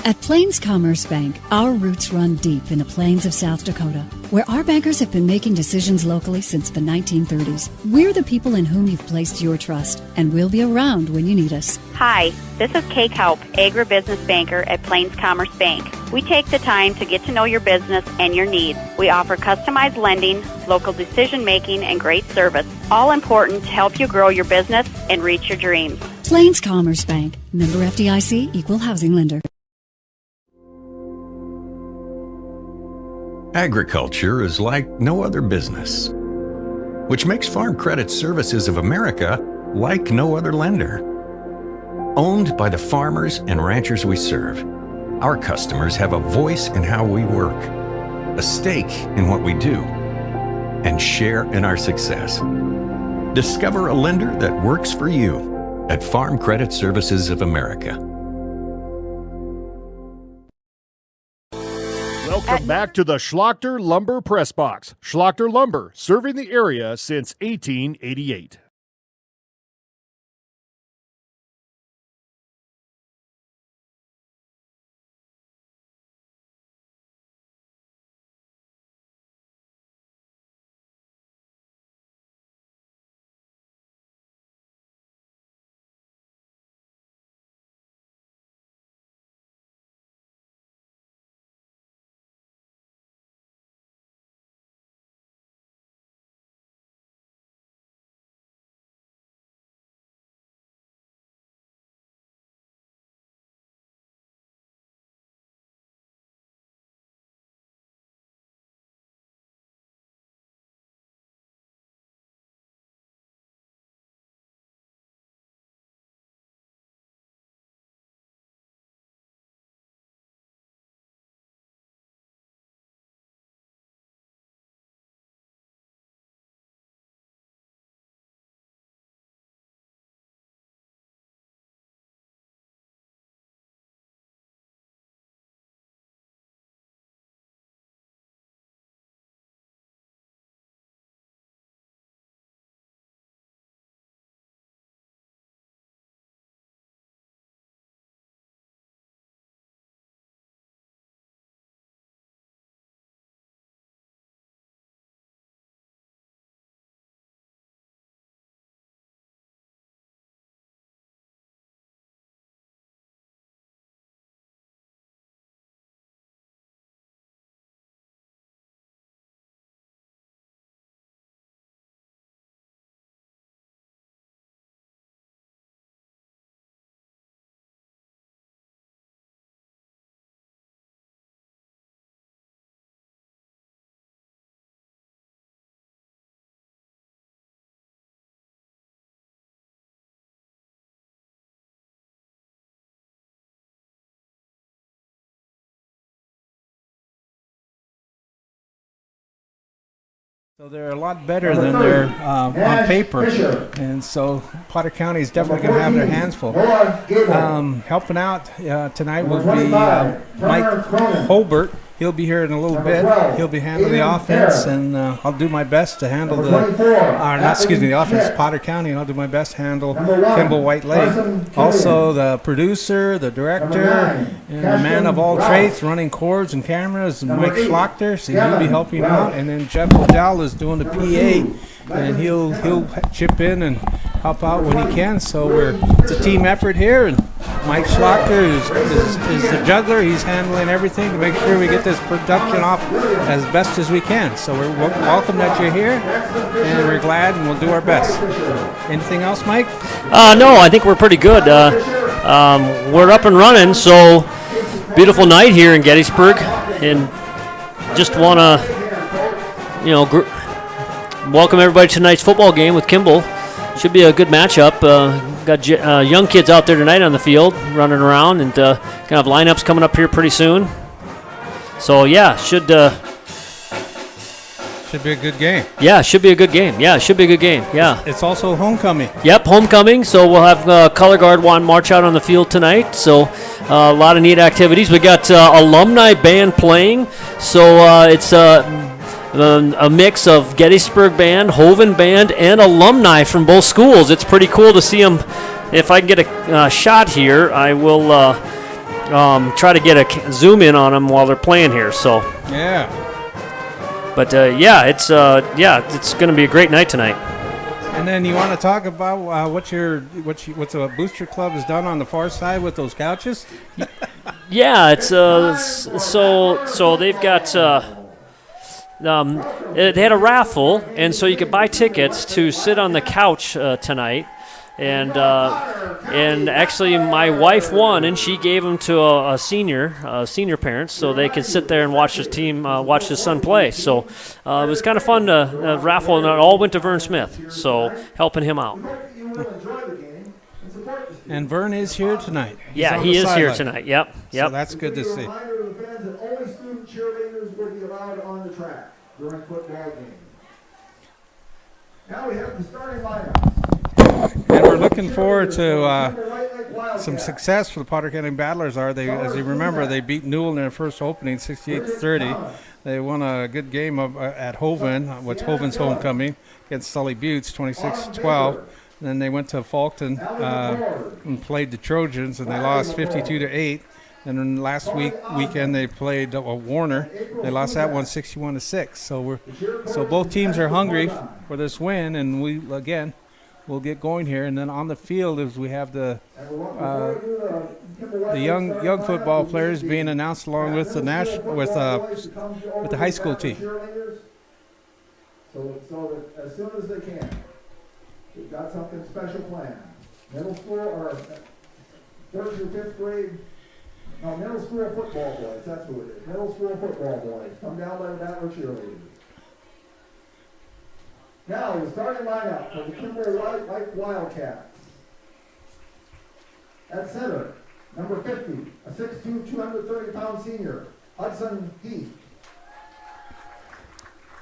At Plains Commerce Bank, our roots run deep in the plains of South Dakota, where our bankers have been making decisions locally since the 1930s. We're the people in whom you've placed your trust, and we'll be around when you need us. Hi, this is Kay Kaup, agribusiness banker at Plains Commerce Bank. We take the time to get to know your business and your needs. We offer customized lending, local decision-making, and great service, all important to help you grow your business and reach your dreams. Plains Commerce Bank, member FDIC, equal housing lender. Agriculture is like no other business, which makes Farm Credit Services of America like no other lender. Owned by the farmers and ranchers we serve, our customers have a voice in how we work, a stake in what we do, and share in our success. Discover a lender that works for you at Farm Credit Services of America. Welcome back to the Schlachter Lumber Press Box. Schlachter Lumber, serving the area since 1888. So they're a lot better than they're on paper, and so Potter County is definitely going to have their hands full. Helping out tonight will be Mike Holbert. He'll be here in a little bit. He'll be handling the offense, and I'll do my best to handle the offense, Potter County, and I'll do my best to handle Kimball White Lake. Also, the producer, the director, and the man of all trades, running cords and cameras, Mike Schlachter, so he'll be helping out. And then Jeff Odell is doing the PA, and he'll chip in and help out when he can. So it's a team effort here, and Mike Schlachter is the juggler. He's handling everything to make sure we get this production off as best as we can. So we're welcome that you're here, and we're glad, and we'll do our best. Anything else, Mike? No, I think we're pretty good. We're up and running, so beautiful night here in Gettysburg, and just want to, welcome everybody to tonight's football game with Kimball. Should be a good matchup. Got young kids out there tonight on the field running around, and gonna have lineups coming up here pretty soon. So yeah, should be a good game. Yeah, should be a good game. Yeah. It's also homecoming. Yep, homecoming. So we'll have Color Guard march out on the field tonight. So a lot of neat activities. We got alumni band playing. So it's a mix of Gettysburg Band, Hovind Band, and alumni from both schools. It's pretty cool to see them. If I can get a shot here, I will try to get a zoom in on them while they're playing here. So Yeah. but it's going to be a great night tonight. And then you want to talk about what the booster club has done on the far side with those couches? Yeah, it's so they've got they had a raffle, and so you could buy tickets to sit on the couch tonight. And actually, my wife won, and she gave them to a senior parents, so they could sit there and watch watch his son play. So it was kind of fun to raffle, and it all went to Vern Smith, so helping him out. And Vern is here tonight. Yeah, he is here tonight. Yep. So that's good to see. Reminder to the fans that only student cheerleaders will be allowed on the track during football games. Now we have the starting lineup. And we're looking forward to some success for the Potter County Battlers. As you remember, they beat Newell in their first opening, 68-30. They won a good game at Hoven, what's Hoven's homecoming, against Sully Buttes, 26-12. And then they went to Fulton and played the Trojans, and they lost 52-8. And then last weekend they played Warner. They lost that one 61-6. So both teams are hungry for this win, and we'll get going here. And then on the field is we have the young football players being announced along with the with the high school team. So that as soon as they can, we've got something special planned. Middle school or 3rd through 5th grade. No, middle school football boys. That's who it is. Middle school football boys. Come down by the Battler cheerleaders. Now, the starting lineup for the Kimball Wildcats. At center, number 50, a 6'2", 230-pound senior, Hudson Heath.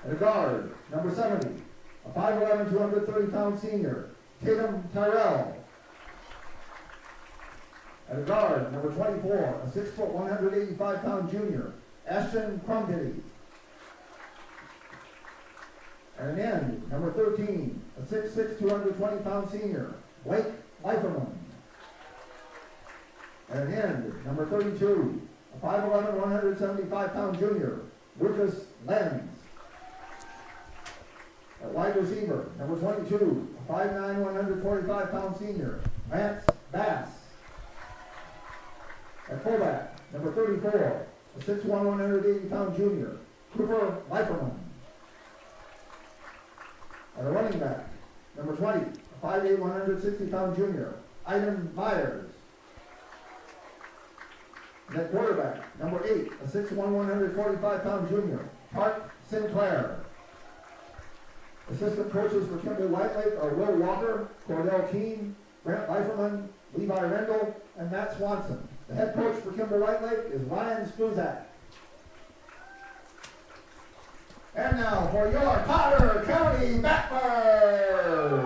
At a guard, number 70, a 5'11", 230-pound senior, Tatum Tyrell. At a guard, number 24, a 6', 185-pound junior, Ashton Crumpity. At an end, number 13, a 6'6", 220-pound senior, Blake Leiferman. At an end, number 32, a 5'11", 175-pound junior, Lucas Lenz. At wide receiver, number 22, a 5'9", 145-pound senior, Lance Bass. At fullback, number 34, a 6'1", 180-pound junior, Cooper Leiferman. At a running back, number 20, a 5'8", 160-pound junior, Ivan Myers. And at quarterback, number 8, a 6'1", 145-pound junior, Park Sinclair. Assistant coaches for Kimball Whitelake are Will Walker, Cordell Keene, Grant Leiferman, Levi Rendell, and Matt Swanson. The head coach for Kimball Whitelake is Ryan Spuzak. And now for your Potter County Battlers,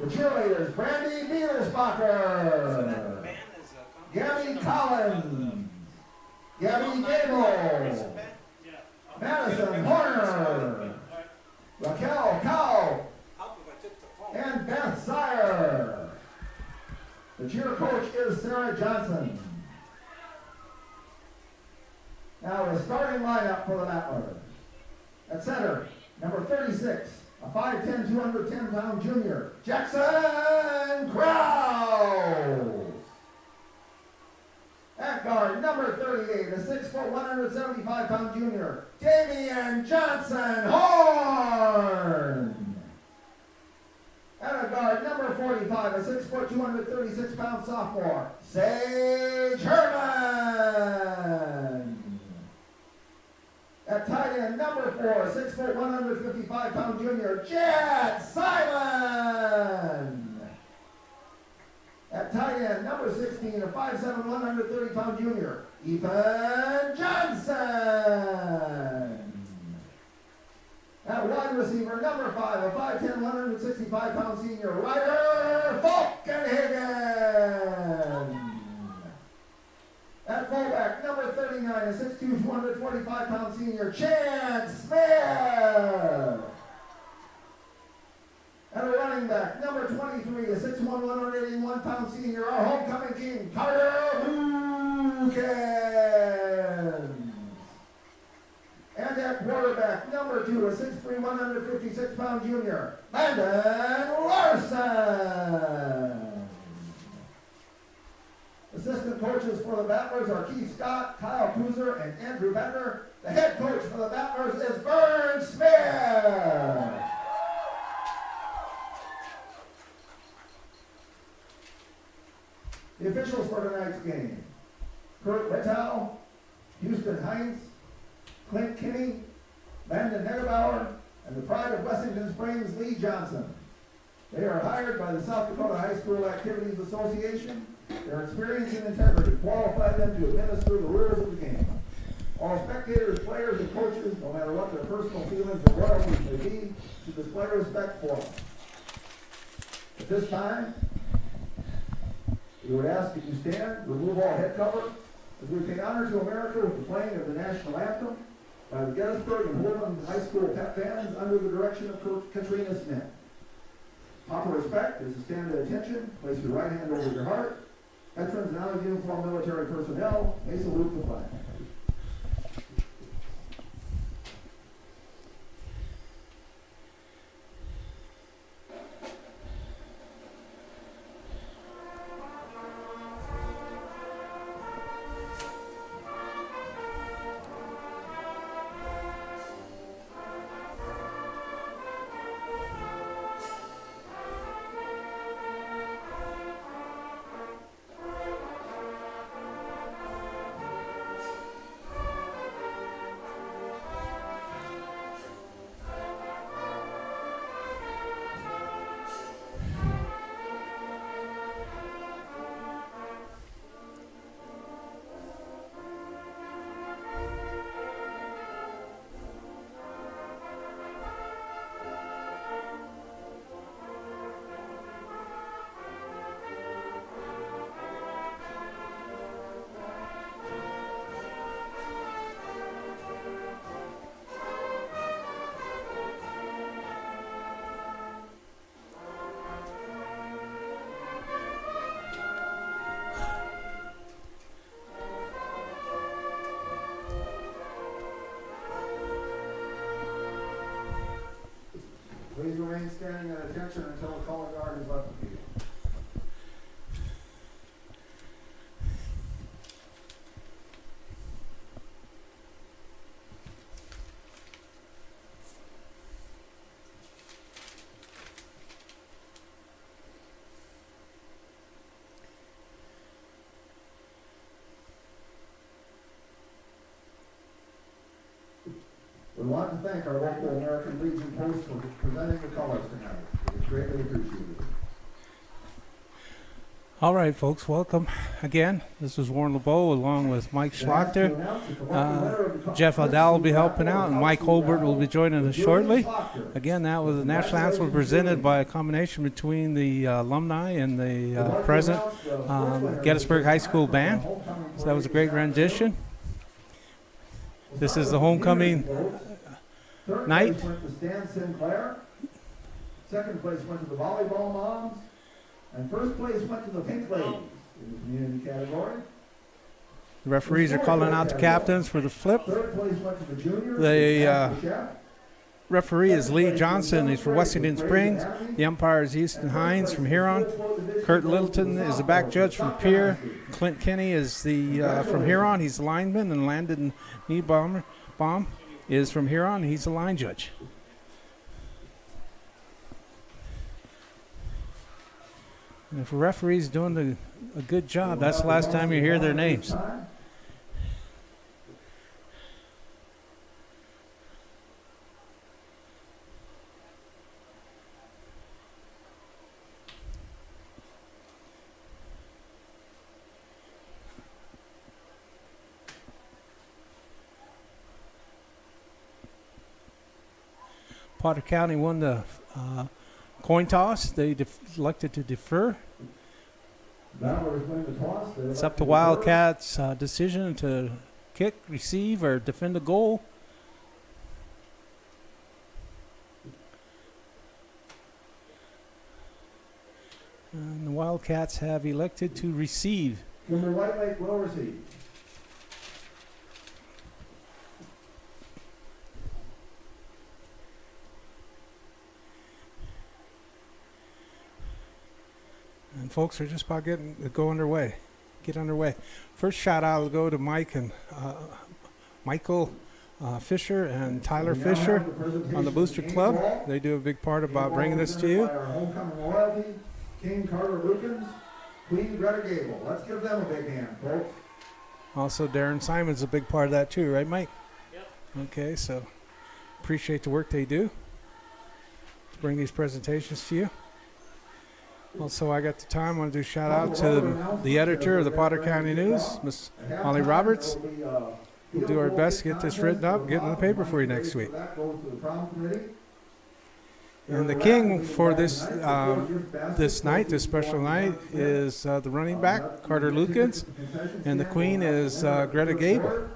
the cheerleaders, Brandy Bielsbacher, Gabby Collins, Gabby Gable, Madison Horner, Raquel Cow, and Beth Sire. The cheer coach is Sarah Johnson. Now the starting lineup for the Battlers. At center, number 36, a 5'10", 210-pound junior, Jackson Krause. At guard, number 38, a 6', 175-pound junior, Damian Johnson Horn. At a guard, number 45, a 6', 236-pound sophomore, Sage Herman. At tight end, number 4, a 6', 155-pound junior, Chad Simon. At tight end, number 16, a 5'7", 130-pound junior, Ethan Johnson. At wide receiver, number 5, a 5'10", 165-pound senior, Ryder Falkenhagen. At fullback, number 39, a 6'2", 245-pound senior, Chad Smith. At a running back, number 23, a 6'1", 181-pound senior, our homecoming king, Carter Lucas. And at quarterback, number 2, a 6'3", 156-pound junior, Landon Larson. Assistant coaches for the Battlers are Keith Scott, Kyle Kuzer, and Andrew Bender. The head coach for the Battlers is Vern Smith. The officials for tonight's game: Kurt Lettow, Houston Hines, Clint Kinney, Landon Negebauer, and the pride of Wessington Springs, Lee Johnson. They are hired by the South Dakota High School Activities Association. Their experience and integrity qualify them to administer the rules of the game. All spectators, players, and coaches, no matter what their personal feelings or loyalties may be, should display respect for them. At this time, we would ask that you stand, remove all head cover, as we pay honor to America with the playing of the national anthem by the Gettysburg and Woodland High School pep bands under the direction of Coach Katrina Smith. Proper respect is to stand at attention, place your right hand over your heart. Veterans and out-of-uniform military personnel may salute the flag. Please remain standing at attention until the color guard is left the field. We want to thank our local American Legion Post for presenting the colors tonight. It is greatly appreciated. All right, folks, welcome again. This is Warren LeBeau along with Mike Schlachter. Jeff Adal will be helping out, and Mike Holbert will be joining us shortly. Again, that was the national anthem presented by a combination between the alumni and the present Gettysburg High School band. So that was a great rendition. This is the homecoming night. Third place went to Stan Sinclair. Second place went to the Volleyball Moms. And first place went to the Pink Ladies in the community category. The referees are calling out the captains for the flip. Third place went to the juniors. The referee is Lee Johnson. He's from Wessington Springs. The umpire is Houston Hines from Huron. Kurt Littleton is the back judge from Pierre. Clint Kinney is the from Huron. He's the lineman. And Landon Niebaum is from Huron. He's the line judge. And if a referee's doing a good job, that's the last time you hear their names. Potter County won the coin toss. They elected to defer. It's up to Wildcats' decision to kick, receive, or defend a goal. And the Wildcats have elected to receive. Kimball White Lake will receive. And folks are just about get underway. First shout out will go to Mike and Michael Fisher and Tyler Fisher on the Booster Club. They do a big part about bringing this to you. Our homecoming royalty, King Carter Lukens, Queen Greta Gable. Let's give them a big hand, folks. Also, Darren Simon's a big part of that too, right, Mike? Yep. Okay, so appreciate the work they do to bring these presentations to you. Also, I got the time. I want to do a shout out to the editor of the Potter County News, Miss Molly Roberts. We'll do our best to get this written up, get it in the paper for you next week. And the king for this this special night, is the running back, Carter Lukens, and the queen is Greta Gable.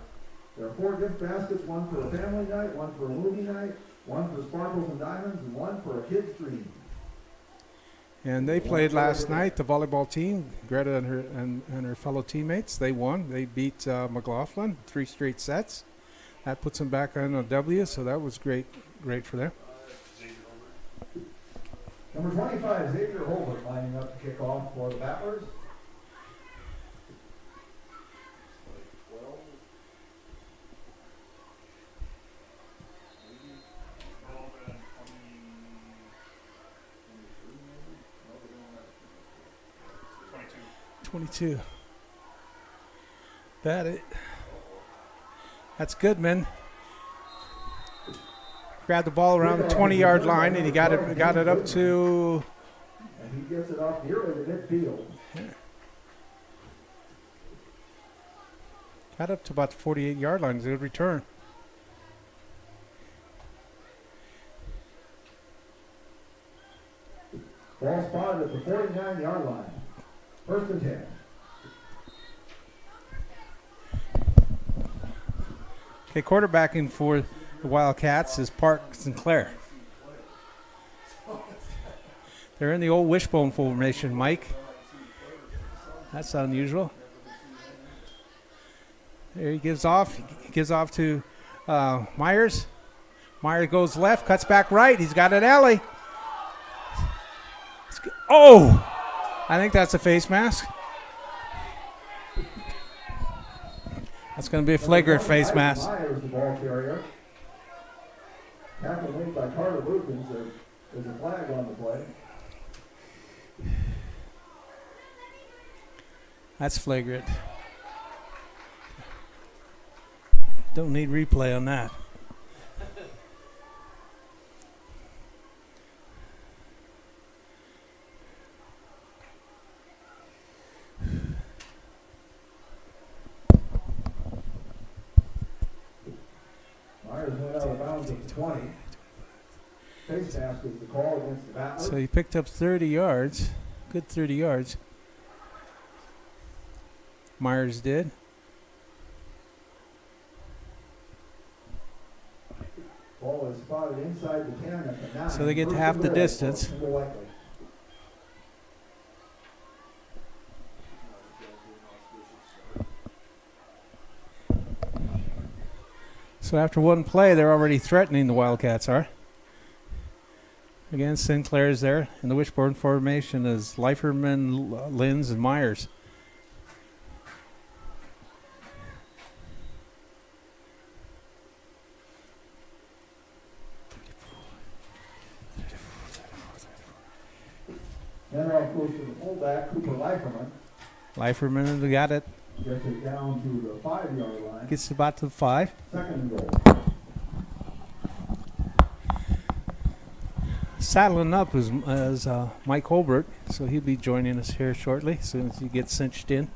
There are 4 gift baskets, one for a family night, one for a movie night, one for sparkles and diamonds, and one for a kid's dream. And they played last night, the volleyball team, Greta and her fellow teammates. They won. They beat McLaughlin 3 straight sets. That puts them back on a W, so that was great for them. Number 25, Xavier Holbert, lining up to kick off for the Battlers. That's good, man. Grabbed the ball around the 20-yard line, and he got it up to. And he gets it off nearly the midfield. Yeah. Got up to about the 48-yard line. It's a good return. Ball spotted at the 49-yard line. 1st and 10. Okay, quarterbacking for the Wildcats is Park Sinclair. They're in the old wishbone formation, Mike. That's unusual. There he gives off. He gives off to Myers. Myers goes left, cuts back right. He's got an alley. Oh! I think that's a face mask. That's going to be a flagrant face mask. Myers, the ball carrier. Tackle made by Carter Lukens. There's a flag on the play. That's flagrant. Don't need replay on that. Myers went out of bounds at the 20. Face mask is the call against the Battlers. So he picked up 30 yards. Good 30 yards. Myers did. Ball is spotted inside the 10 at the 9. So they get half the distance. So after one play, they're already threatening the Wildcats are. Again, Sinclair's there. And the wishbone formation is Leiferman, Linz, and Myers. Then off goes to the fullback, Cooper Leiferman. Leiferman got it. Gets it down to the 5-yard line. Gets about to the 5. 2nd and goal. Saddling up is Mike Holbert, so he'll be joining us here shortly as soon as he gets cinched in.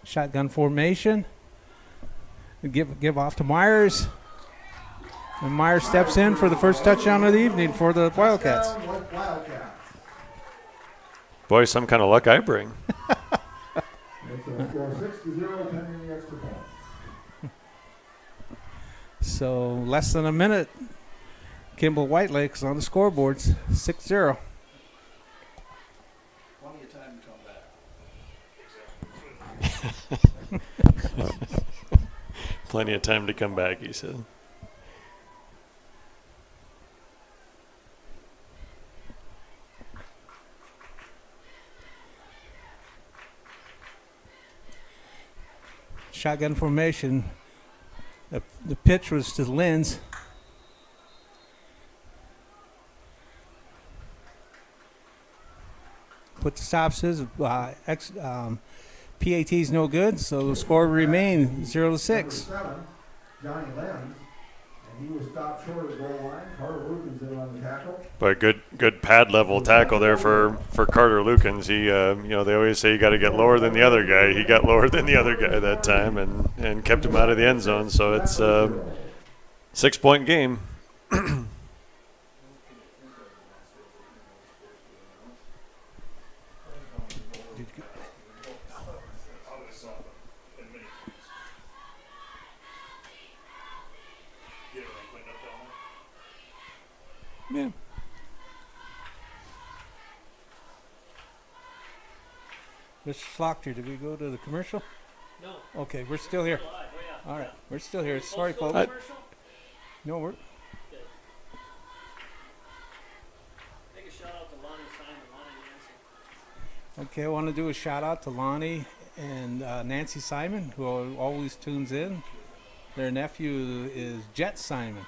Shotgun formation. Give off to Myers. And Myers steps in for the first touchdown of the evening for the Wildcats. Boy, some kind of luck I bring. So less than a minute. Kimball White Lake's on the scoreboards, 6-0. Plenty of time to come back, he said. Shotgun formation. The pitch was to Linz. Put the stops his PAT's no good, so the score remained 0-6. Johnny Lenz, and he was stopped short of the goal line. Carter Lukens in on the tackle. But good pad level tackle there for Carter Lukens. He they always say you got to get lower than the other guy. He got lower than the other guy that time and kept him out of the end zone. So it's a 6-point game. Yeah. Mr. Schlochter, did we go to the commercial? No. Okay, we're still here. All right, we're still here. Sorry, folks. No, we're. Make a shout out to Lonnie Simon, Lonnie Nancy. Okay, I want to do a shout out to Lonnie and Nancy Simon, who always tunes in. Their nephew is Jet Simon.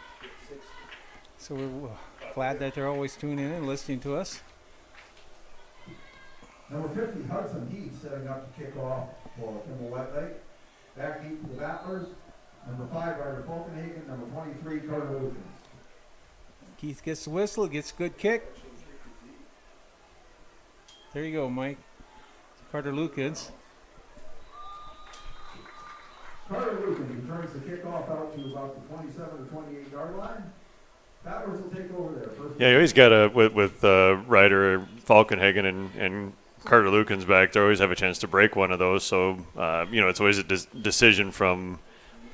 So we're glad that they're always tuning in and listening to us. Number 50, Hudson Heath, setting up to kick off for Kimball Wet Lake. Back deep for the Battlers. Number 5, Ryder Falkenhagen. Number 23, Carter Lukens. Keith gets the whistle, gets a good kick. There you go, Mike. Carter Lukens. Carter Lukens returns the kickoff out to about the 27 to 28 yard line. Battlers will take over there. Yeah, you always got with Ryder Falkenhagen and Carter Lukens back. They always have a chance to break one of those. So it's always a decision from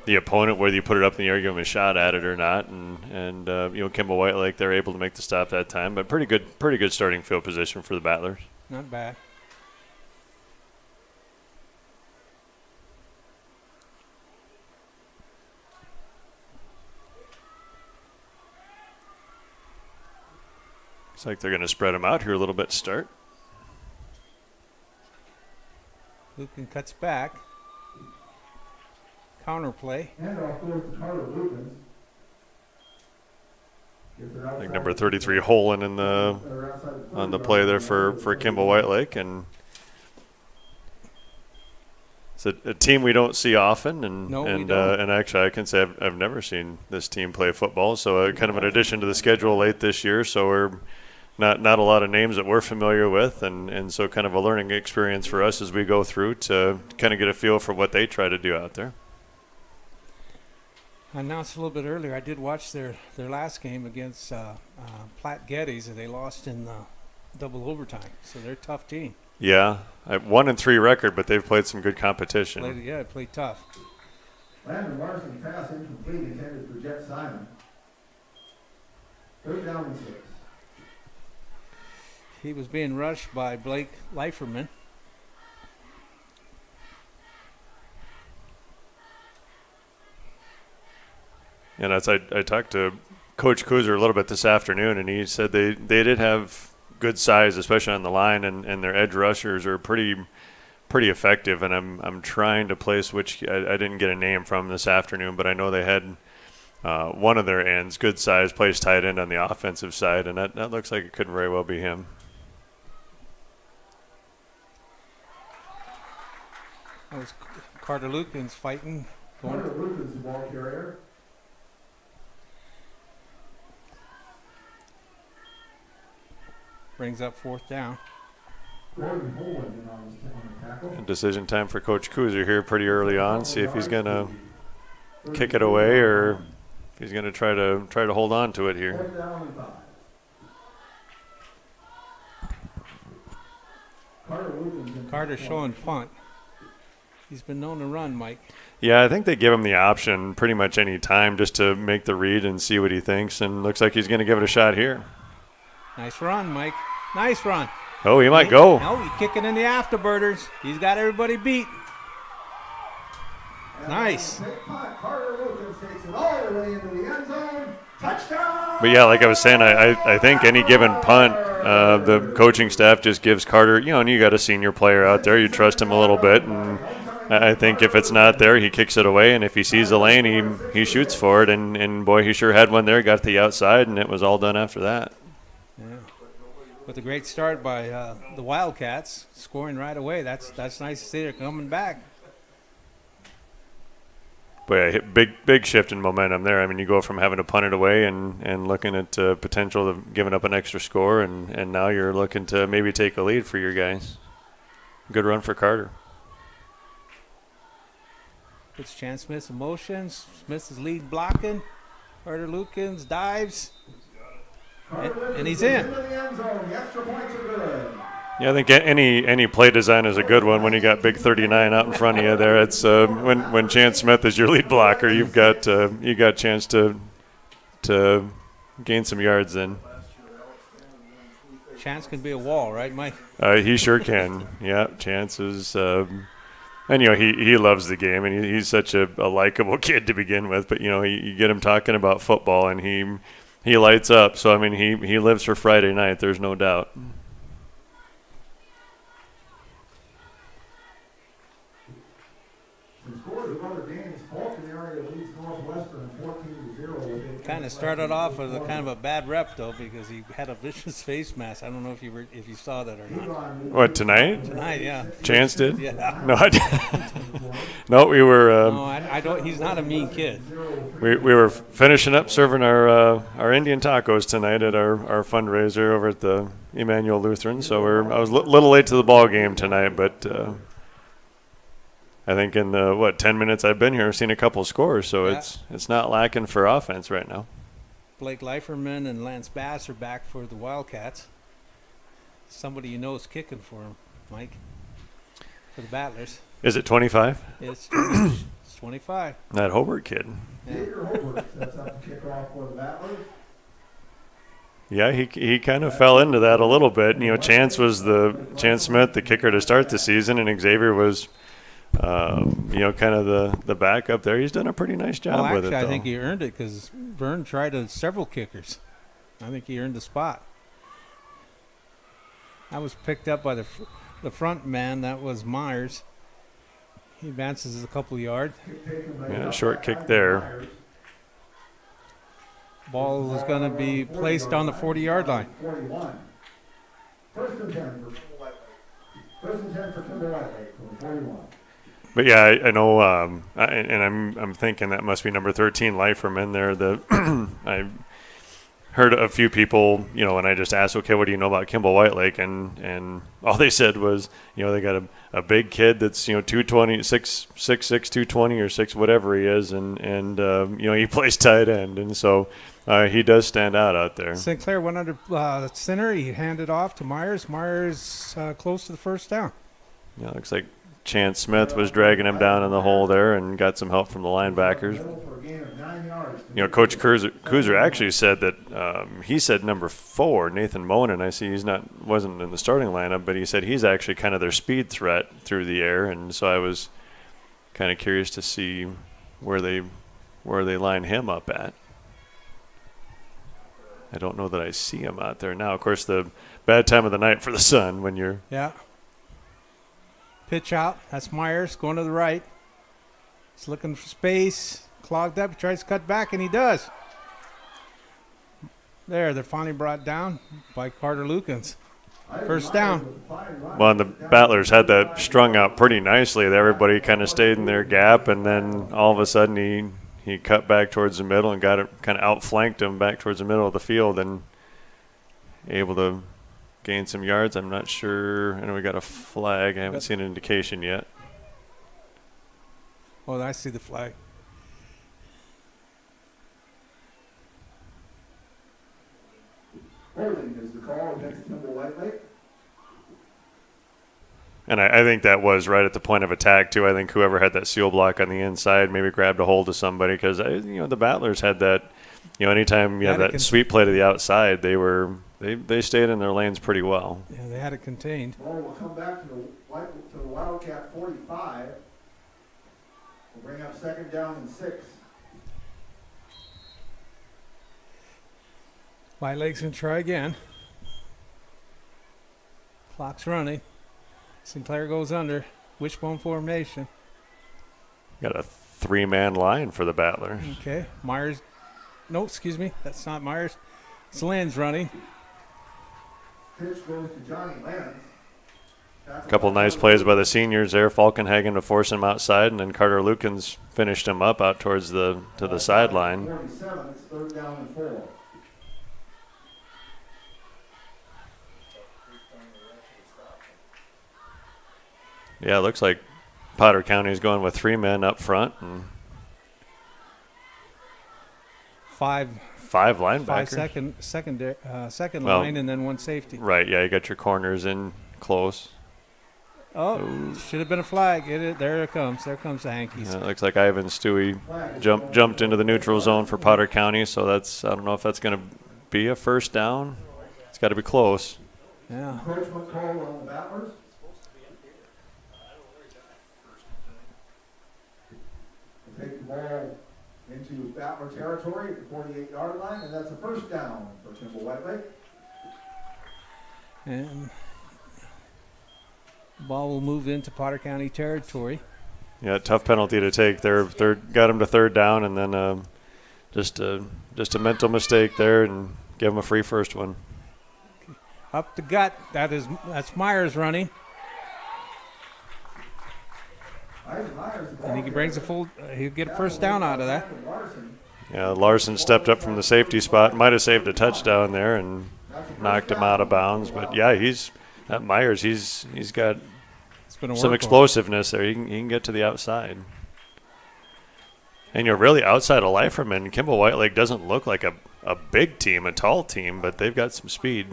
the opponent whether you put it up in the air, give them a shot at it or not. And Kimball White Lake, they're able to make the stop that time. But pretty good starting field position for the Battlers. Not bad. Looks like they're going to spread them out here a little bit to start. Luken cuts back. Counter play. And off goes to Carter Lukens. I think number 33 Holland on the play there for Kimball White Lake, and it's a team we don't see often, and actually I can say I've never seen this team play football. So kind of an addition to the schedule late this year. So we're not a lot of names that we're familiar with, and so kind of a learning experience for us as we go through to kind of get a feel for what they try to do out there. I announced a little bit earlier, I did watch their last game against Platte Geddes, and they lost in double overtime. So they're a tough team. Yeah, 1-3 record, but they've played some good competition. Played tough. Landon Larson pass incomplete intended for Jet Simon. 3rd down and 6. He was being rushed by Blake Leiferman. And as I talked to Coach Kuzer a little bit this afternoon, and he said they did have good size, especially on the line, and their edge rushers are pretty effective. And I'm trying to place which I didn't get a name from this afternoon, but I know they had one of their ends, good size, plays tight end on the offensive side, and that looks like it could very well be him. That was Carter Lukens fighting. Carter Lukens, the ball carrier. Brings up 4th down. Gordon Holland in on the tackle. And decision time for Coach Kuzer here pretty early on. See if he's going to kick it away or if he's going to try to hold on to it here. 4th down and 5. Carter showing punt. He's been known to run, Mike. Yeah, I think they give him the option pretty much any time just to make the read and see what he thinks, and looks like he's going to give it a shot here. Nice run, Mike. Nice run. Oh, he might go. No, he's kicking in the afterbirders. He's got everybody beat. Nice. Carter Lucas takes it all the way into the end zone. Touchdown! But yeah, like I was saying, I think any given punt, the coaching staff just gives Carter, and you got a senior player out there, you trust him a little bit, and I think if it's not there, he kicks it away, and if he sees the lane, he shoots for it, and boy, he sure had one there, got to the outside, and it was all done after that. Yeah. With a great start by the Wildcats, scoring right away. That's nice to see they're coming back. But yeah, big shift in momentum there. I mean, you go from having to punt it away and looking at potential of giving up an extra score, and now you're looking to maybe take a lead for your guys. Good run for Carter. Puts Chance Smith in motion. Smith is lead blocking. Carter Lukens dives. And he's in. Yeah, I think any play design is a good one when you got big 39 out in front of you there. It's when Chance Smith is your lead blocker, you got chance to gain some yards then. Chance can be a wall, right, Mike? He sure can. Yeah, Chance is and he loves the game, and he's such a likable kid to begin with, but you get him talking about football and he lights up. So I mean he lives for Friday night, there's no doubt. Kind of started off with a kind of a bad rep though, because he had a vicious face mask. I don't know if you saw that or not. What, tonight? Tonight, yeah. Chance did? Yeah. No, I didn't. No, we were. No, I don't. He's not a mean kid. We were finishing up serving our Indian tacos tonight at our fundraiser over at the Emmanuel Lutheran. So I was a little late to the ball game tonight, but I think in the 10 minutes I've been here, I've seen a couple scores. So yeah. it's not lacking for offense right now. Blake Leiferman and Lance Bass are back for the Wildcats. Somebody you know is kicking for him, Mike, for the Battlers. Is it 25? It's 25. That Hobart kid. Yeah. That's not the kickoff for the Battlers. Yeah, he kind of fell into that a little bit. Chance Smith, the kicker to start the season, and Xavier was kind of the backup there. He's done a pretty nice job with it, though. I think he earned it because Vern tried several kickers. I think he earned the spot. That was picked up by the front man. That was Myers. He advances a couple yards. Yeah, short kick there. Ball is going to be placed on the 40-yard line. 41. First and 10 for Kimball from 41. But yeah, I know, and I'm thinking that must be number 13, Leiferman there. I heard a few people, when I just asked, okay, what do you know about Kimball Whitelake, and all they said was, they got a big kid that's 220, 6'6", 220 or 6 whatever he is, and he plays tight end, and so he does stand out there. Sinclair went under the center. He handed off to Myers. Myers close to the first down. Yeah, looks like Chance Smith was dragging him down in the hole there and got some help from the linebackers. Coach Kuzer actually said that he said number 4, Nathan Monin. I see wasn't in the starting lineup, but he said he's actually kind of their speed threat through the air, and so I was kind of curious to see where they line him up at. I don't know that I see him out there now. Of course, the bad time of the night for the sun when you're Pitch out. That's Myers going to the right. He's looking for space. Clogged up. He tries to cut back, and he does. There, they're finally brought down by Carter Lukens. First down. Well, and the Battlers had that strung out pretty nicely. Everybody kind of stayed in their gap, and then all of a sudden he cut back towards the middle and got it, kind of outflanked him back towards the middle of the field and able to gain some yards. I'm not sure. I know we got a flag. I haven't seen an indication yet. Oh, I see the flag. Holding is the call against Kimball Whitelake. And I think that was right at the point of attack, too. I think whoever had that seal block on the inside maybe grabbed a hold of somebody because, the Battlers had that, anytime you have that sweep play to the outside, they stayed in their lanes pretty well. Yeah, they had it contained. Ball will come back to the Wildcat 45. We'll bring up 2nd down and 6. White Lake's going to try again. Clock's running. Sinclair goes under. Wishbone formation. Got a 3-man line for the Battler. Okay. Myers. No, excuse me. That's not Myers. It's Lenz running. Pitch goes to Johnny Lenz. A couple nice plays by the seniors there. Falkenhagen to force him outside, and then Carter Lukens finished him up out towards the sideline. 47, it's 3rd down and 4. Yeah, it looks like Potter County is going with 3 men up front and Five linebackers. Second line, and then 1 safety. Right, yeah, you got your corners in close. Oh, should have been a flag. There it comes. There comes the Hankies. It looks like Ivan Stewie jumped into the neutral zone for Potter County, so I don't know if that's going to be a 1st down. It's got to be close. Yeah. Encouragement call on the Battlers. Take the ball into Battler territory at the 48-yard line, and that's a 1st down for Kimball White Lake. And the ball will move into Potter County territory. Yeah, tough penalty to take. They're got him to 3rd down, and then just a mental mistake there, and give him a free 1st one. Up the gut. That's Myers running. And he brings he'll get a 1st down out of that. Yeah, Larson stepped up from the safety spot. Might have saved a touchdown there and knocked him out of bounds. But yeah, that Myers, he's got some explosiveness there. He can get to the outside. And you're really outside of Leiferman. Kimball White Lake doesn't look like a big team, a tall team, but they've got some speed.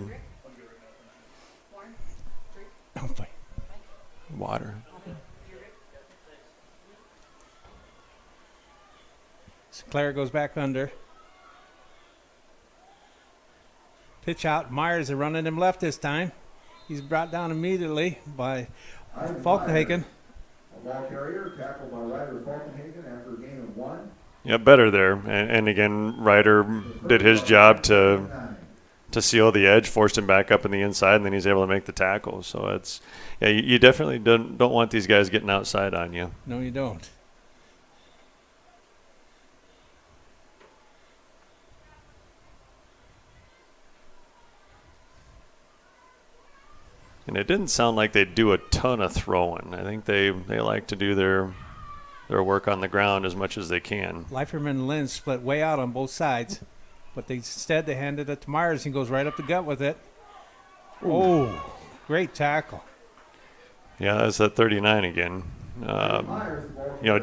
Water. Sinclair goes back under. Pitch out. Myers are running him left this time. He's brought down immediately by Falkenhagen. A ball carrier tackled by Ryder Falkenhagen after a gain of 1. Yeah, better there. And again, Ryder did his job to seal the edge, forced him back up in the inside, and then he's able to make the tackle. So you definitely don't want these guys getting outside on you. No, you don't. And it didn't sound like they do a ton of throwing. I think they like to do their work on the ground as much as they can. Leiferman and Lynn split way out on both sides, but instead they handed it to Myers. He goes right up the gut with it. Ooh. Oh, great tackle. Yeah, that's at 39 again.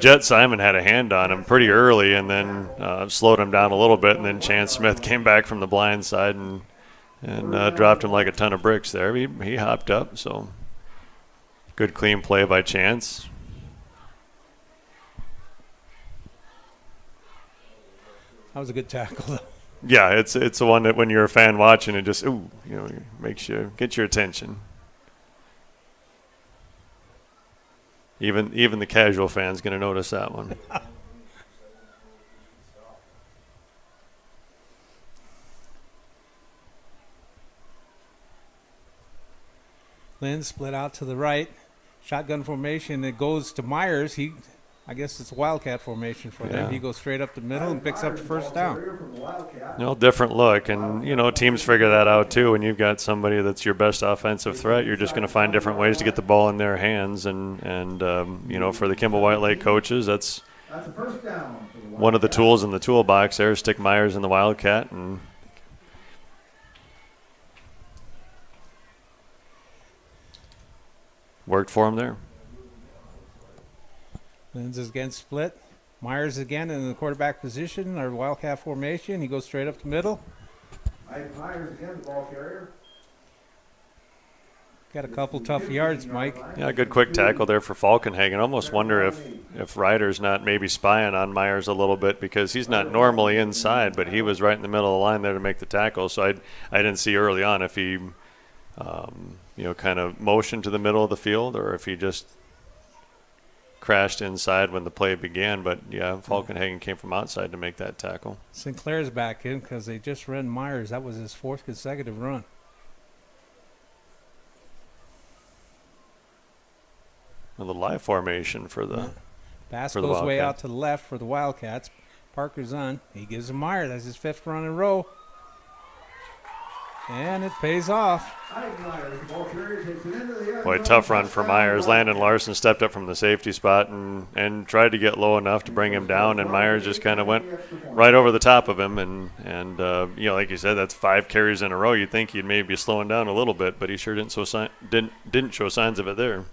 Jet Simon had a hand on him pretty early and then slowed him down a little bit, and then Chance Smith came back from the blind side and dropped him like a ton of bricks there. He hopped up, so good clean play by Chance. That was a good tackle, though. Yeah, it's the one that when you're a fan watching, it just makes you get your attention. Even the casual fan's going to notice that one. Lynn split out to the right. Shotgun formation. It goes to Myers. I guess it's a Wildcat formation for him. He goes straight up the middle and picks up the 1st down. Different look. And, teams figure that out, too. When you've got somebody that's your best offensive threat, you're just going to find different ways to get the ball in their hands. And for the Kimball White Lake coaches, that's a 1st down. One of the tools in the toolbox there. Stick Myers in the Wildcat and worked for him there. Lenz is again split. Myers again in the quarterback position, or Wildcat formation. He goes straight up the middle. Myers again, the ball carrier. Got a couple tough yards, Mike. Yeah, good quick tackle there for Falkenhagen. Almost wonder if Ryder's not maybe spying on Myers a little bit, because he's not normally inside, but he was right in the middle of the line there to make the tackle. So I didn't see early on if he kind of motioned to the middle of the field or if he just crashed inside when the play began. But, yeah, Falkenhagen came from outside to make that tackle. Sinclair's back in because they just ran Myers. That was his 4th consecutive run. Well, the live formation for the Pass for the goes way Wildcats. out to the left for the Wildcats. Parker's on. He gives him Meyer. That's his 5th run in a row. And it pays off. Boy, tough run for Myers. Landon Larson stepped up from the safety spot and tried to get low enough to bring him down, and Myers just kind of went right over the top of him. And you know, like you said, that's 5 carries in a row. You'd think he'd maybe be slowing down a little bit, but he sure didn't show signs of it there.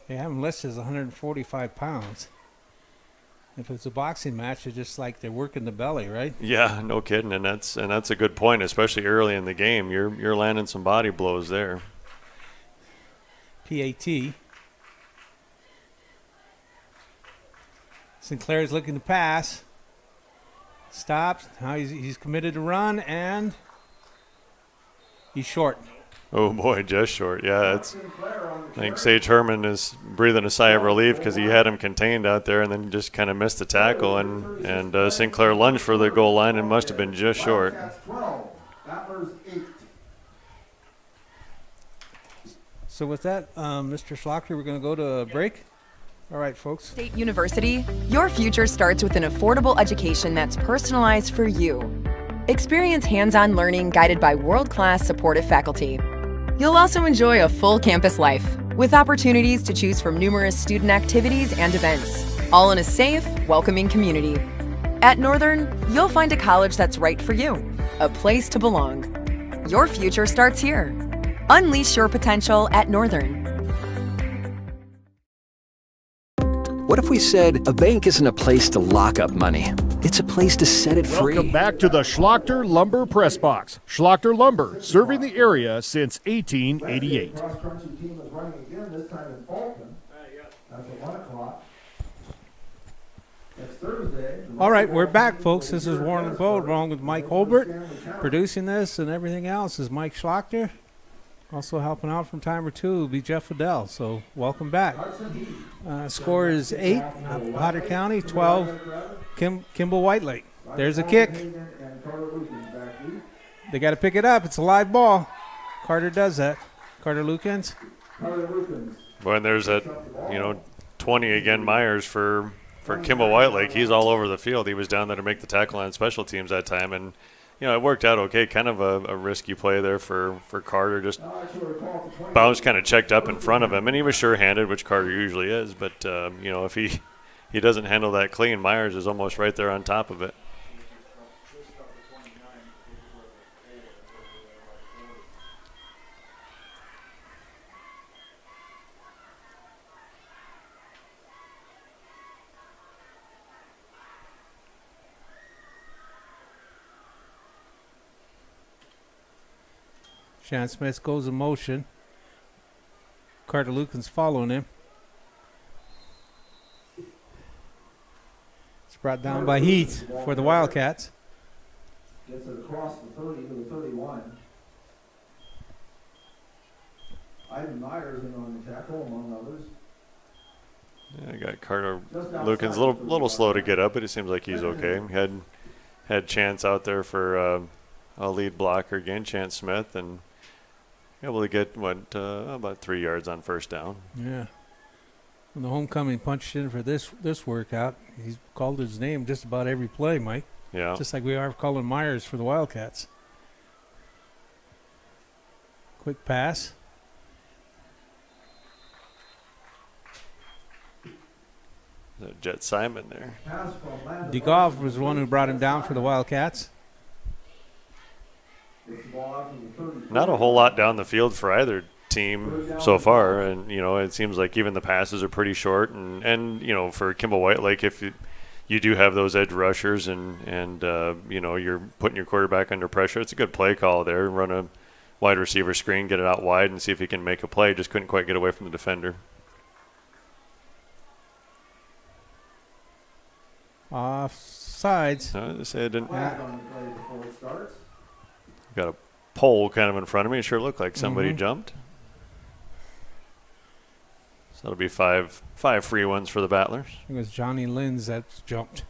They have him listed as 145 pounds. If it's a boxing match, it's just like they're working the belly, right? Yeah, no kidding, and that's a good point, especially early in the game. You're landing some body blows there. PAT. Sinclair's looking to pass. Stops. Now he's committed to run, and he's short. Oh, boy, just short. Yeah, I think Sage Herman is breathing a sigh of relief because he had him contained out there and then just kind of missed the tackle. And Sinclair lunged for the goal line and must have been just short. So with that, Mr. Schlocker, we're going to go to a break. All right, folks. State University, your future starts with an affordable education that's personalized for you. Experience hands-on learning guided by world-class supportive faculty. You'll also enjoy a full campus life with opportunities to choose from numerous student activities and events, all in a safe, welcoming community. At Northern, you'll find a college that's right for you, a place to belong. Your future starts here. Unleash your potential at Northern. What if we said a bank isn't a place to lock up money? It's a place to set it free. Welcome back to the Schlocker Lumber Press Box. Schlocker Lumber, serving the area since 1888. Cross-country team is running again, this time in Fulton. That's at 1 o'clock. It's Thursday. All right, we're back, folks. This is Warren Bold, along with Mike Holbert. Producing this and everything else is Mike Schlocker. Also helping out from time or two will be Jeff Liddell. So welcome back. Score is 8, Potter County, 12, Kimball White Lake. There's a kick. They got to pick it up. It's a live ball. Carter does that. Carter Lukens. Boy, and there's that, 20 again, Myers for Kimball White Lake. He's all over the field. He was down there to make the tackle on special teams that time, and it worked out okay. Kind of a risky play there for Carter. Just Bounce kind of checked up in front of him, and he was sure-handed, which Carter usually is. But, if he doesn't handle that clean, Myers is almost right there on top of it. Sean Smith goes in motion. Carter Lukens following him. It's brought down by Heath for the Wildcats. Gets it across the 30 to the 31. Ivan Myers in on the tackle, among others. Yeah, I got Carter Lukens a little slow to get up, but it seems like he's okay. Had Chance out there for a lead blocker again, Chance Smith, and able to get about 3 yards on first down. Yeah. When the homecoming punched in for this workout, he's called his name just about every play, Mike. Yeah. Just like we are calling Myers for the Wildcats. Quick pass. Jet Simon there. DeGoff was the one who brought him down for the Wildcats. Not a whole lot down the field for either team so far, and it seems like even the passes are pretty short. And for Kimball White Lake, if you do have those edge rushers and you're putting your quarterback under pressure, it's a good play call there. Run a wide receiver screen, get it out wide, and see if he can make a play. Just couldn't quite get away from the defender. Offsides. I say I didn't. Got a pole kind of in front of me. It sure looked like somebody jumped. So that'll be five free ones for the Battlers. It was Johnny Linz that jumped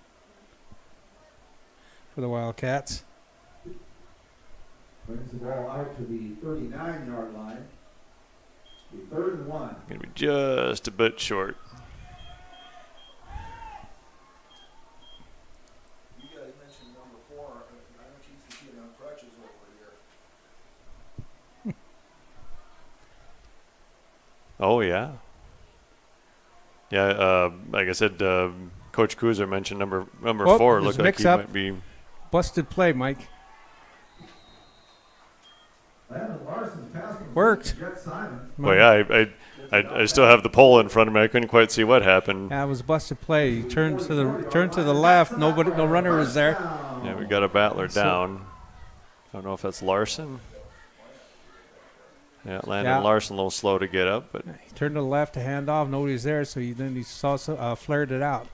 for the Wildcats. Brings the ball out to the 39-yard line. The 3rd and 1. Going to be just a bit short. You guys mentioned number 4. I don't usually see it on crutches over here. Oh, yeah. Yeah, like I said, Coach Kuzer mentioned number 4. Looked like he might be. Busted play, Mike. Worked. Well, yeah, I still have the pole in front of me. I couldn't quite see what happened. Yeah, it was a busted play. He turned to the left. No runner was there. Yeah, we got a Battler down. I don't know if that's Larson. Yeah, Landon Larson a little slow to get up, but he turned to the left to hand off. Nobody's there, so he saw flared it out.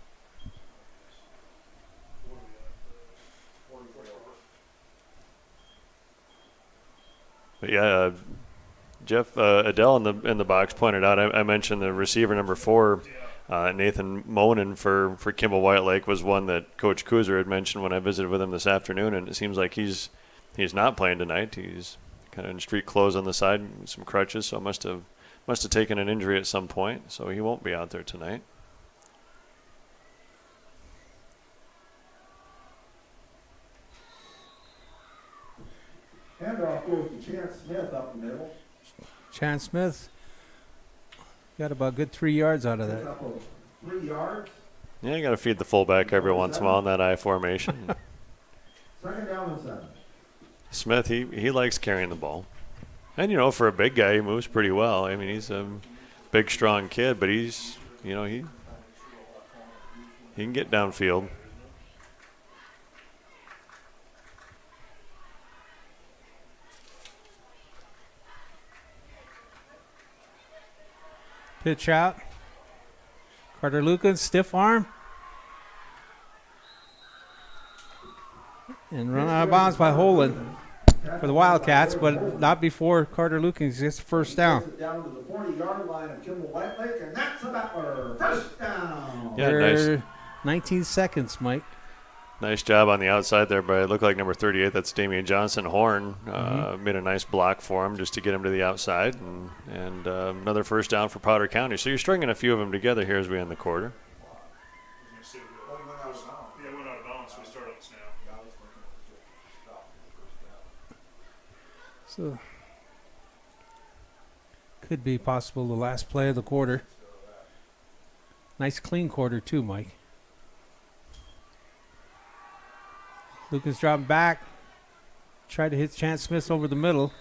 But yeah, Jeff Adele in the box pointed out. I mentioned the receiver number 4, Nathan Monin for Kimball White Lake was one that Coach Kuzer had mentioned when I visited with him this afternoon, and it seems like he's not playing tonight. He's kind of in street clothes on the side, some crutches, so must have taken an injury at some point, so he won't be out there tonight. Handoff goes to Chance Smith up the middle. Chance Smith got about a good 3 yards out of that. 3 yards. Yeah, you got to feed the fullback every once in a while in that I formation. 2nd down and 7. Smith, he likes carrying the ball. And, for a big guy, he moves pretty well. I mean, he's a big, strong kid, but he's, he can get downfield. Pitch out. Carter Lucan, stiff arm. And run out of bounds by Holland for the Wildcats, but not before Carter Lucan gets first down. Down to the 40-yard line of Kimball White Lake, and that's a Battler. First down. Yeah, nice. 19 seconds, Mike. Nice job on the outside there, but it looked like number 38, that's Damian Johnson Horn, made a nice block for him just to get him to the outside, and another first down for Powder County. So you're stringing a few of them together here as we end the quarter. So could be possible the last play of the quarter. Nice clean quarter too, Mike. Lucas dropping back. Tried to hit Chance Smith over the middle.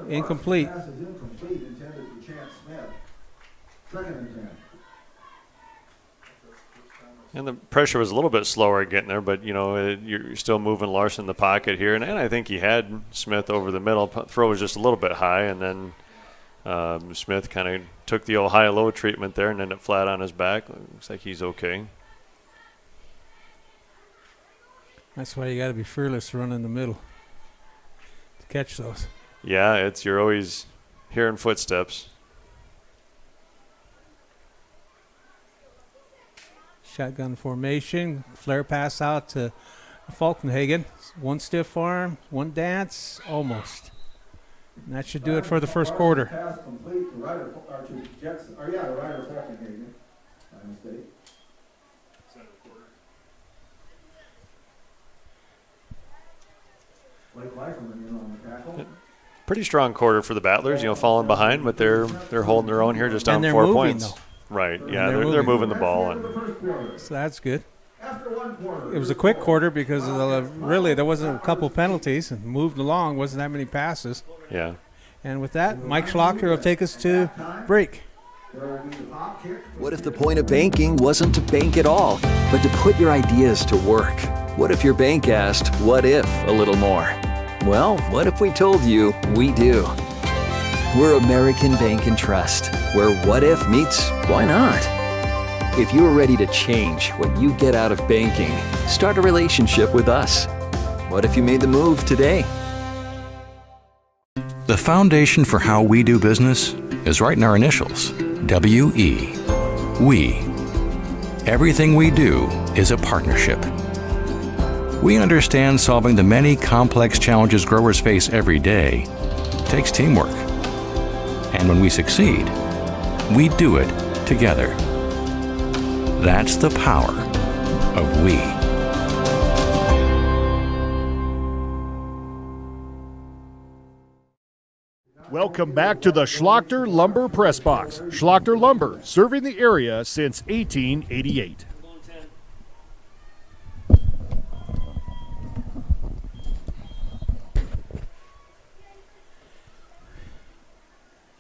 Incomplete. Pass is incomplete, intended for Chance Smith. 2nd and 10. And the pressure was a little bit slower getting there, but, you're still moving Larson in the pocket here. And I think he had Smith over the middle. Throw was just a little bit high, and then Smith kind of took the old high-low treatment there and ended up flat on his back. Looks like he's okay. That's why you got to be fearless to run in the middle to catch those. Yeah, you're always hearing footsteps. Shotgun formation, flare pass out to Falkenhagen. One stiff arm, one dance, almost. And that should do it for the first quarter. Pass complete to Ryder Jackson. Ryder Falkenhagen. My mistake. Blake Leiferman on the tackle. Pretty strong quarter for the Battlers, falling behind, but they're holding their own here, just down 4 points. Though. Right, yeah, they're moving the ball. So that's good. It was a quick quarter because really there wasn't a couple penalties and moved along, wasn't that many passes. Yeah. And with that, Mike Schlachter will take us to break. What if the point of banking wasn't to bank at all, but to put your ideas to work? What if your bank asked, what if a little more? Well, what if we told you we do? We're American Bank and Trust, where what if meets why not? If you're ready to change what you get out of banking, start a relationship with us. What if you made the move today? The foundation for how we do business is right in our initials, W-E. We. Everything we do is a partnership. We understand solving the many complex challenges growers face every day takes teamwork. And when we succeed, we do it together. That's the power of we. Welcome back to the Schlachter Lumber Press Box. Schlachter Lumber, serving the area since 1888.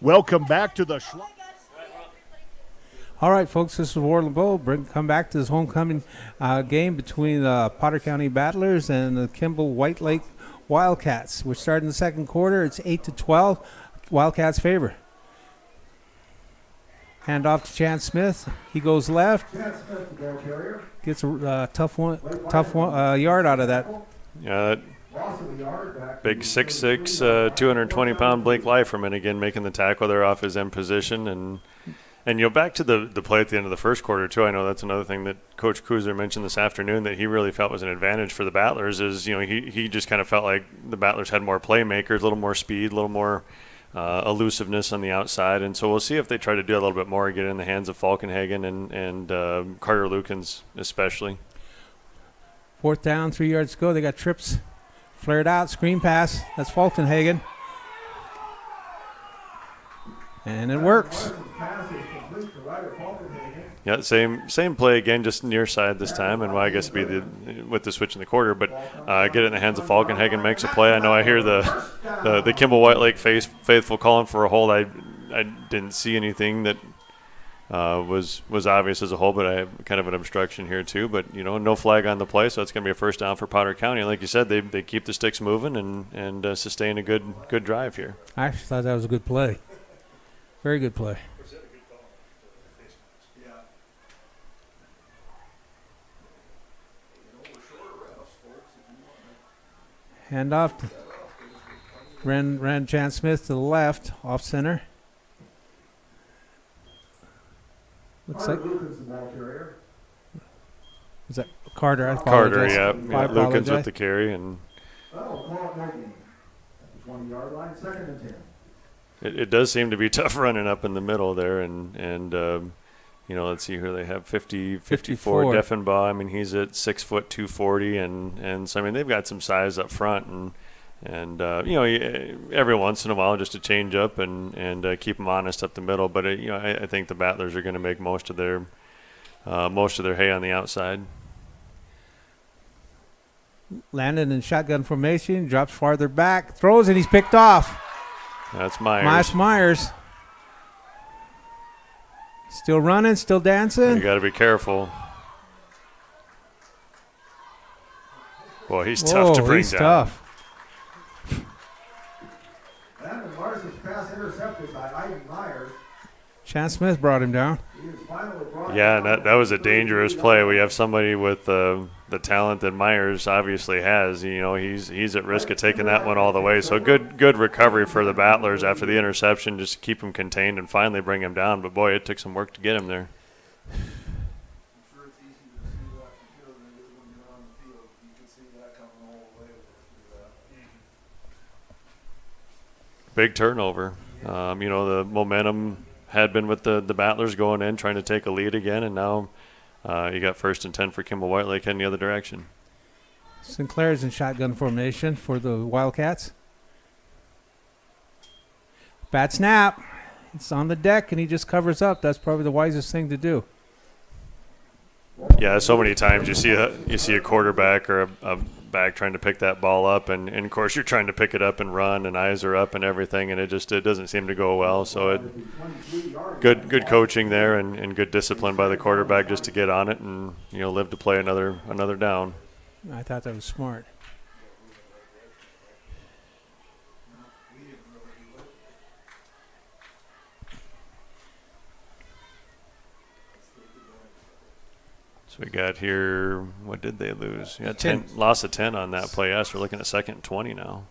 Welcome back to the Schlachter. All right, folks, this is Ward LeBeau. Come back to this homecoming game between the Potter County Battlers and the Kimball White Lake Wildcats. We're starting the second quarter. It's 8-12. Wildcats favor. Hand off to Chance Smith. He goes left. Gets a tough one yard out of that. Yeah, that big 6'6", 220-pound Blake Leiferman again making the tackle there off his end position. And back to the play at the end of the first quarter, too. I know that's another thing that Coach Kuzer mentioned this afternoon that he really felt was an advantage for the Battlers is, he just kind of felt like the Battlers had more playmakers, a little more speed, a little more elusiveness on the outside. And so we'll see if they try to do a little bit more, get in the hands of Falkenhagen and Carter Lukens especially. Fourth down, 3 yards to go. They got trips. Flared out, screen pass. That's Falkenhagen. And it works. Yeah, same play again, just near side this time, and I guess it'd be with the switch in the quarter. But get it in the hands of Falkenhagen, makes a play. I know I hear the Kimball White Lake faithful calling for a hold. I didn't see anything that was obvious as a whole, but I have kind of an obstruction here too. But no flag on the play, so it's going to be a first down for Potter County. And like you said, they keep the sticks moving and sustain a good drive here. I actually thought that was a good play. Very good play. Hand off. Ran Chance Smith to the left, off center. Looks like. Is that Carter? I apologize. Carter, yeah. Lukens with the carry. And 20-yard line, second and 10. It does seem to be tough running up in the middle there. And let's see here. They have 54 Deffenbaugh. I mean, he's at 6 foot 240. And so, I mean, they've got some size up front. And every once in a while just to change up and keep them honest up the middle. But, I think the Battlers are going to make most of their hay on the outside. Landon in shotgun formation, drops farther back, throws, and he's picked off. That's Myers. Myers. Still running, still dancing. You got to be careful. Boy, he's tough to bring he's down. Tough. And Larson's pass intercepted by Ivan Myers. Chance Smith brought him down. Yeah, and that was a dangerous play. We have somebody with the talent that Myers obviously has. He's at risk of taking that one all the way. So good recovery for the Battlers after the interception, just to keep him contained and finally bring him down. But, boy, it took some work to get him there. Big turnover. The momentum had been with the Battlers going in, trying to take a lead again, and now you got 1st and 10 for Kimball White Lake heading the other direction. Sinclair's in shotgun formation for the Wildcats. Bad snap. It's on the deck, and he just covers up. That's probably the wisest thing to do. Yeah, so many times you see a quarterback or a back trying to pick that ball up, and of course you're trying to pick it up and run, and eyes are up and everything, and it doesn't seem to go well. So good coaching there and good discipline by the quarterback just to get on it and live to play another down. I thought that was smart. So we got here, what did they lose? Yeah, 10, loss of 10 on that play. Yes, we're looking at 2nd and 20 now.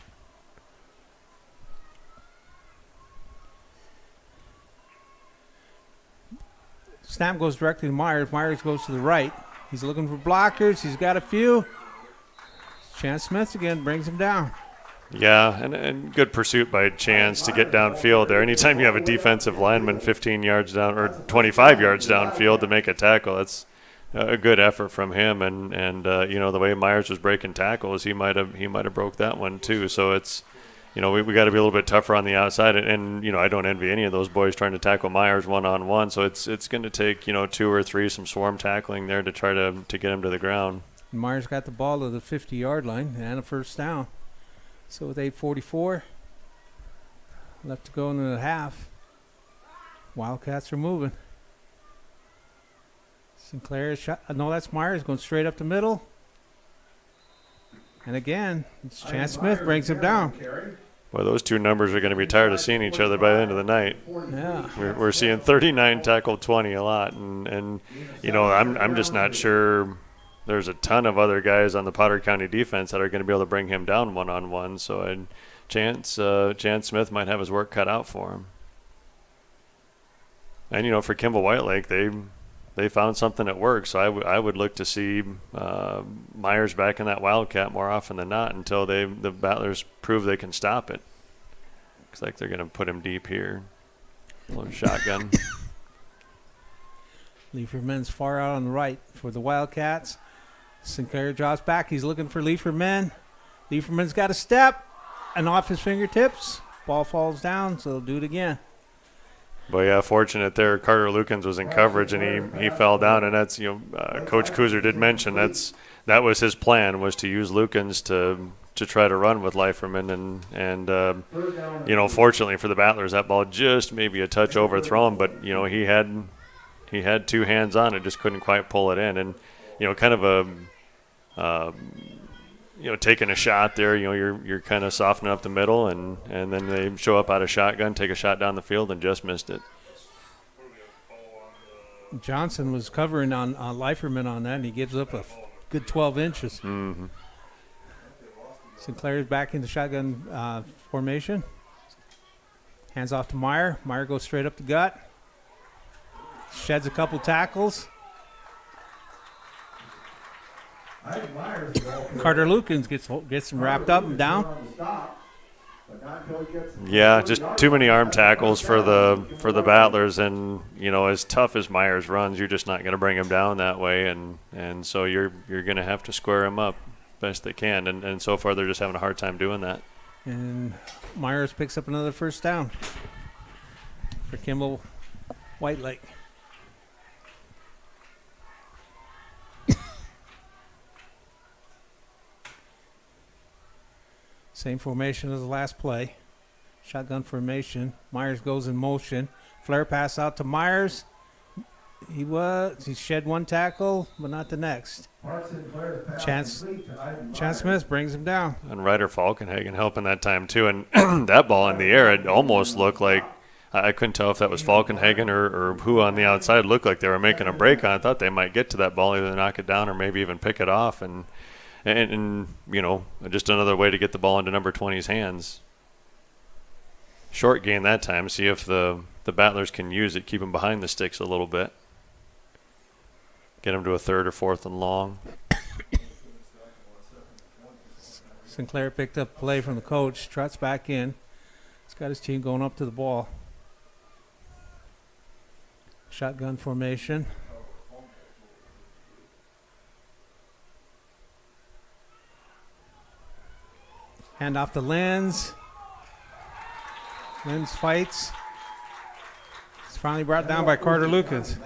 Snap goes directly to Myers. Myers goes to the right. He's looking for blockers. He's got a few. Chance Smith again brings him down. Yeah, and good pursuit by Chance to get downfield there. Anytime you have a defensive lineman 15 yards down or 25 yards downfield to make a tackle, that's a good effort from him. And the way Myers was breaking tackles, he might have broke that one too. So it's, we got to be a little bit tougher on the outside. And I don't envy any of those boys trying to tackle Myers one-on-one. So it's going to take, 2 or 3, some swarm tackling there to try to get him to the ground. Myers got the ball to the 50-yard line and a first down. So with 8:44 left to go into the half, Wildcats are moving. Sinclair shot. No, that's Myers going straight up the middle. And again, it's Chance Smith brings him down. Well, those two numbers are going to be tired of seeing each other by the end of the night. Yeah, we're seeing 39 tackle 20 a lot, and I'm just not sure. There's a ton of other guys on the Potter County defense that are going to be able to bring him down one-on-one. So Chance Smith might have his work cut out for him. And, for Kimball White Lake, they found something that works. So I would look to see Myers back in that Wildcat more often than not until the Battlers prove they can stop it. Looks like they're going to put him deep here. A little shotgun. Lieferman's far out on the right for the Wildcats. Sinclair drops back. He's looking for Lieferman. Lieferman's got a step, and off his fingertips. Ball falls down, so they'll do it again. But yeah, fortunate there. Carter Lukens was in coverage, and he fell down. And that's Coach Kuzer did mention that was his plan, was to use Lukens to try to run with Lieferman, and fortunately for the Battlers, that ball just maybe a touch overthrown, but he had two hands on it, just couldn't quite pull it in, and kind of taking a shot there, you're kind of softening up the middle, and then they show up out of shotgun, take a shot down the field, and just missed it. Johnson was covering on Lieferman on that, and he gives up a good 12 inches. Mm-hmm. Sinclair's back into shotgun formation. Hands off to Meyer. Meyer goes straight up the gut. Sheds a couple tackles. Carter Lukens gets him wrapped up and down. Yeah, just too many arm tackles for the Battlers, and as tough as Myers runs, you're just not going to bring him down that way, and so you're going to have to square him up best they can, and so far they're just having a hard time doing that. And Myers picks up another first down for Kimball White Lake. Same formation as the last play. Shotgun formation. Myers goes in motion. Flare pass out to Myers. He shed one tackle, but not the next. Chance Smith brings him down. And Ryder Falkenhagen helping that time too. And that ball in the air, it almost looked like, I couldn't tell if that was Falkenhagen or who on the outside. Looked like they were making a break on it. I thought they might get to that ball, either knock it down or maybe even pick it off. And just another way to get the ball into number 20's hands. Short gain that time. See if the Battlers can use it, keep them behind the sticks a little bit. Get them to a third or fourth and long. Sinclair picked up play from the coach, trots back in. He's got his team going up to the ball. Shotgun formation. Hand off to Lenz. Lenz fights. It's finally brought down by Carter Lukens.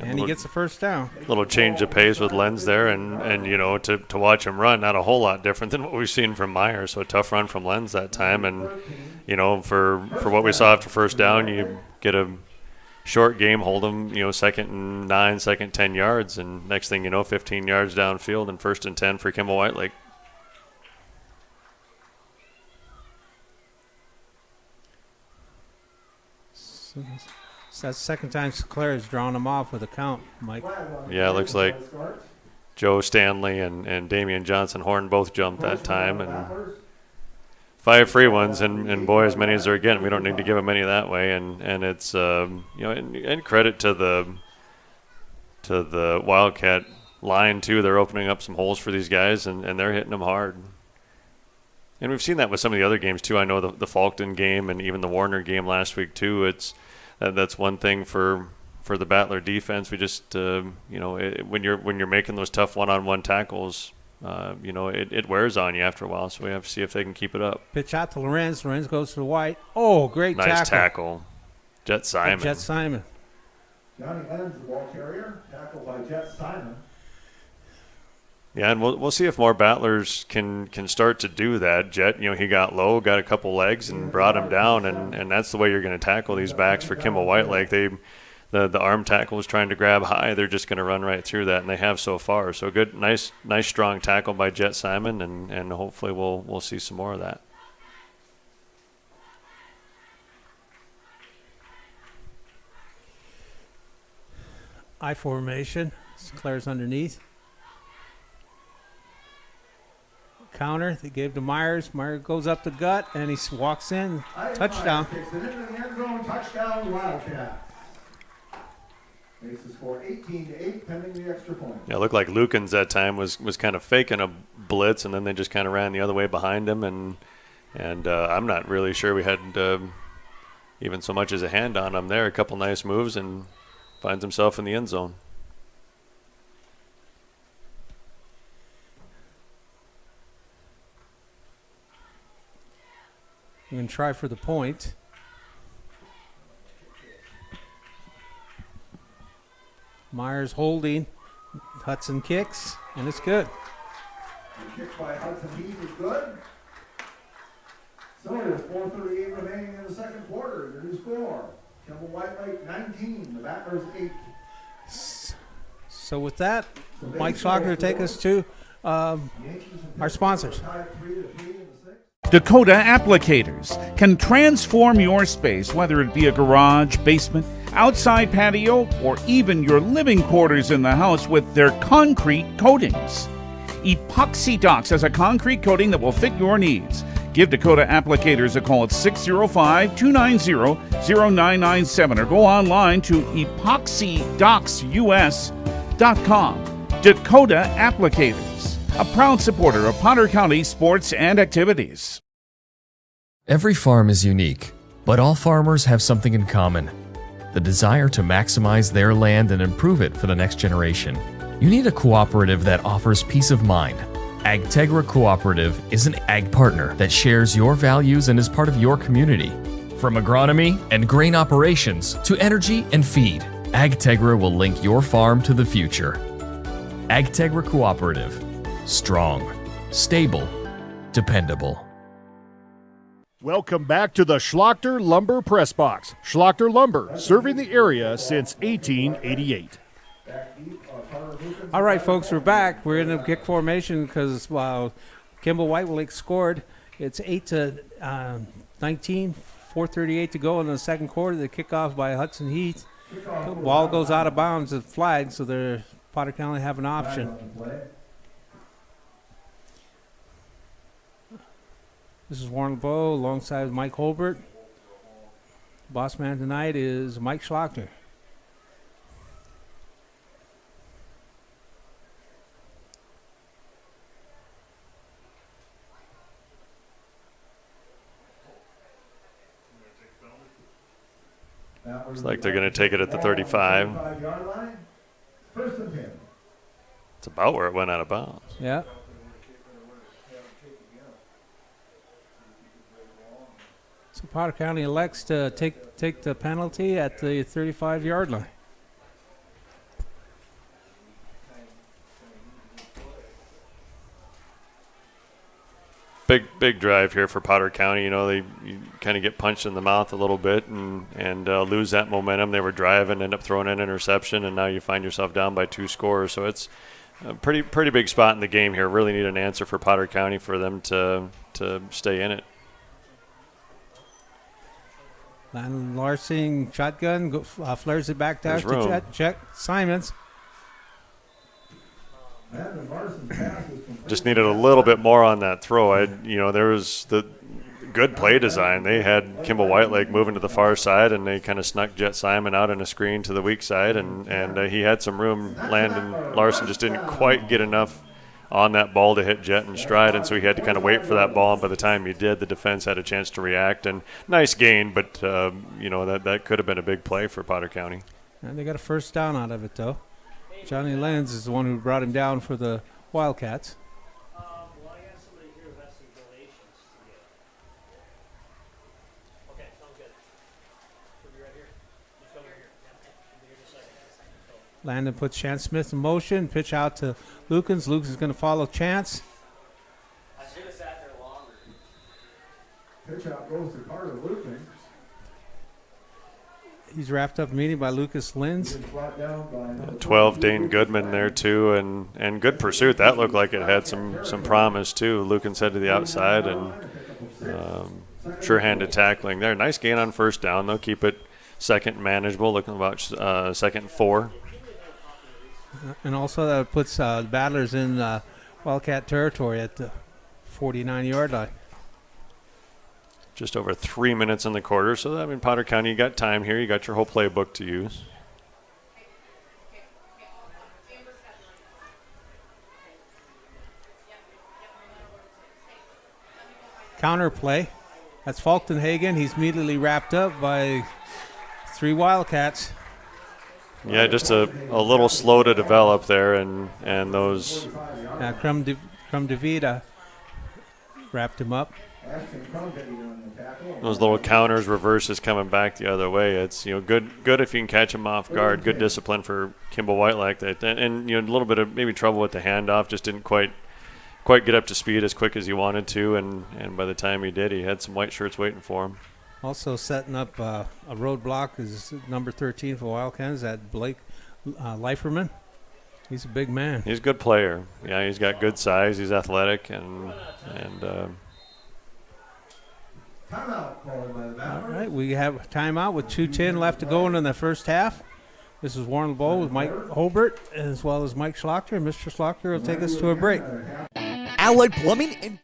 And he gets the first down. Little change of pace with Lenz there, and to watch him run, not a whole lot different than what we've seen from Myers. So a tough run from Lenz that time, and for what we saw after first down, you get a short game, hold them, second and 9, second 10 yards, and next thing you know, 15 yards downfield and first and 10 for Kimball White Lake. So that's the second time Sinclair has drawn him off with a count, Mike. Yeah, it looks like Joe Stanley and Damian Johnson Horn both jumped that time. And 5 free ones, and boy, as many as they're getting, we don't need to give them any that way. And it's and credit to the Wildcat line too. They're opening up some holes for these guys, and they're hitting them hard. And we've seen that with some of the other games too. I know the Falkton game and even the Warner game last week too. That's one thing for the Battler defense. We just when you're making those tough one-on-one tackles, it wears on you after a while. So we have to see if they can keep it up. Pitch out to Lorenz. Lorenz goes to the white. Oh, great nice tackle. Jet Simon. Johnny Evans, the ball carrier, tackled by Jet Simon. Yeah, and we'll see if more Battlers can start to do that. Jet, he got low, got a couple legs, and brought him down, and that's the way you're going to tackle these backs for Kimball White Lake. The arm tackle is trying to grab high. They're just going to run right through that, and they have so far. So good, nice, strong tackle by Jet Simon, and hopefully we'll see some more of that. I formation. Sinclair's underneath. Counter. They gave to Myers. Myers goes up the gut, and he walks in. Touchdown. Kicks it into the end zone. Touchdown, Wildcats. Makes the score 18-8, pending the extra point. Yeah, it looked like Lukens that time was kind of faking a blitz, and then they just kind of ran the other way behind him, and I'm not really sure we had even so much as a hand on him there. A couple nice moves, and finds himself in the end zone. You can try for the point. Myers holding. Hudson kicks, and it's good. The kick by Hudson Heath is good. So there's 4:38 remaining in the second quarter. Your new score: Kimball White Lake 19, the Battlers 8. So with that, Mike Shocker to take us to our sponsors. Dakota Applicators can transform your space, whether it be a garage, basement, outside patio, or even your living quarters in the house, with their concrete coatings. Epoxy Docs has a concrete coating that will fit your needs. Give Dakota Applicators a call at 605-290-0997 or go online to epoxydocsus.com. Dakota Applicators, a proud supporter of Potter County sports and activities. Every farm is unique, but all farmers have something in common: the desire to maximize their land and improve it for the next generation. You need a cooperative that offers peace of mind. AgTegra Cooperative is an ag partner that shares your values and is part of your community. From agronomy and grain operations to energy and feed, AgTegra will link your farm to the future. AgTegra Cooperative. Strong, stable, dependable. Welcome back to the Schlachter Lumber Press Box. Schlachter Lumber, serving the area since 1888. All right, folks, we're back. We're in a kick formation because Kimball White Lake scored. It's 8-19, 4:38 to go in the second quarter. The kickoff by Hudson Heath. The ball goes out of bounds. It's flagged, so Potter County have an option. This is Warren LeBeau alongside Mike Holbert. Boss man tonight is Mike Schlachter. Looks like they're going to take it at the 35. It's about where it went out of bounds. Yeah. So Potter County elects to take the penalty at the 35-yard line. Big drive here for Potter County. You kind of get punched in the mouth a little bit and lose that momentum. They were driving, end up throwing an interception, and now you find yourself down by 2 scores. So it's a pretty big spot in the game here. Really need an answer for Potter County for them to stay in it. Landon Larson shotgun flares it back down to Jet Simons. Just needed a little bit more on that throw. There was the good play design. They had Kimball Whitelake moving to the far side, and they kind of snuck Jet Simon out on a screen to the weak side, and he had some room. Landon Larson just didn't quite get enough on that ball to hit Jet in stride, and so he had to kind of wait for that ball, and by the time he did, the defense had a chance to react. And nice gain, but that could have been a big play for Potter County. And they got a first down out of it, though. Johnny Lenz is the one who brought him down for the Wildcats. Landon puts Chance Smith in motion. Pitch out to Lukens. Lukens is going to follow Chance. I should have sat there longer. Pitch out goes to Carter Lukens. He's wrapped up immediately by Lucas Lenz. 12, Dane Goodman there too, and good pursuit. That looked like it had some promise too. Lukens head to the outside and sure-handed tackling there. Nice gain on first down. They'll keep it second and manageable, looking about second and 4. And also that puts the Battlers in Wildcat territory at the 49-yard line. Just over 3 minutes in the quarter. So, Potter County, you got time here. You got your whole playbook to use. Counter play. That's Falkenhagen. He's immediately wrapped up by 3 Wildcats. Yeah, just a little slow to develop there, and those. Crum DeVita wrapped him up. Those little counters, reverses coming back the other way. It's good if you can catch him off guard. Good discipline for Kimball White like that, and a little bit of maybe trouble with the handoff. Just didn't quite get up to speed as quick as he wanted to, and by the time he did, he had some white shirts waiting for him. Also setting up a roadblock is number 13 for Wildcats, that Blake Leiferman. He's a big man. He's a good player. Yeah, he's got good size. He's athletic, and all right, we have a timeout with 2:10 left to go in the first half. This is Warren LeBeau with Mike Holbert as well as Mike Schlochter. And Mr. Schlochter will take us to a break. Allied Plumbing and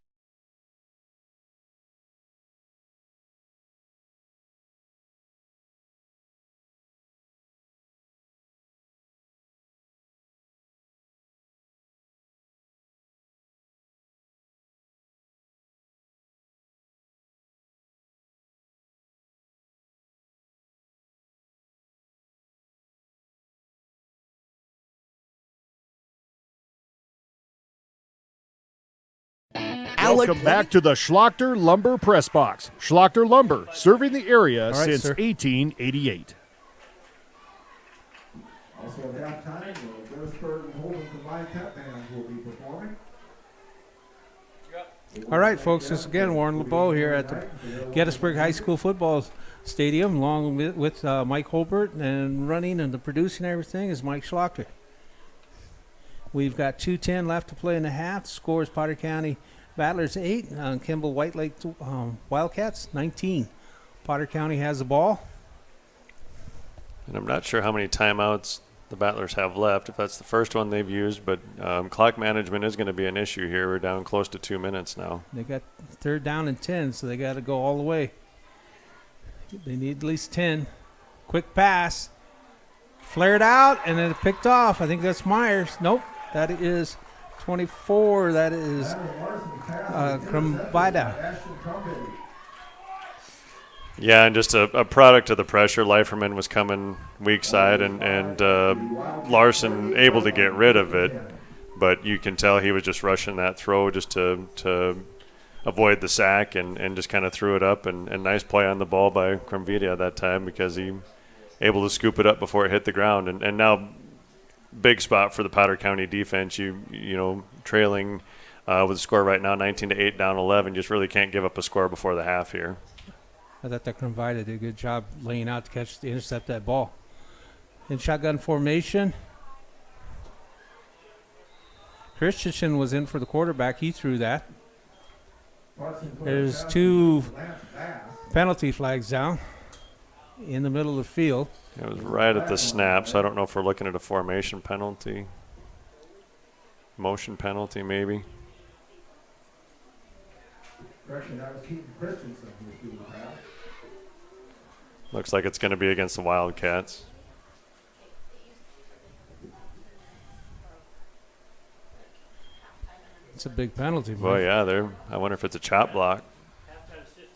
Welcome back to the Schlochter Lumber Press Box. Schlochter Lumber, serving the area since 1888. Also at halftime, the Gettysburg and Holden combined tap bands will be performing. All right, folks, this is again Warren LeBeau here at the Gettysburg High School Football Stadium, along with Mike Holbert, and running and the producing everything is Mike Schlochter. We've got 2:10 left to play in the half. Scores Potter County Battlers 8, Kimball Whitelake Wildcats 19. Potter County has the ball. And I'm not sure how many timeouts the Battlers have left, if that's the first one they've used, but clock management is going to be an issue here. We're down close to 2 minutes now. They got 3rd down and 10, so they got to go all the way. They need at least 10. Quick pass. Flared out, and then picked off. I think that's Myers. Nope, that is 24. That is Krumbida. Yeah, and just a product of the pressure. Leiferman was coming weak side, and Larson able to get rid of it, but you can tell he was just rushing that throw just to avoid the sack and just kind of threw it up, and nice play on the ball by Krumvidia at that time because he able to scoop it up before it hit the ground. And now big spot for the Potter County defense. You know, trailing with a score right now 19-8, down 11. Just really can't give up a score before the half here. I thought that Krumvidia did a good job laying out to intercept that ball. In shotgun formation, Christensen was in for the quarterback. He threw that. There's 2 penalty flags down in the middle of the field. It was right at the snap, so I don't know if we're looking at a formation penalty. Motion penalty, maybe. Correction, that was Keaton Christensen who was doing that. Looks like it's going to be against the Wildcats. It's a big penalty. Well, yeah, I wonder if it's a chop block.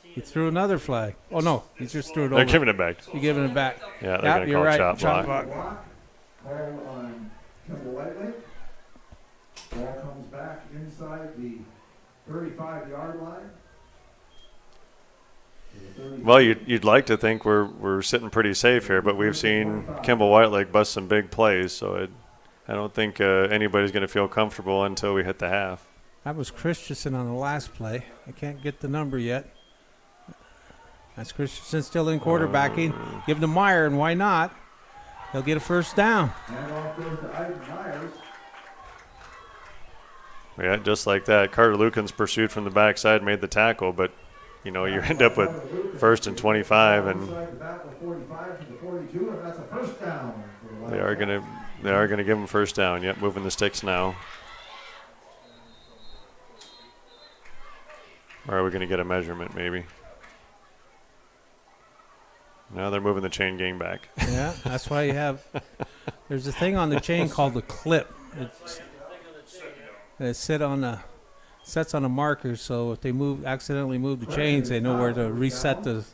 He threw another flag. Oh, no, he just threw it over. They're giving it back. You're giving it back. Yeah, they're going to call right. chop block. Call on Kimball Whiteley. Ball comes back inside the 35-yard line. Well, you'd like to think we're sitting pretty safe here, but we've seen Kimball Whitelake bust some big plays, so I don't think anybody's going to feel comfortable until we hit the half. That was Christensen on the last play. I can't get the number yet. That's Christensen still in quarterbacking. Give him to Meyer, and why not? He'll get a first down. And off goes to Ivan Myers. Yeah, just like that. Carter Lukens pursued from the backside, made the tackle, but you end up with 1st and 25, and they are going to give him first down. Yep, moving the sticks now. Or are we going to get a measurement maybe? Now they're moving the chain gang back. Yeah, that's why you have – there's a thing on the chain called the clip. It sets on a marker, so if they accidentally move the chains, they know where to reset the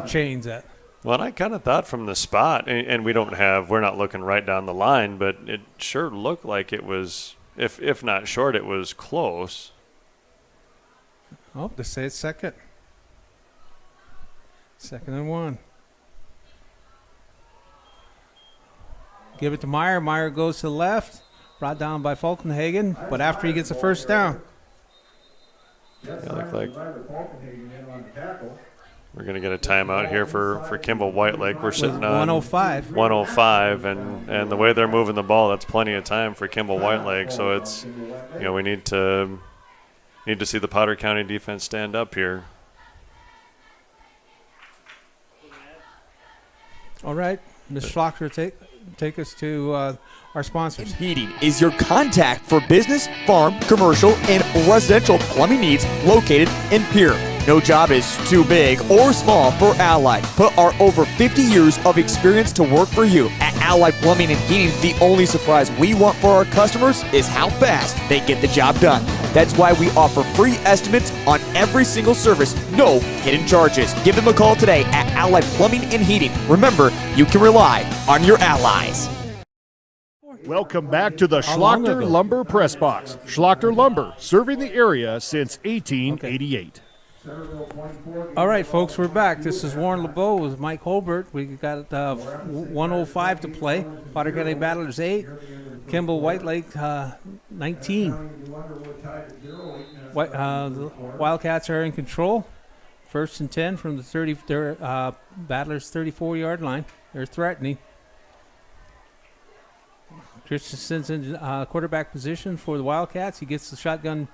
chains at. Well, and I kind of thought from the spot, and we're not looking right down the line, but it sure looked like it was, if not short, it was close. Oh, they say it's second. 2nd and 1. Give it to Meyer. Meyer goes to the left. Brought down by Falkenhagen, but after he gets a first down. Yeah, look like we're going to get a timeout here for Kimball Whitelake. We're sitting on 105, and the way they're moving the ball, that's plenty of time for Kimball Whitelake. So it's, we need to see the Potter County defense stand up here. All right, Ms. Schlocker, take us to our sponsors. Heating is your contact for business, farm, commercial, and residential plumbing needs located in Pierre. No job is too big or small for Allied. Put our over 50 years of experience to work for you. At Allied Plumbing and Heating, the only surprise we want for our customers is how fast they get the job done. That's why we offer free estimates on every single service, no hidden charges. Give them a call today at Allied Plumbing and Heating. Remember, you can rely on your allies. Welcome back to the Schlochter Lumber Press Box. Schlochter Lumber, serving the area since 1888. All right, folks, we're back. This is Warren LeBeau with Mike Holbert. We got 105 to play. Potter County Battlers 8, Kimball Whitelake 19. The Wildcats are in control. 1st and 10 from the Battlers 34-yard line. They're threatening. Christensen's in quarterback position for the Wildcats. He gets the shotgun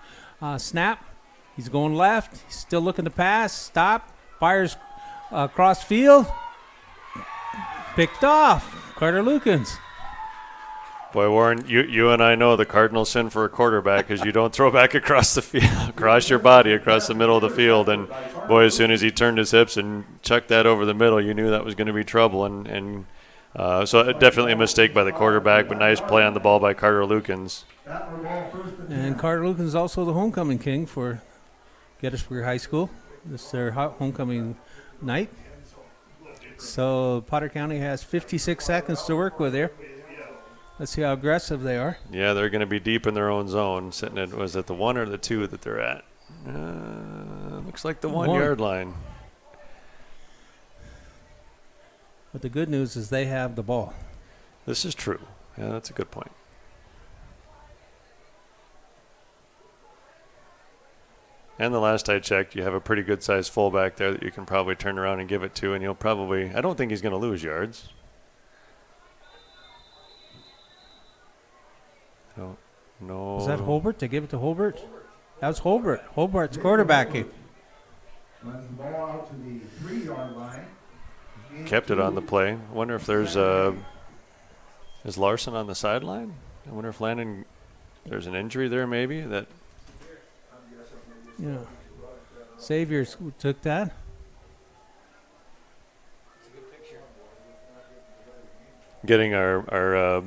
snap. He's going left. He's still looking to pass. Stop. Fires across field. Picked off. Carter Lukens. Boy, Warren, you and I know the cardinal sin for a quarterback is you don't throw back across the field, across your body, across the middle of the field. And, boy, as soon as he turned his hips and chucked that over the middle, you knew that was going to be trouble. So definitely a mistake by the quarterback, but nice play on the ball by Carter Lukens. And Carter Lukens is also the homecoming king for Gettysburg High School. This is their homecoming night. So Potter County has 56 seconds to work with here. Let's see how aggressive they are. Yeah, they're going to be deep in their own zone. Sitting at, was it the 1 or the 2 that they're at? Looks like the 1 yard line. But the good news is they have the ball. This is true. Yeah, that's a good point. And the last I checked, you have a pretty good-sized fullback there that you can probably turn around and give it to, and he'll probably – I don't think he's going to lose yards. No. Was that Holbert? They give it to Holbert? That was Holbert. Holbert's quarterbacking. Runs the ball out to the 3-yard line. Kept it on the play. I wonder if there's is Larson on the sideline? I wonder if there's an injury there maybe that. Yeah. Saviors took that. Getting our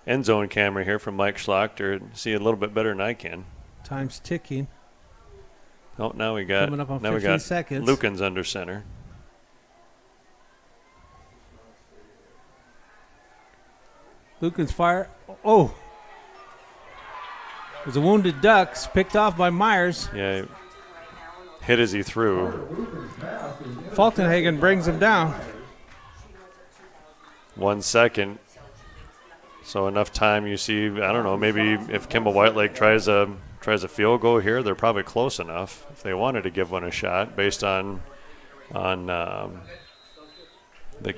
end zone camera here from Mike Schlachter, see a little bit better than I can. Time's ticking. Oh, now we got Coming up on 15 seconds. Lukens under center. Lukens fire. Oh! There's a wounded duck picked off by Myers. Yeah, hit as he threw. Falkenhagen brings him down. 1 second. So enough time you see, I don't know, maybe if Kimball Whitelake tries a field goal here, they're probably close enough if they wanted to give one a shot based on the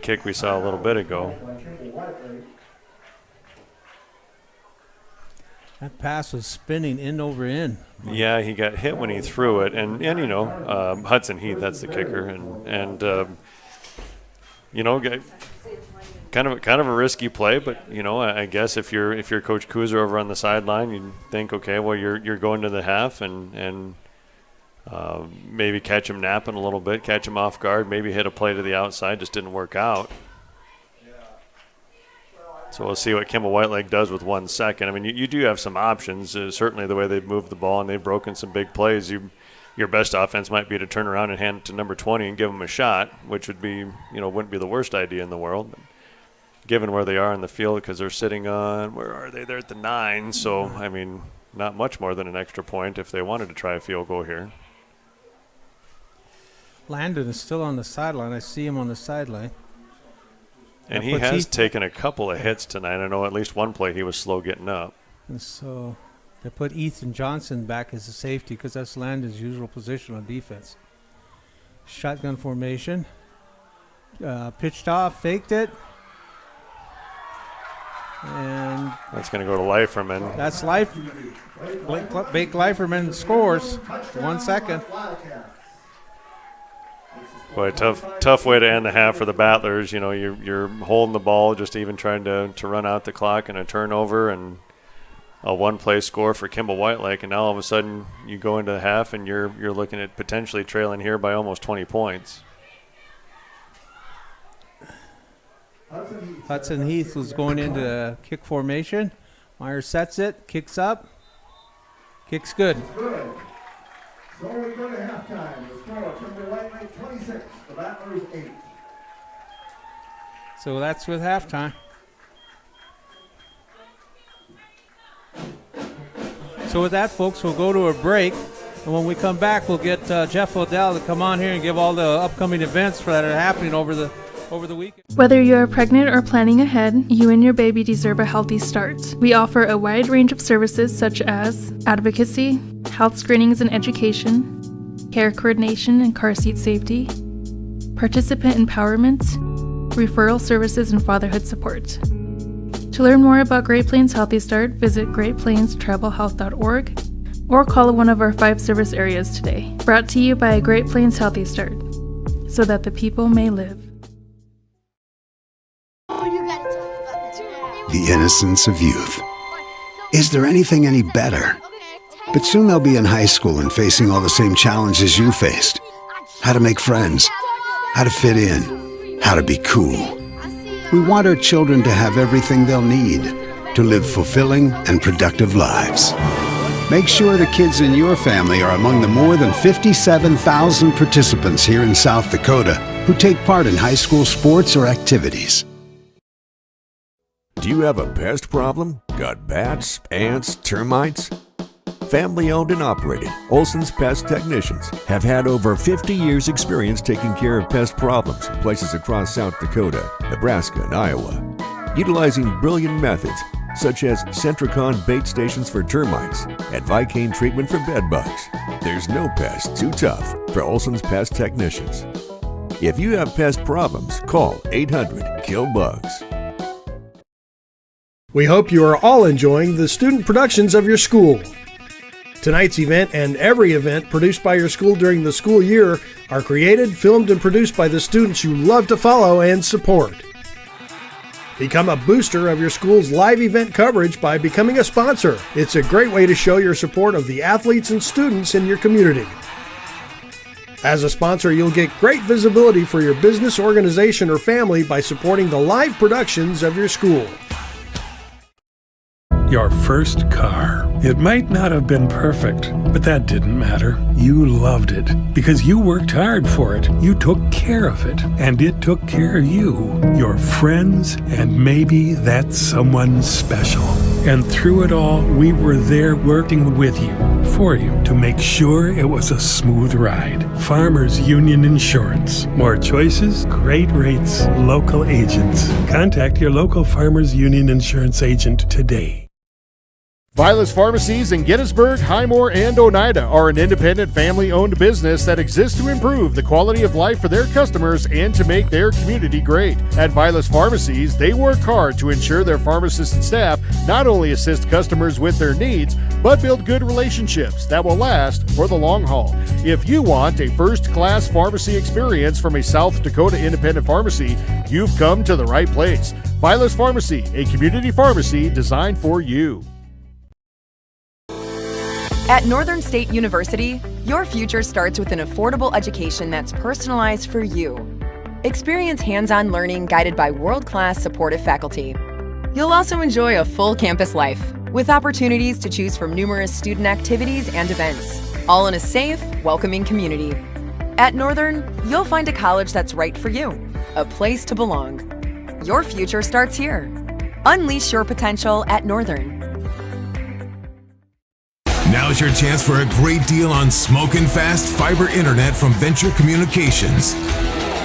kick we saw a little bit ago. That pass was spinning end over end. Yeah, he got hit when he threw it, and you know, Hudson Heath, that's the kicker, and you know, kind of a risky play, but you know, I guess if you're Coach Kuzer over on the sideline, you think, okay, well you're going to the half and maybe catch him napping a little bit, catch him off guard, maybe hit a play to the outside, just didn't work out. So we'll see what Kimball Whitelake does with 1 second. I mean, you do have some options. Certainly the way they've moved the ball and they've broken some big plays, your best offense might be to turn around and hand it to number 20 and give him a shot, which would be, you know, wouldn't be the worst idea in the world. But given where they are in the field, because they're sitting on, where are they? They're at the 9. So, I mean, not much more than an extra point if they wanted to try a field goal here. Landon is still on the sideline. I see him on the sideline. And he has taken a couple of hits tonight. I know at least one play he was slow getting up. And so they put Ethan Johnson back as a safety because that's Landon's usual position on defense. Shotgun formation. Pitched off, faked it. And that's going to go to Leiferman. That's Blake Leiferman scores. 1 second. Boy, tough way to end the half for the Battlers. You know, you're holding the ball, just even trying to run out the clock and a turnover and a one-play score for Kimball Whitelake, and now all of a sudden you go into the half and you're looking at potentially trailing here by almost 20 points. Hudson Heath was going into kick formation. Myers sets it, kicks up, kicks good. So we go to halftime. The score, Kimball Whitelake 26, the Battlers 8. So that's with halftime. So with that, folks, we'll go to a break. And when we come back, we'll get Jeff Odell to come on here and give all the upcoming events that are happening over the weekend. Whether you're pregnant or planning ahead, you and your baby deserve a healthy start. We offer a wide range of services such as advocacy, health screenings and education, care coordination and car seat safety, participant empowerment, referral services, and fatherhood support. To learn more about Great Plains Healthy Start, visit greatplainstravelhealth.org or call one of our 5 service areas today. Brought to you by Great Plains Healthy Start, so that the people may live. The innocence of youth. Is there anything any better? But soon they'll be in high school and facing all the same challenges you faced. How to make friends, how to fit in, how to be cool. We want our children to have everything they'll need to live fulfilling and productive lives. Make sure the kids in your family are among the more than 57,000 participants here in South Dakota who take part in high school sports or activities. Do you have a pest problem? Got bats, ants, termites? Family owned and operated, Olson's Pest Technicians have had over 50 years experience taking care of pest problems in places across South Dakota, Nebraska, and Iowa. Utilizing brilliant methods such as Centricon bait stations for termites and Vicane treatment for bed bugs. There's no pest too tough for Olson's Pest Technicians. If you have pest problems, call 800-KILL-BUGS. We hope you are all enjoying the student productions of your school. Tonight's event and every event produced by your school during the school year are created, filmed, and produced by the students you love to follow and support. Become a booster of your school's live event coverage by becoming a sponsor. It's a great way to show your support of the athletes and students in your community. As a sponsor, you'll get great visibility for your business, organization, or family by supporting the live productions of your school. Your first car. It might not have been perfect, but that didn't matter. You loved it because you worked hard for it. You took care of it, and it took care of you, your friends, and maybe that someone special. And through it all, we were there working with you, for you, to make sure it was a smooth ride. Farmers Union Insurance. More choices, great rates, local agents. Contact your local Farmers Union Insurance agent today. Vilas Pharmacies in Gettysburg, Highmore, and Oneida are an independent family-owned business that exists to improve the quality of life for their customers and to make their community great. At Vilas Pharmacies, they work hard to ensure their pharmacists and staff not only assist customers with their needs, but build good relationships that will last for the long haul. If you want a first-class pharmacy experience from a South Dakota independent pharmacy, you've come to the right place. Vilas Pharmacy, a community pharmacy designed for you. At Northern State University, your future starts with an affordable education that's personalized for you. Experience hands-on learning guided by world-class supportive faculty. You'll also enjoy a full campus life with opportunities to choose from numerous student activities and events, all in a safe, welcoming community. At Northern, you'll find a college that's right for you, a place to belong. Your future starts here. Unleash your potential at Northern. Now's your chance for a great deal on smoking fast fiber internet from Venture Communications.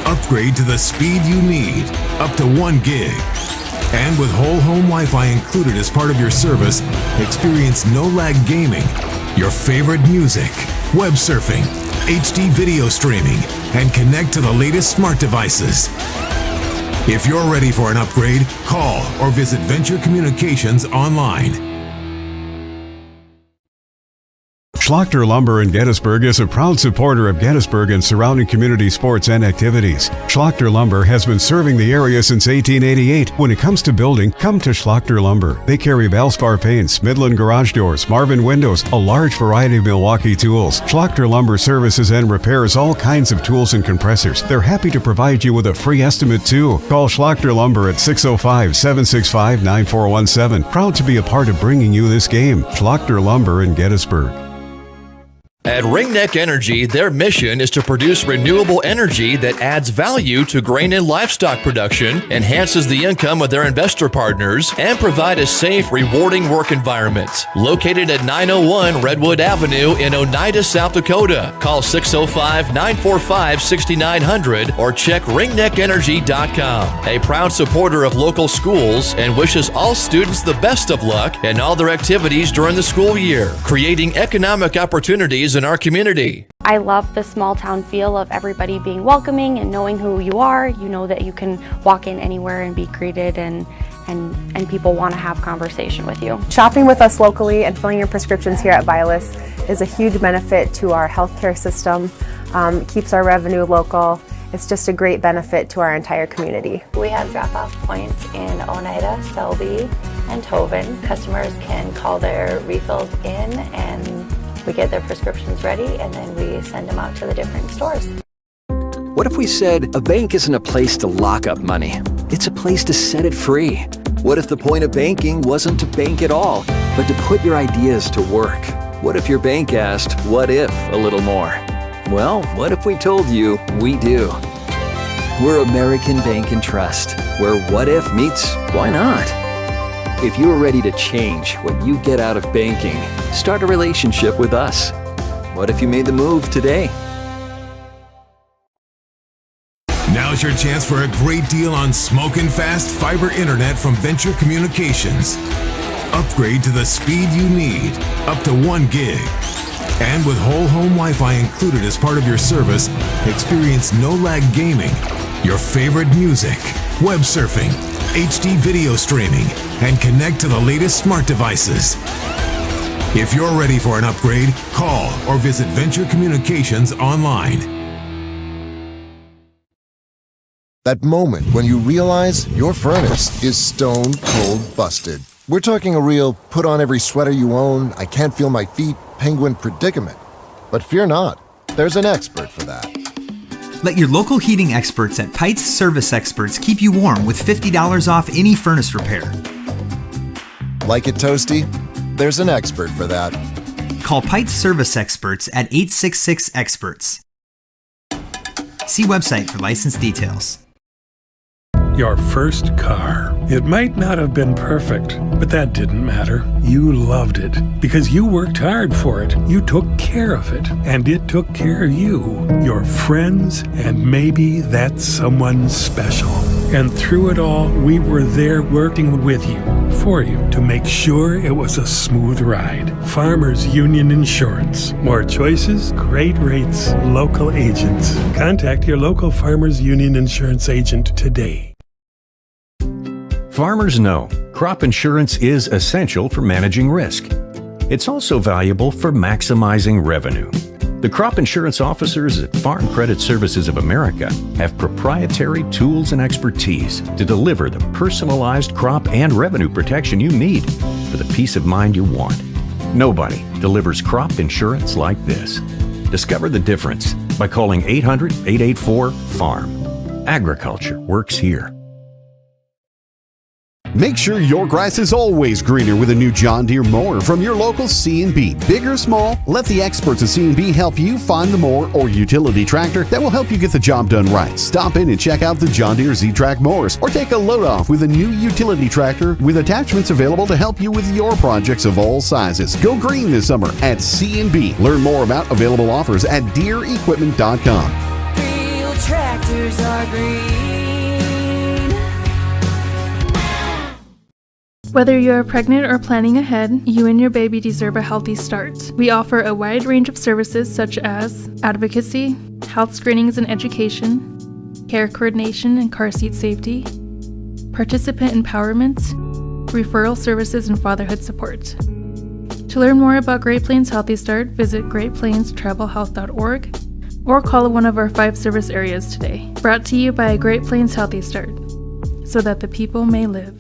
Upgrade to the speed you need, up to 1 gig. And with whole home Wi-Fi included as part of your service, experience no-lag gaming, your favorite music, web surfing, HD video streaming, and connect to the latest smart devices. If you're ready for an upgrade, call or visit Venture Communications online. Schlachter Lumber in Gettysburg is a proud supporter of Gettysburg and surrounding community sports and activities. Schlachter Lumber has been serving the area since 1888. When it comes to building, come to Schlachter Lumber. They carry Valspar paints, Midland garage doors, Marvin windows, a large variety of Milwaukee tools. Schlachter Lumber services and repairs all kinds of tools and compressors. They're happy to provide you with a free estimate too. Call Schlachter Lumber at 605-765-9417. Proud to be a part of bringing you this game. Schlachter Lumber in Gettysburg. At Ringneck Energy, their mission is to produce renewable energy that adds value to grain and livestock production, enhances the income of their investor partners, and provide a safe, rewarding work environment. Located at 901 Redwood Avenue in Oneida, South Dakota. Call 605-945-6900 or check ringneckenergy.com. A proud supporter of local schools and wishes all students the best of luck in all their activities during the school year, creating economic opportunities in our community. I love the small town feel of everybody being welcoming and knowing who you are. You know that you can walk in anywhere and be greeted and people want to have conversation with you. Shopping with us locally and filling your prescriptions here at Vilas is a huge benefit to our healthcare system. Keeps our revenue local. It's just a great benefit to our entire community. We have drop-off points in Oneida, Selby, and Tobin. Customers can call their refills in and we get their prescriptions ready and then we send them out to the different stores. What if we said a bank isn't a place to lock up money? It's a place to set it free. What if the point of banking wasn't to bank at all, but to put your ideas to work? What if your bank asked, what if, a little more? Well, what if we told you we do? We're American Bank and Trust, where what if meets why not? If you're ready to change what you get out of banking, start a relationship with us. What if you made the move today? Now's your chance for a great deal on smoking fast fiber internet from Venture Communications. Upgrade to the speed you need, up to 1 gig. And with whole home Wi-Fi included as part of your service, experience no-lag gaming, your favorite music, web surfing, HD video streaming, and connect to the latest smart devices. If you're ready for an upgrade, call or visit Venture Communications online. That moment when you realize your furnace is stone cold busted. We're talking a real put on every sweater you own, I can't feel my feet, penguin predicament. But fear not. there's an expert for that. Let your local heating experts at Pites Service Experts keep you warm with $50 off any furnace repair. Like it toasty? There's an expert for that. Call Pites Service Experts at 866-EXPERTS. See website for license details. Your first car. It might not have been perfect, but that didn't matter. You loved it because you worked hard for it. You took care of it, and it took care of you, your friends, and maybe that someone special. And through it all, we were there working with you, for you, to make sure it was a smooth ride. Farmers Union Insurance. More choices, great rates, local agents. Contact your local Farmers Union Insurance agent today. Farmers know crop insurance is essential for managing risk. It's also valuable for maximizing revenue. The crop insurance officers at Farm Credit Services of America have proprietary tools and expertise to deliver the personalized crop and revenue protection you need for the peace of mind you want. Nobody delivers crop insurance like this. Discover the difference by calling 800-884-FARM. Agriculture works here. Make sure your grass is always greener with a new John Deere mower from your local C&B. Big or small, let the experts at C&B help you find the mower or utility tractor that will help you get the job done right. Stop in and check out the John Deere Z-Track mowers or take a load off with a new utility tractor with attachments available to help you with your projects of all sizes. Go green this summer at C&B. Learn more about available offers at DeereEquipment.com. Real tractors are green. Whether you're pregnant or planning ahead, you and your baby deserve a healthy start. We offer a wide range of services such as advocacy, health screenings and education, care coordination and car seat safety, participant empowerment, referral services, and fatherhood support. To learn more about Great Plains Healthy Start, visit greatplainstravelhealth.org or call one of our 5 service areas today. Brought to you by Great Plains Healthy Start, so that the people may live.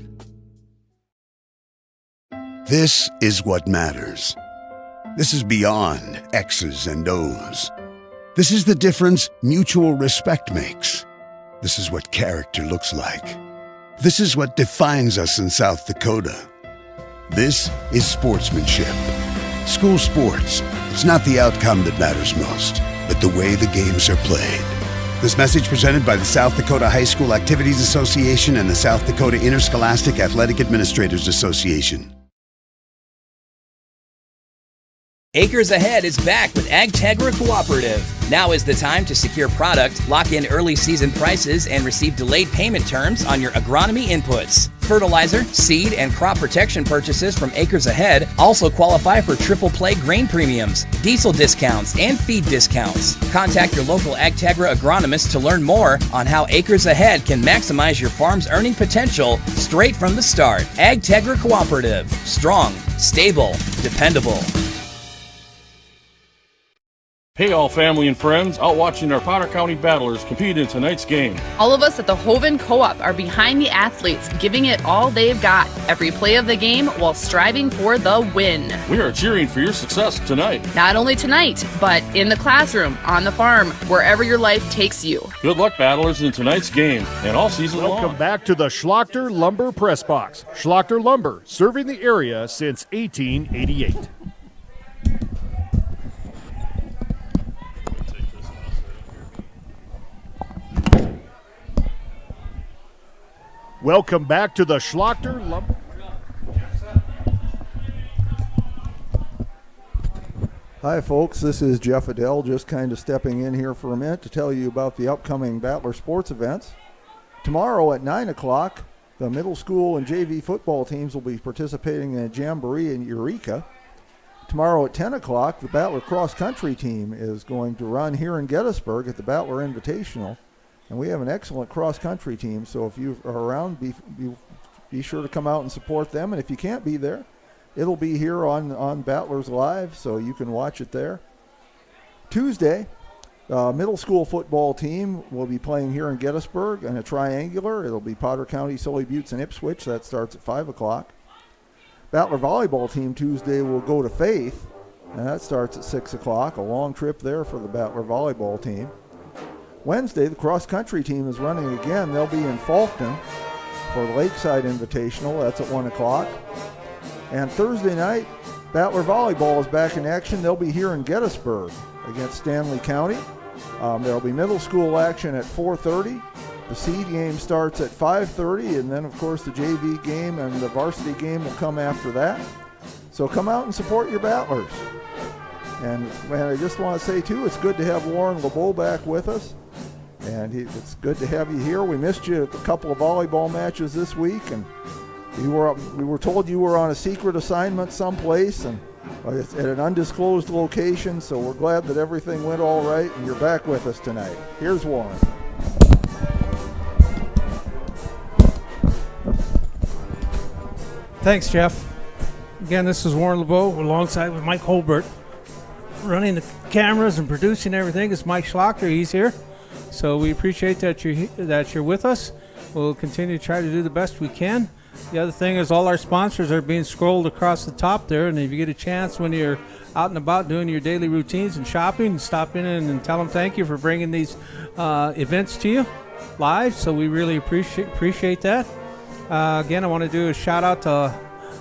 This is what matters. This is beyond X's and O's. This is the difference mutual respect makes. This is what character looks like. This is what defines us in South Dakota. This is sportsmanship. School sports, it's not the outcome that matters most, but the way the games are played. This message presented by the South Dakota High School Activities Association and the South Dakota Interscholastic Athletic Administrators Association. Acres Ahead is back with AgTegra Cooperative. Now is the time to secure product, lock in early season prices, and receive delayed payment terms on your agronomy inputs. Fertilizer, seed, and crop protection purchases from Acres Ahead also qualify for triple play grain premiums, diesel discounts, and feed discounts. Contact your local AgTegra agronomist to learn more on how Acres Ahead can maximize your farm's earning potential straight from the start. AgTegra Cooperative. Strong, stable, dependable. Hey all family and friends, out watching our Potter County Battlers compete in tonight's game. All of us at the Hoven Co-op are behind the athletes, giving it all they've got, every play of the game while striving for the win. We are cheering for your success tonight. Not only tonight, but in the classroom, on the farm, wherever your life takes you. Good luck, Battlers, in tonight's game and all season long. Welcome back to the Schlachter Lumber Press Box. Schlachter Lumber, serving the area since 1888. Welcome back to the Schlachter Lumber. Hi folks, this is Jeff Adele, just kind of stepping in here for a minute to tell you about the upcoming Battler sports events. Tomorrow at 9 o'clock, the middle school and JV football teams will be participating in a jamboree in Eureka. Tomorrow at 10 o'clock, the Battler cross-country team is going to run here in Gettysburg at the Battler Invitational. And we have an excellent cross-country team, so if you are around, be sure to come out and support them. And if you can't be there, it'll be here on Battlers.Live, so you can watch it there. Tuesday, middle school football team will be playing here in Gettysburg in a triangular. It'll be Potter County, Sully Buttes, and Ipswich. That starts at 5 o'clock. Battler volleyball team Tuesday will go to Faith and that starts at 6 o'clock. A long trip there for the Battler volleyball team. Wednesday, the cross-country team is running again. They'll be in Faulkton for the Lakeside Invitational. That's at 1 o'clock. And Thursday night, Battler volleyball is back in action. They'll be here in Gettysburg against Stanley County. There'll be middle school action at 4:30. The seed game starts at 5:30, and then, of course, the JV game and the varsity game will come after that. So come out and support your Battlers. And I just want to say, too, it's good to have Warren LeBeau back with us. And it's good to have you here. We missed you at a couple of volleyball matches this week, and we were told you were on a secret assignment someplace and at an undisclosed location, so we're glad that everything went all right, and you're back with us tonight. Here's Warren. Thanks, Jeff. Again, this is Warren LeBeau alongside with Mike Holbert. Running the cameras and producing everything is Mike Schlachter. He's here. So we appreciate that you're with us. We'll continue to try to do the best we can. The other thing is all our sponsors are being scrolled across the top there, and if you get a chance when you're out and about doing your daily routines and shopping, stop in and tell them thank you for bringing these events to you live. So we really appreciate that. Again, I want to do a shout out to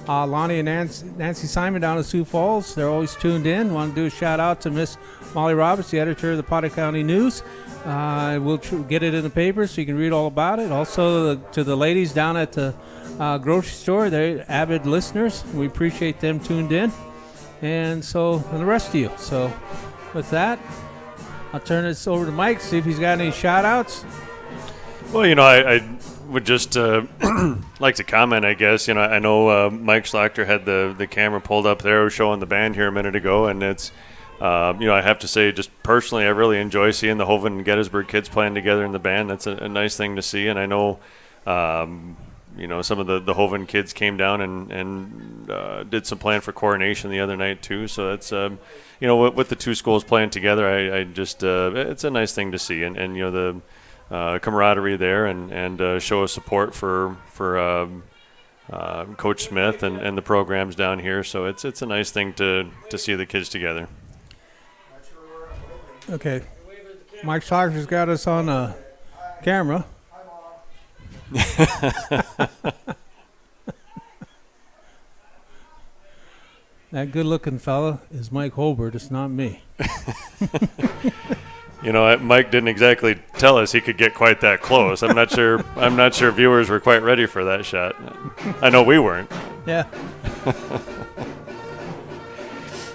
Lonnie and Nancy Simon down in Sioux Falls. They're always tuned in. Want to do a shout out to Miss Molly Roberts, the editor of the Potter County News. We'll get it in the paper so you can read all about it. Also to the ladies down at the grocery store, they're avid listeners. We appreciate them tuned in. And the rest of you. So with that, I'll turn this over to Mike, see if he's got any shout outs. Well, I would just like to comment, I guess. I know Mike Schlachter had the camera pulled up there showing the band here a minute ago, and it's I have to say, just personally, I really enjoy seeing the Hoven and Gettysburg kids playing together in the band. That's a nice thing to see, and I know some of the Hoven kids came down and did some playing for coronation the other night too. So that's with the two schools playing together, I just it's a nice thing to see, and the camaraderie there and show of support for Coach Smith and the programs down here. So it's a nice thing to see the kids together. Okay, Mike Schlachter's got us on camera. That good-looking fella is Mike Holbert. It's not me. Mike didn't exactly tell us he could get quite that close. I'm not sure viewers were quite ready for that shot. I know we weren't. Yeah.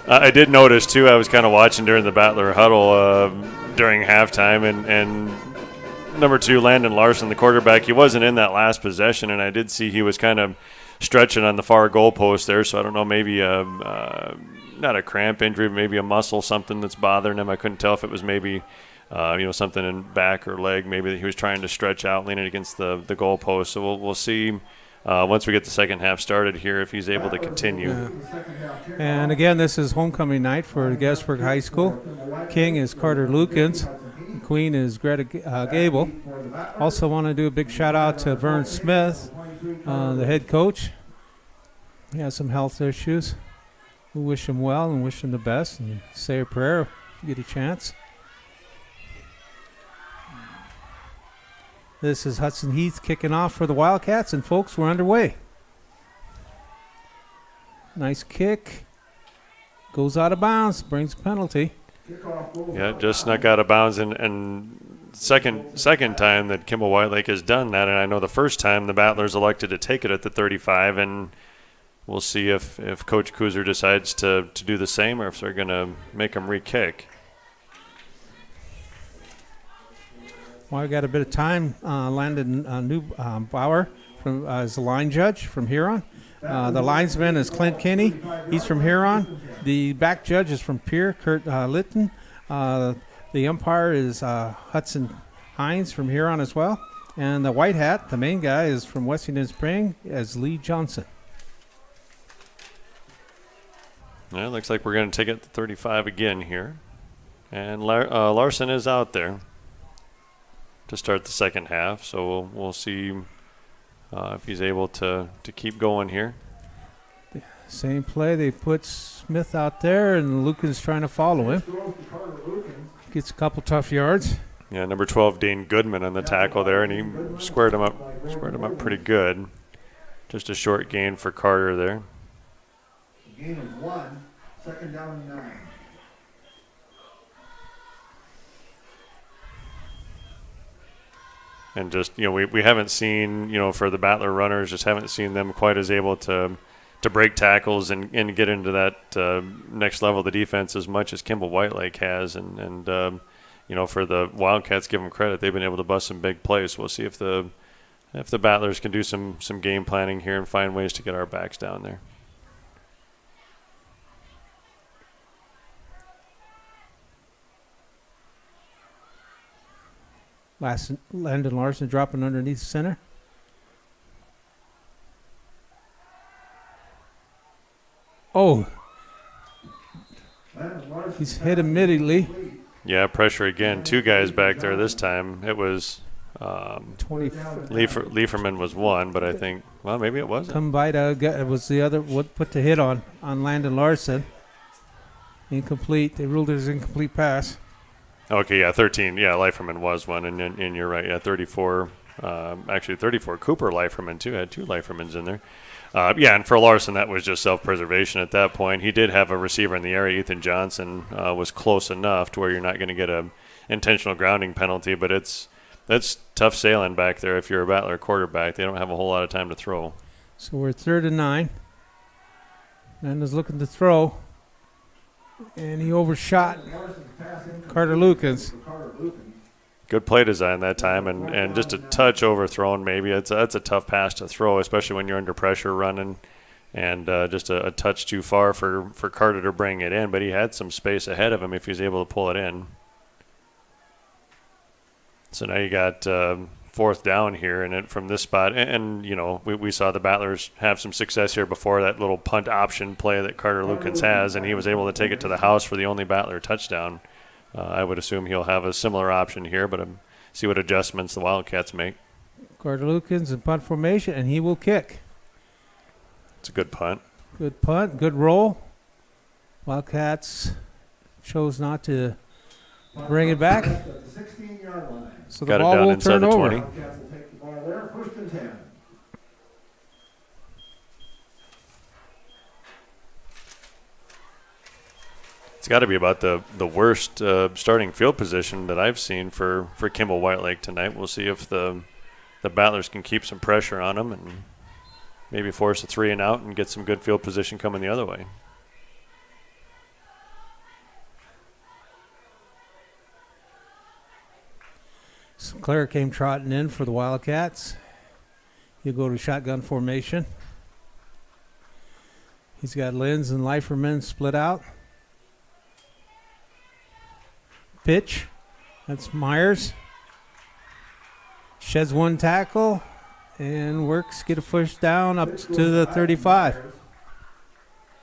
I did notice too. I was kind of watching during the Battler huddle during halftime, and number 2, Landon Larson, the quarterback, he wasn't in that last possession, and I did see he was kind of stretching on the far goal post there. So I don't know, maybe not a cramp injury, maybe a muscle, something that's bothering him. I couldn't tell if it was maybe something in back or leg, maybe that he was trying to stretch out, leaning against the goal post. So we'll see once we get the second half started here if he's able to continue. Yeah. And again, this is homecoming night for Gettysburg High School. King is Carter Lukens. Queen is Greta Gable. Also want to do a big shout out to Vern Smith, the head coach. He has some health issues. We wish him well and wish him the best, and say a prayer if you get a chance. This is Hudson Heath kicking off for the Wildcats, and folks, we're underway. Nice kick. Goes out of bounds, brings a penalty. Yeah, just snuck out of bounds, and second time that Kimball Whitelake has done that, and I know the first time the Battlers elected to take it at the 35, and we'll see if Coach Kuzer decides to do the same or if they're going to make him re-kick. Well, I got a bit of time. Landon Neubauer as the line judge from Huron. The linesman is Clint Kinney. He's from Huron. The back judge is from Pierre, Kurt Litton. The umpire is Hudson Hines from Huron as well. And the white hat, the main guy, is from Wessington Spring as Lee Johnson. Yeah, looks like we're going to take it to 35 again here. And Larson is out there to start the second half. So we'll see if he's able to keep going here. Same play. They put Smith out there, and Lucan's trying to follow him. Gets a couple tough yards. Yeah, number 12, Dane Goodman on the tackle there, and he squared him up pretty good. Just a short gain for Carter there. Gain of 1, second down and 9. And just, we haven't seen, for the Battler runners, just haven't seen them quite as able to break tackles and get into that next level of the defense as much as Kimball Whitelake has. And for the Wildcats, give them credit. They've been able to bust some big plays. We'll see if the Battlers can do some game planning here and find ways to get our backs down there. Landon Larson dropping underneath the center. Oh, he's hit immediately. Yeah, pressure again. 2 guys back there this time. It was 20. Lieferman was 1, but I think, well, maybe it wasn't. It was the other. What put the hit on Landon Larson? Incomplete. They ruled it as incomplete pass. Okay, yeah, 13. Yeah, Lieferman was 1, and you're right. Yeah, 34. Actually, 34. Cooper Lieferman, too. Had 2 Liefermans in there. And for Larson, that was just self-preservation at that point. He did have a receiver in the area. Ethan Johnson was close enough to where you're not going to get a intentional grounding penalty, but that's tough sailing back there if you're a Battler quarterback. They don't have a whole lot of time to throw. So we're 3rd and 9. Landon's looking to throw, and he overshot Carter Lucas. Good play design that time, and just a touch overthrown maybe. That's a tough pass to throw, especially when you're under pressure running, and just a touch too far for Carter to bring it in. But he had some space ahead of him if he's able to pull it in. So now you got 4th down here, and from this spot, and we saw the Battlers have some success here before, that little punt option play that Carter Lucas has, and he was able to take it to the house for the only Battler touchdown. I would assume he'll have a similar option here, but see what adjustments the Wildcats make. Carter Lucas in punt formation, and he will kick. It's a good punt. Good punt, good roll. Wildcats chose not to bring it back. So the ball will turn over. Wildcats will take the ball there, 1st and 10. It's got to be about the worst starting field position that I've seen for Kimball Whitelake tonight. We'll see if the Battlers can keep some pressure on them and maybe force a 3 and out and get some good field position coming the other way. Sinclair came trotting in for the Wildcats. He'll go to shotgun formation. He's got Lenz and Leiferman split out. Pitch. That's Myers. Sheds 1 tackle and works, get a first down up to the 35.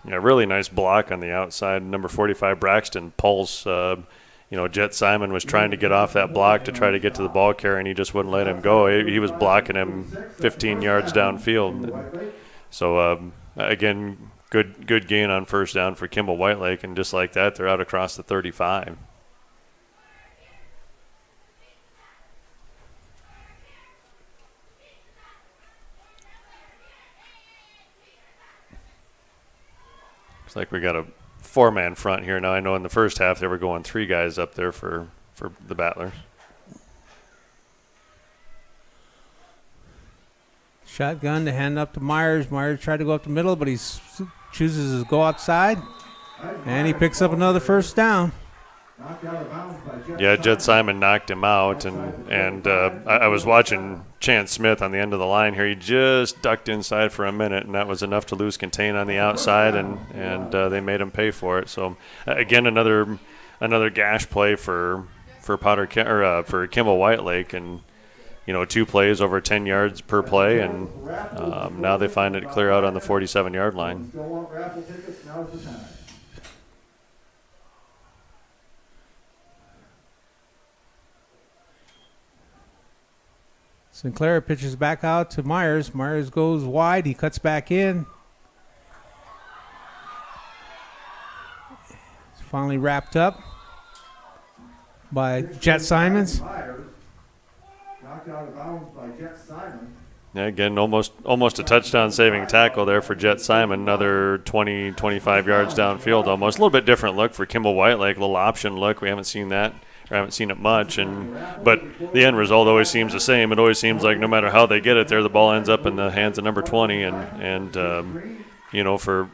Yeah, really nice block on the outside. Number 45, Braxton pulls. Jet Simon was trying to get off that block to try to get to the ball carrier, and he just wouldn't let him go. He was blocking him 15 yards downfield. So, again, good gain on first down for Kimball Whitelake, and just like that, they're out across the 35. Looks like we got a 4-man front here now. I know in the first half they were going 3 guys up there for the Battlers. Shotgun to hand up to Myers. Myers tried to go up the middle, but he chooses to go outside, and he picks up another first down. Yeah, Jet Simon knocked him out, and I was watching Chance Smith on the end of the line here. He just ducked inside for a minute, and that was enough to lose contain on the outside, and they made him pay for it. So again, another gash play for for Kimball Whitelake, and 2 plays over 10 yards per play, and now they find it clear out on the 47-yard line. Still want raffle tickets? Now's the time. Sinclair pitches back out to Myers. Myers goes wide. He cuts back in. finally wrapped up by Jet Simons. Knocked out of bounds by Jet Simon. Yeah, again, almost a touchdown-saving tackle there for Jet Simon. Another 20, 25 yards downfield almost. A little bit different look for Kimball Whitelake, a little option look. We haven't seen that, or haven't seen it much. But the end result always seems the same. It always seems like no matter how they get it there, the ball ends up in the hands of number 20. You know, for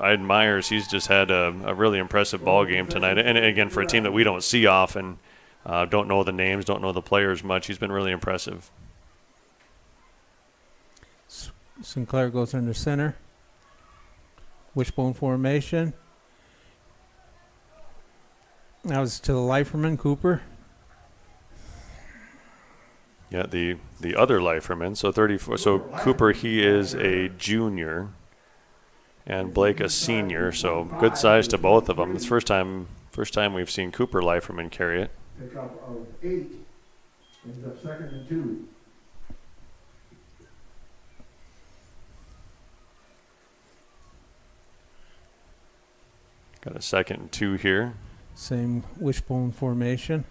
Iden Myers, he's just had a really impressive ball game tonight. And again, for a team that we don't see often, don't know the names, don't know the players much, he's been really impressive. Sinclair goes under center. Wishbone formation. That was to the liferman, Cooper. Yeah, the other liferman. So 34. So Cooper, he is a junior, and Blake a senior. So good size to both of them. It's first time we've seen Cooper liferman carry it. Pickup of 8. Ends up 2nd and 2. Got a 2nd and 2 here. Same wishbone formation.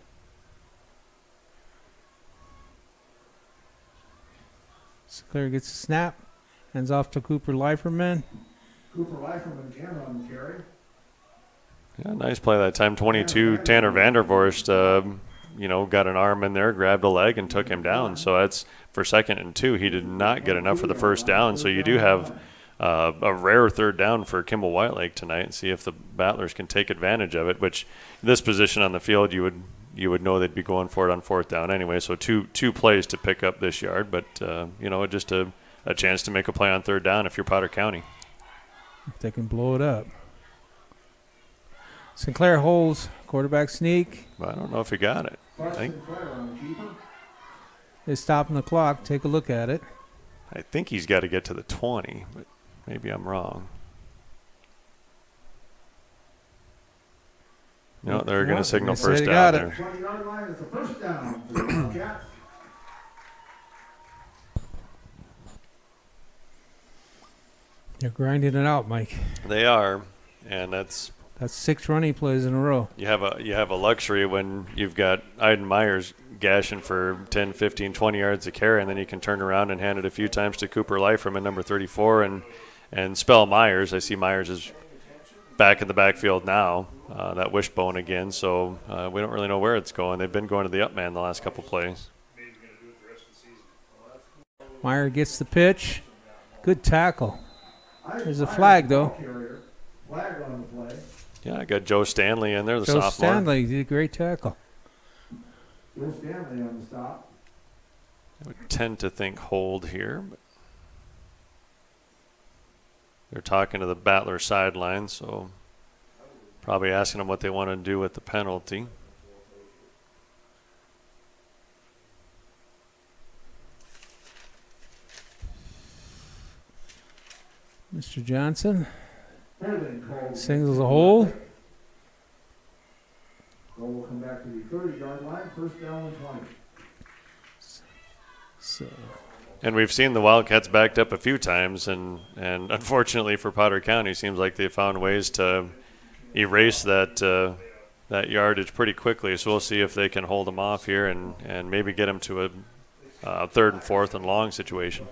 Sinclair gets a snap. Hands off to Cooper Liferman. Cooper Liferman again on the carry. Yeah, nice play that time. 22, Tanner Vandervorst, got an arm in there, grabbed a leg, and took him down. So that's for 2nd and 2. He did not get enough for the first down. So you do have a rare third down for Kimball Whitelake tonight, and see if the Battlers can take advantage of it, which this position on the field you would know they'd be going for it on 4th down anyway. So two plays to pick up this yard, but just a chance to make a play on 3rd down if you're Potter County. If they can blow it up. Sinclair holds, quarterback sneak. Well, I don't know if he got it. I think they're stopping the clock. Take a look at it. I think he's got to get to the 20, but maybe I'm wrong. No, they're going to signal first down there. 20-yard line is a first down for the Wildcats. They're grinding it out, Mike. They are, and that's 6 running plays in a row. You have a luxury when you've got Iden Myers gashing for 10, 15, 20 yards a carry, and then you can turn around and hand it a few times to Cooper Liferman, number 34, and spell Myers. I see Myers is back in the backfield now, that wishbone again, so we don't really know where it's going. They've been going to the up man the last couple plays. Meyer gets the pitch. Good tackle. There's a flag, though. Flag on the play. Yeah, I got Joe Stanley in there, the Joe sophomore. Stanley did a great tackle. Joe Stanley on the stop. I would tend to think hold here, but they're talking to the Battler sideline, so probably asking them what they want to do with the penalty. Mr. Johnson signals a hold. Goal will come back to the 30-yard line, first down and 20. So. And we've seen the Wildcats backed up a few times, and unfortunately for Potter County, it seems like they found ways to erase that yardage pretty quickly. So we'll see if they can hold them off here and maybe get them to a 3rd and 4th and long situation.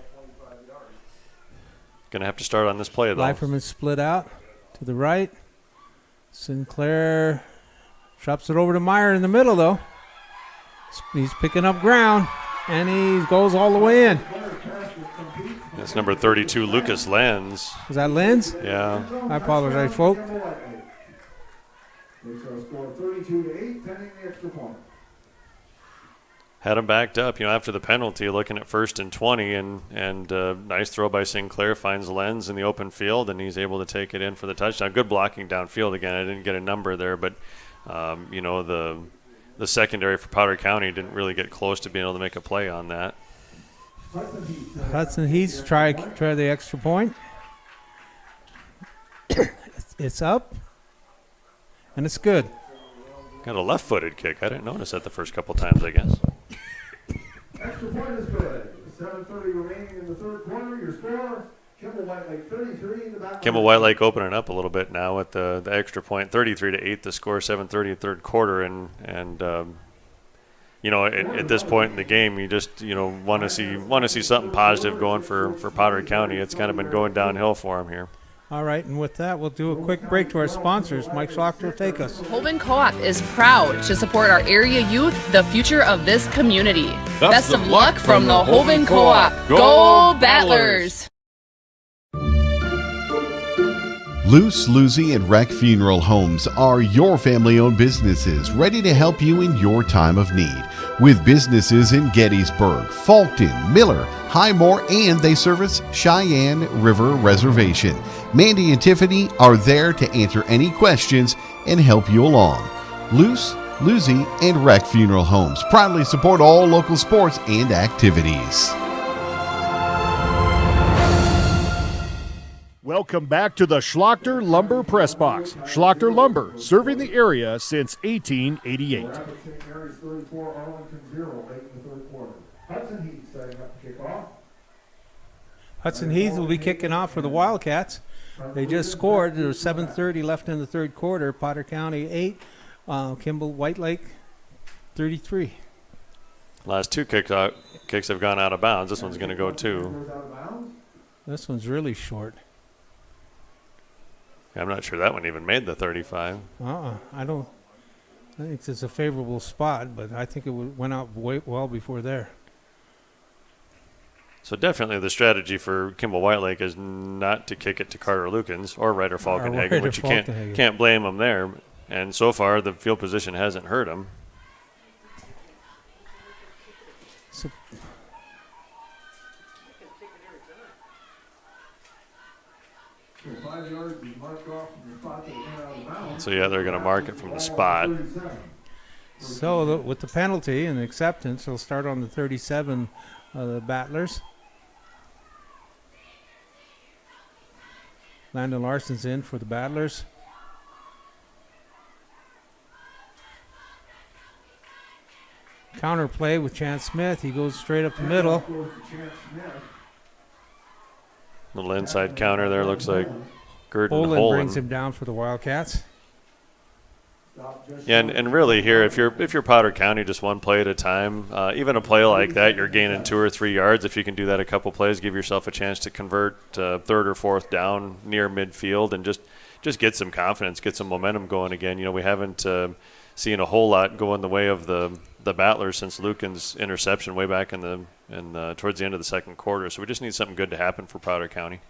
Going to have to start on this play, though. Liferman split out to the right. Sinclair drops it over to Meyer in the middle, though. He's picking up ground, and he goes all the way in. That's number 32, Lucas Lenz. Is that Lenz? Yeah. I apologize, folks. It's a score of 32-8, pending the extra point. Had him backed up, after the penalty, looking at 1st and 20, and nice throw by Sinclair, finds Lenz in the open field, and he's able to take it in for the touchdown. Good blocking downfield again. I didn't get a number there, but the secondary for Potter County didn't really get close to being able to make a play on that. Hudson Heath's try the extra point. It's up, and it's good. Got a left-footed kick. I didn't notice that the first couple times, I guess. Extra point is good. 7:30 remaining in the 3rd quarter. Your score, Kimball White Lake 33 in the back. Kimball White Lake opening up a little bit now with the extra point, 33-8. The score, 7:30 third quarter, and you know, at this point in the game, you just want to see something positive going for Potter County. It's kind of been going downhill for them here. All right, and with that, we'll do a quick break to our sponsors. Mike Schlachter will take us. Hovind Co-op is proud to support our area youth, the future of this community. Best of luck from the Hovind Co-op. Go Battlers! Luce, Lucy, and Wreck Funeral Homes are your family-owned businesses ready to help you in your time of need. With businesses in Gettysburg, Fulton, Miller, Highmore, and they service Cheyenne River Reservation. Mandy and Tiffany are there to answer any questions and help you along. Luce, Lucy, and Wreck Funeral Homes proudly support all local sports and activities. Welcome back to the Schlachter Lumber Press Box. Schlachter Lumber, serving the area since 1888. St. Mary's 34, Arlington 0, late in the third quarter. Hudson Heath setting up to kick off. Hudson Heath will be kicking off for the Wildcats. They just scored. There was 7:30 left in the third quarter. Potter County 8, Kimball White Lake 33. Last two kicks have gone out of bounds. This one's going to go too. This one's really short. I'm not sure that one even made the 35. I think it's a favorable spot, but I think it went out well before there. So definitely the strategy for Kimball White Lake is not to kick it to Carter Lukens or Ryder Falkenhagen, which you can't blame them there. And so far the field position hasn't hurt them. So yeah, they're going to mark it from the spot. So with the penalty and acceptance, they'll start on the 37, the Battlers. Landon Larson's in for the Battlers. Counter play with Chance Smith. He goes straight up the middle. Little inside counter there, looks like Gurdon Olin brings him down for the Wildcats. Yeah, and really here, if you're Potter County, just one play at a time, even a play like that, you're gaining 2 or 3 yards. If you can do that a couple plays, give yourself a chance to convert third or fourth down near midfield and just get some confidence, get some momentum going again. You know, we haven't seen a whole lot go in the way of the Battlers since Luken's interception way back in towards the end of the second quarter. So we just need something good to happen for Potter County.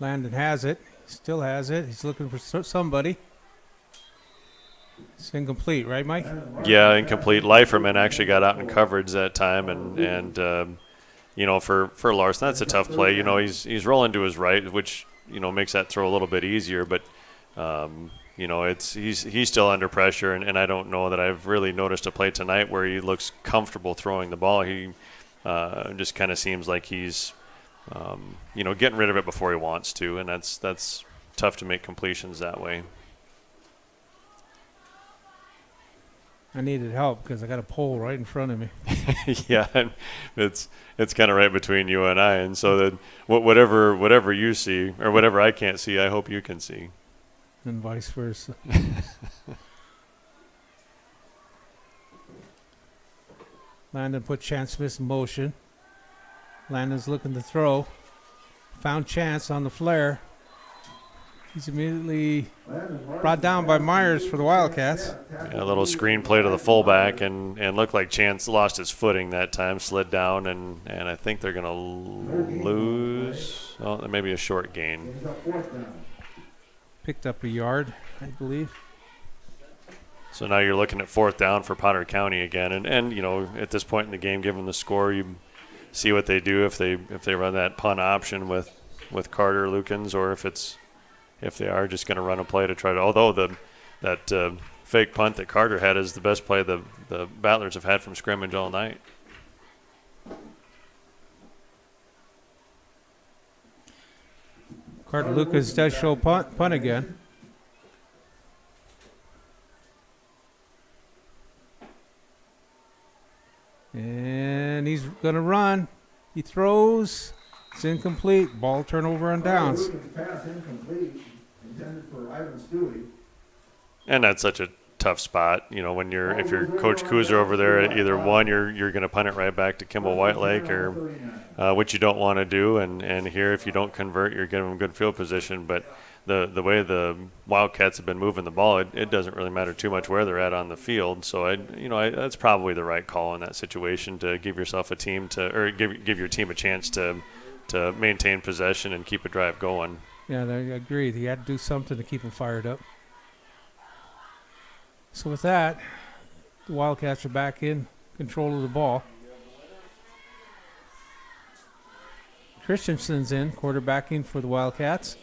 Landon has it. Still has it. He's looking for somebody. It's incomplete, right, Mike? Yeah, incomplete. Leiferman actually got out in coverage that time, and you know, for Larson, that's a tough play. You know, he's rolling to his right, which makes that throw a little bit easier, but you know, he's still under pressure, and I don't know that I've really noticed a play tonight where he looks comfortable throwing the ball. He just kind of seems like he's getting rid of it before he wants to, and that's tough to make completions that way. I needed help because I got a pole right in front of me. Yeah, it's kind of right between you and I, and so that whatever you see or whatever I can't see, I hope you can see. And vice versa. Landon put Chance Smith in motion. Landon's looking to throw. Found Chance on the flare. He's immediately brought down by Myers for the Wildcats. Yeah, a little screen play to the fullback, and looked like Chance lost his footing that time, slid down, and I think they're going to lose. Oh, maybe a short gain. Picked up a yard, I believe. So now you're looking at fourth down for Potter County again, and at this point in the game, given the score, you see what they do if they run that punt option with Carter Lukens, or if they are just going to run a play to try to. Although that fake punt that Carter had is the best play the Battlers have had from scrimmage all night. Carter Lucas does show punt again. And going to run. He throws. It's incomplete. Ball turnover on downs. Pass incomplete, intended for Ivan Stewie. And that's such a tough spot. You know, when if you're Coach Kuzer over there, either one, you're going to punt it right back to Kimball White Lake, or which you don't want to do. And here, if you don't convert, you're giving them good field position. But the way the Wildcats have been moving the ball, it doesn't really matter too much where they're at on the field. So that's probably the right call in that situation, to give yourself a team or give your team a chance to maintain possession and keep a drive going. Yeah, I agree. You had to do something to keep them fired up. So with that, the Wildcats are back in control of the ball. Christensen's in, quarterbacking for the Wildcats.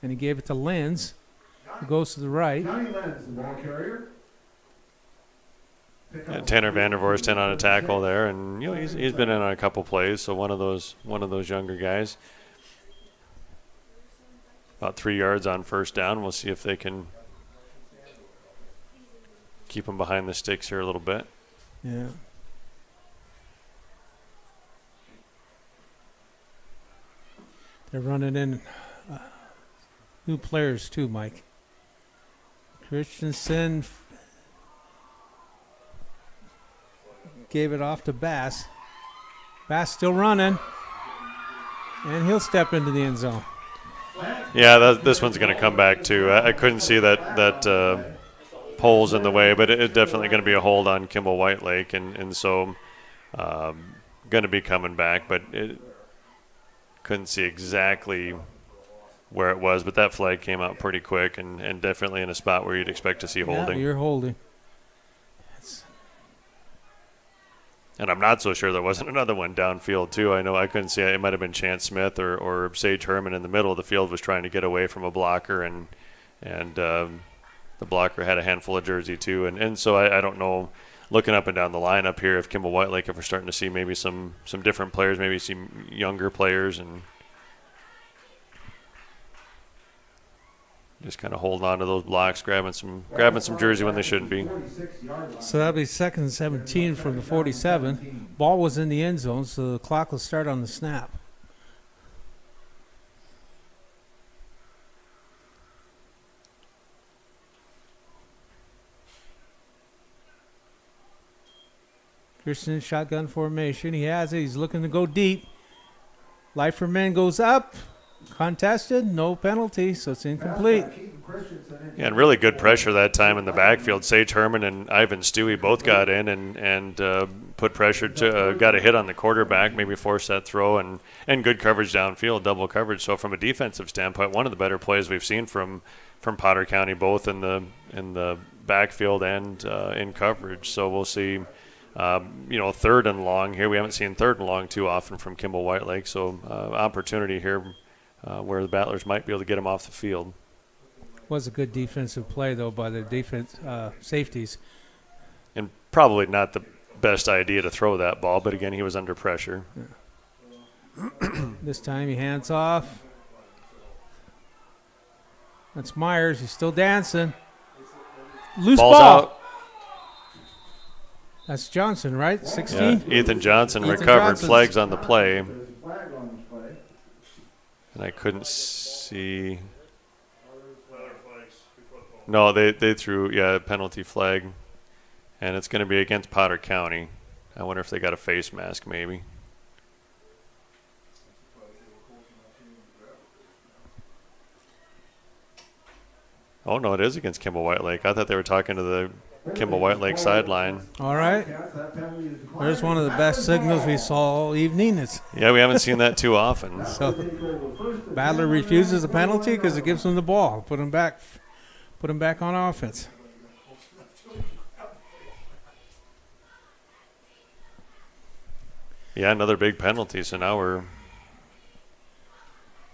And he gave it to Lenz, who goes to the right. Johnny Lenz, the ball carrier. Tanner Vandervorsten on a tackle there, and he's been in on a couple plays, so one of those younger guys. About 3 yards on first down. We'll see if they can keep him behind the sticks here a little bit. Yeah. They're running in new players too, Mike. Christensen gave it off to Bass. Bass still running, and he'll step into the end zone. Yeah, this one's going to come back too. I couldn't see that pole's in the way, but it's definitely going to be a hold on Kimball White Lake, and so going to be coming back, but couldn't see exactly where it was, but that flag came out pretty quick, and definitely in a spot where you'd expect to see holding. Yeah, you're holding. And I'm not so sure there wasn't another one downfield, too. I know I couldn't see it. It might have been Chance Smith or Sage Herman in the middle of the field was trying to get away from a blocker, and the blocker had a handful of jersey, too. And so I don't know, looking up and down the line up here, if Kimball White Lake, if we're starting to see maybe some different players, maybe some younger players, and just kind of holding on to those blocks, grabbing some jersey when they shouldn't be. So that'll be 2nd and 17 from the 47. Ball was in the end zone, so the clock will start on the snap. Christian shotgun formation. He has it. He's looking to go deep. Life for men goes up. Contested, no penalty, so it's incomplete. Yeah, and really good pressure that time in the backfield. Sage Herman and Ivan Stewie both got in and put pressure to got a hit on the quarterback, maybe forced that throw, and good coverage downfield, double coverage. So from a defensive standpoint, one of the better plays we've seen from Potter County, both in the backfield and in coverage. So we'll see. 3rd and long here. We haven't seen 3rd and long too often from Kimball White Lake, so opportunity here where the Battlers might be able to get him off the field. Was a good defensive play, though, by the defense safeties. And probably not the best idea to throw that ball, but again, he was under pressure. Yeah. This time he hands off. That's Myers. He's still dancing. Loose Ball's ball. Out. That's Johnson, right? 16? Yeah, Ethan Johnson recovered. Flags on the play. And I couldn't see. No, they threw, penalty flag. And it's going to be against Potter County. I wonder if they got a face mask maybe. Oh, no, it is against Kimball White Lake. I thought they were talking to the Kimball White Lake sideline. All right. There's one of the best signals we saw all evening. Yeah, we haven't seen that too often. So Battler refuses a penalty because it gives him the ball. Put him back on offense. Yeah, another big penalty. So now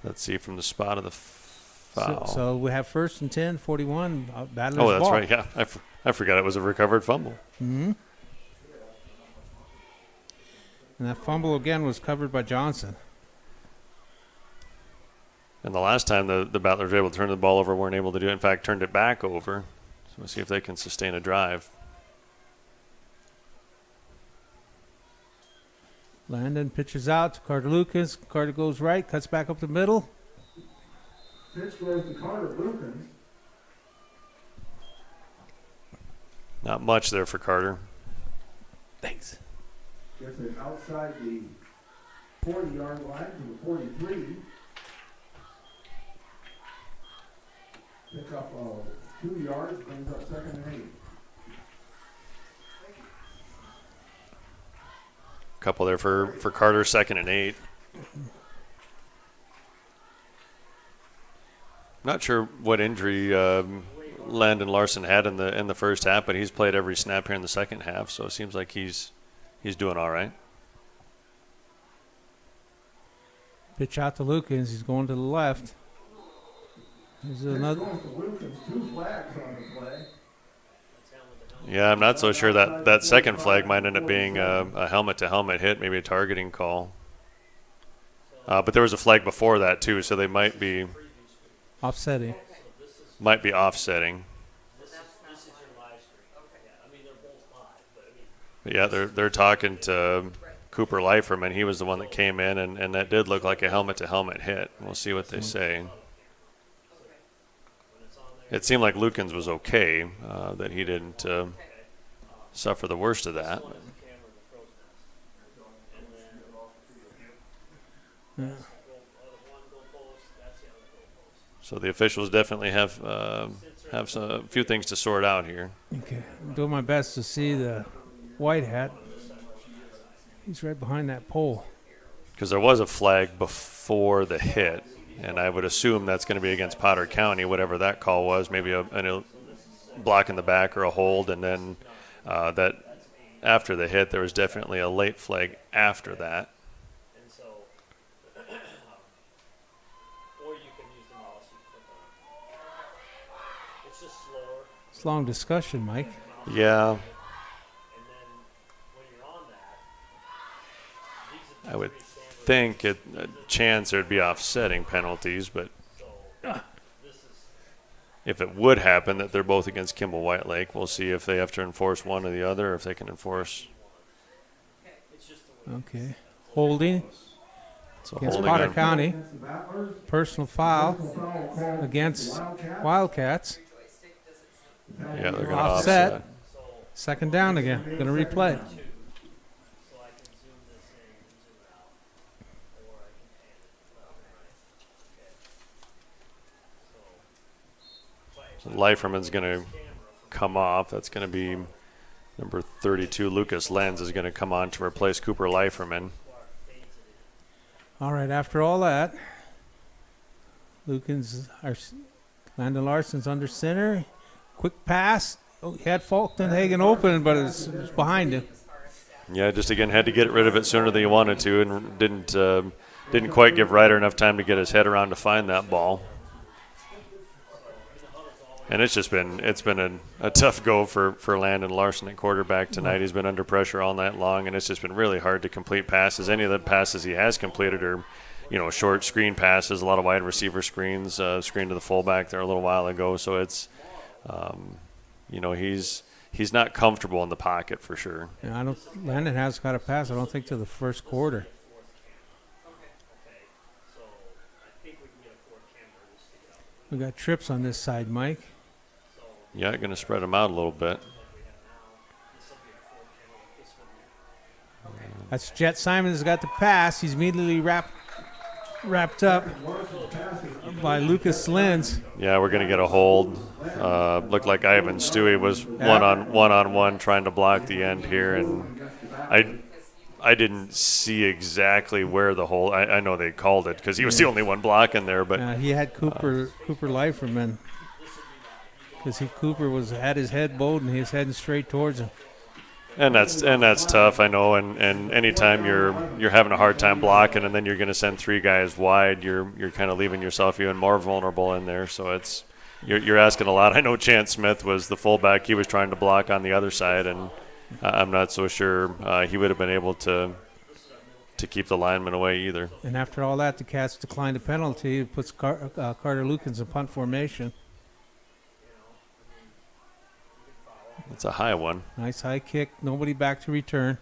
let's see from the spot of the foul. So we have 1st and 10, 41. Battler's Oh, that's ball. right. Yeah, I forgot it was a recovered fumble. Mm-hmm. And that fumble again was covered by Johnson. And the last time the Battlers were able to turn the ball over, weren't able to do it. In fact, turned it back over. So we'll see if they can sustain a drive. Landon pitches out to Carter Lukens. Carter goes right, cuts back up the middle. Pitch goes to Carter Lukens. Not much there for Carter. Thanks. Gets it outside the 40-yard line to the 43. Pick up 2 yards, brings up 2nd and 8. Couple there for Carter, 2nd and 8. Not sure what injury Landon Larson had in the first half, but he's played every snap here in the second half, so it seems like he's doing all right. Pitch out to Lukens. He's going to the left. There's another. Two flags on the play. Yeah, I'm not so sure that second flag might end up being a helmet-to-helmet hit, maybe a targeting call. But there was a flag before that too, so they might be offsetting. Might be offsetting. But yeah, they're talking to Cooper Leiferman. He was the one that came in, and that did look like a helmet-to-helmet hit. We'll see what they say. It seemed like Lukens was okay, that he didn't suffer the worst of that. Yeah. So the officials definitely have a few things to sort out here. Okay, I'm doing my best to see the white hat. He's right behind that pole. Because there was a flag before the hit, and I would assume that's going to be against Potter County, whatever that call was, maybe a block in the back or a hold, and then that after the hit, there was definitely a late flag after that. It's long discussion, Mike. Yeah. I would think a chance there'd be offsetting penalties, but if it would happen that they're both against Kimball White Lake, we'll see if they have to enforce one or the other, or if they can enforce. Okay. Holding So against holding Potter on- County. Personal foul against Wildcats. Yeah, they're going to offset. offset. Second down again. Going to replay. So Leiferman's going to come off. That's going to be number 32, Lucas Lenz, is going to come on to replace Cooper Leiferman. All right, after all that, Landon Larson's under center. Quick pass. Oh, he had Falkenhagen open, but it's behind him. Yeah, just again had to get rid of it sooner than he wanted to, and didn't quite give Ryder enough time to get his head around to find that ball. And it's been a tough go for Landon Larson at quarterback tonight. He's been under pressure all night long, and it's just been really hard to complete passes. Any of the passes he has completed are, short screen passes, a lot of wide receiver screens, screen to the fullback there a little while ago. So it's, he's not comfortable in the pocket for sure. Yeah, Landon has got a pass, I don't think, to the first quarter. We got trips on this side, Mike. Yeah, going to spread them out a little bit. That's Jet Simons got the pass. He's immediately wrapped up by Lucas Lenz. Yeah, we're going to get a hold. Looked like Ivan Stewie was one-on-one trying to block the end here, and I didn't see exactly where the hold. I know they called it because he was the only one blocking there, but he had Cooper Leiferman because Cooper had his head bowed and he was heading straight towards him. And that's tough, I know. And anytime you're having a hard time blocking, and then you're going to send three guys wide, you're kind of leaving yourself even more vulnerable in there. So you're asking a lot. I know Chance Smith was the fullback; he was trying to block on the other side, and I'm not so sure he would have been able to to keep the lineman away either. And after all that, the Cats declined a penalty. It puts Carter Lukens in punt formation. It's a high one. Nice high kick. Nobody back to return.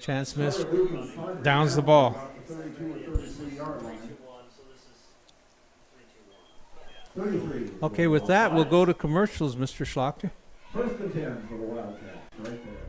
Chance Smith downs the ball. Okay, with that, we'll go to commercials, Mr. Schlachter. First and 10 for the Wildcats, right there.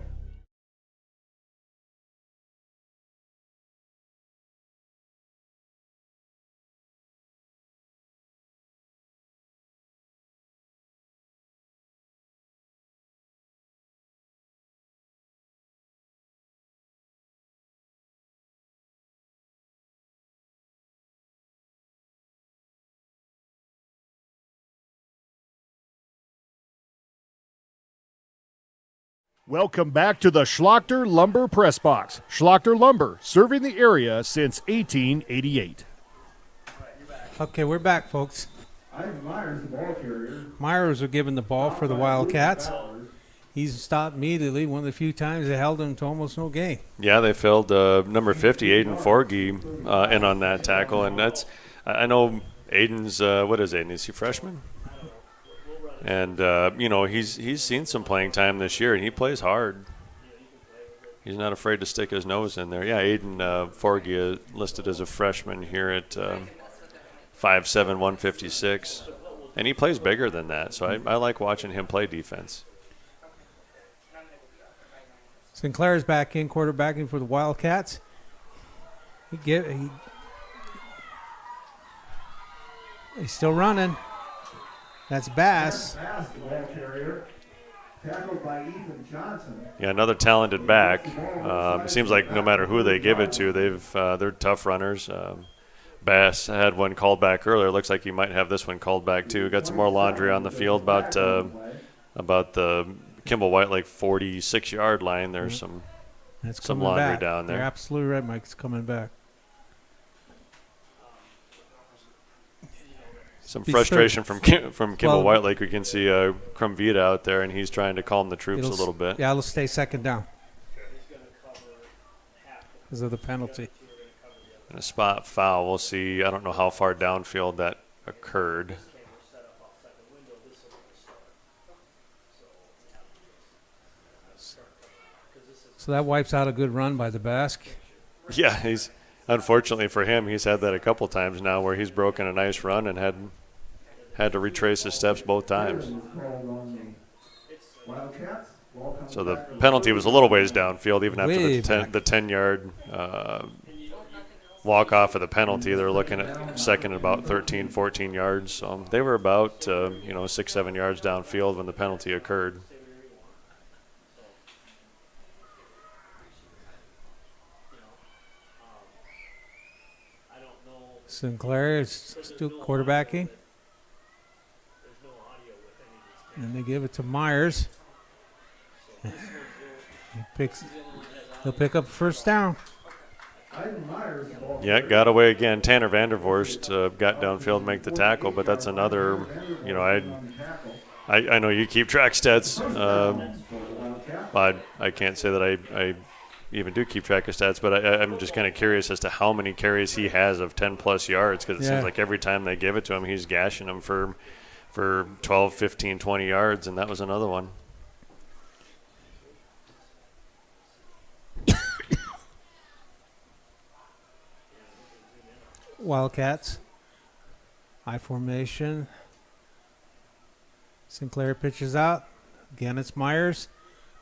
Welcome back to the Schlachter Lumber Press Box. Schlachter Lumber, serving the area since 1888. Okay, we're back, folks. Ivan Myers, the ball carrier. Myers was given the ball for the Wildcats. He's stopped immediately, one of the few times they held him to almost no gain. Yeah, they filled number 50, Aiden Forgy, in on that tackle. And that's, I know Aiden's, what is Aiden? Is he freshman? And, he's seen some playing time this year, and he plays hard. He's not afraid to stick his nose in there. Yeah, Aiden Forgy listed as a freshman here at 5'7", 156. And he plays bigger than that, so I like watching him play defense. Sinclair's back in, quarterbacking for the Wildcats. He's still running. That's Bass. Bass, the ball carrier. Tackled by Ethan Johnson. Yeah, another talented back. It seems like no matter who they give it to, they're tough runners. Bass had one called back earlier. Looks like he might have this one called back too. Got some more laundry on the field about the Kimball Whitelake 46-yard line. There's some laundry back. Down there. You're absolutely right, Mike. It's coming back. Some frustration from Kimball Whitelake. We can see Crumvita out there, and he's trying to calm the troops a little bit. Yeah, let's stay second down because of the penalty. And a spot foul. We'll see. I don't know how far downfield that occurred. So that wipes out a good run by the Basque. Yeah, unfortunately for him, he's had that a couple times now where he's broken a nice run and had to retrace his steps both times. So the penalty was a little ways downfield, even after the 10-yard walk-off of the penalty. They're looking at second at about 13, 14 yards. So they were about 6, 7 yards downfield when the penalty occurred. Sinclair is still quarterbacking. And they give it to Myers. He'll pick up first down. Yeah, got away again. Tanner Vandervorst got downfield and make the tackle, but that's another, I know you keep track stats. I can't say that I even do keep track of stats, but I'm just kind of curious as to how many carries he has of 10-plus yards, because it seems like every time they give it to him, he's gashing them for 12, 15, 20 yards, and that was another one. Wildcats. I formation. Sinclair pitches out. Again, it's Myers.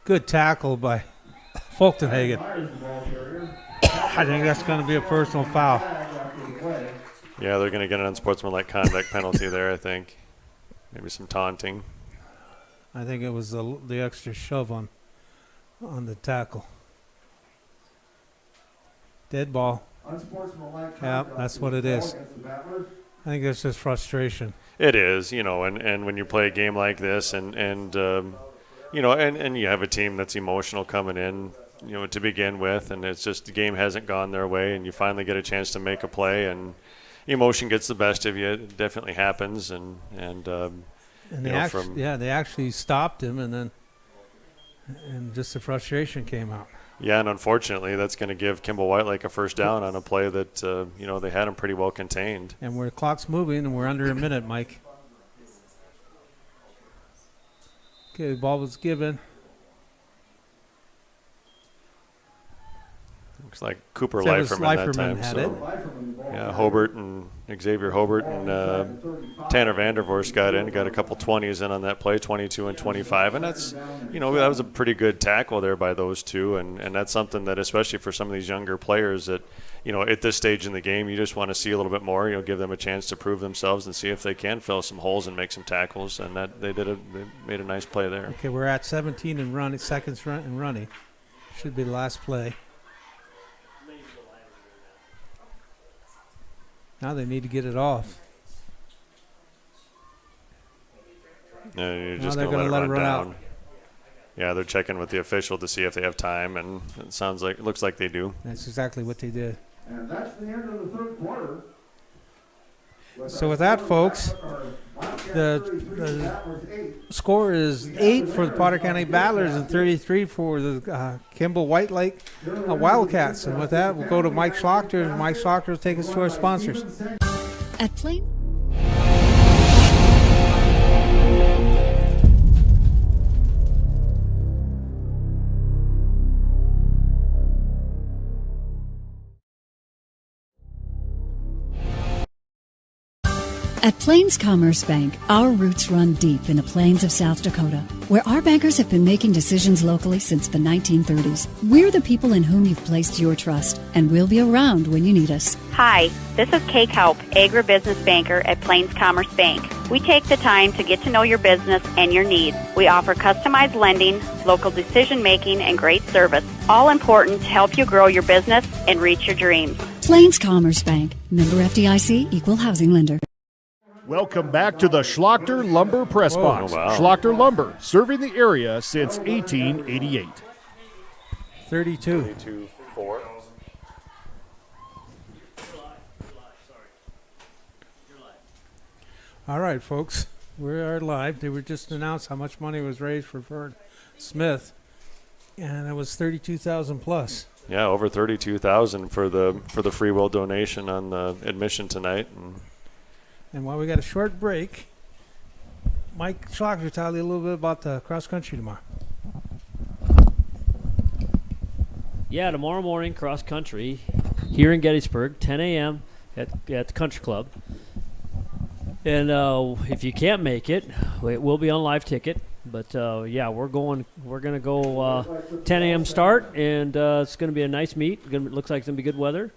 Good tackle by Folkenhagen. I think that's going to be a personal foul. Yeah, they're going to get an unsportsmanlike conduct penalty there, I think. Maybe some taunting. I think it was the extra shove on the tackle. Dead ball. Yeah, that's what it is. I think it's just frustration. It is, and when you play a game like this and you have a team that's emotional coming in, to begin with, and it's just the game hasn't gone their way, and you finally get a chance to make a play, and emotion gets the best of you. It definitely happens, and they actually stopped him, and just the frustration came out. Yeah, and unfortunately, that's going to give Kimball Whitelake a first down on a play that, they had him pretty well contained. And the clock's moving, and we're under a minute, Mike. Okay, the ball was given. Looks like Cooper Leiferman that time. Had it. Yeah, Hobart and Xavier Hobart and Tanner Vandervorst got a couple 20s in on that play, 22 and 25. And that's, that was a pretty good tackle there by those two. And that's something that, especially for some of these younger players that, at this stage in the game, you just want to see a little bit more, give them a chance to prove themselves and see if they can fill some holes and make some tackles. And that they made a nice play there. Okay, we're at 17 and seconds and running. Should be the last play. Now they need to get it off. Yeah, you're just going to let it run down. Yeah, they're checking with the official to see if they have time, and it looks like they do. That's exactly what they did. And that's the end of the third quarter. So with that, folks, the score is 8 for the Potter County Battlers and 33 for the Kimball Whitelake Wildcats. And with that, we'll go to Mike Schlachter. Mike Schlachter will take us to our sponsors. At Plain. At Plains Commerce Bank, our roots run deep in the plains of South Dakota, where our bankers have been making decisions locally since the 1930s. We're the people in whom you've placed your trust, and we'll be around when you need us. Hi, this is Kay Kaup, agribusiness banker at Plains Commerce Bank. We take the time to get to know your business and your needs. We offer customized lending, local decision-making, and great service, all important to help you grow your business and reach your dreams. Plains Commerce Bank, member FDIC, equal housing lender. Welcome back to the Schlachter Lumber Press Box. Wow. Schlachter Lumber, serving the area since 1888. 32. 32-4. All right, folks, we are live. They were just announced how much money was raised for Vern Smith, and it was $32,000 plus. Yeah, over $32,000 for the free will donation on the admission tonight. And while we got a short break, Mike Schlachter will tell you a little bit about the cross country tomorrow. Yeah, tomorrow morning, cross country here in Gettysburg, 10 a.m. at the country club. And if you can't make it, it will be on live ticket. But yeah, we're gonna go 10 a.m. start, and it's gonna be a nice meet. Looks like it's gonna be good weather.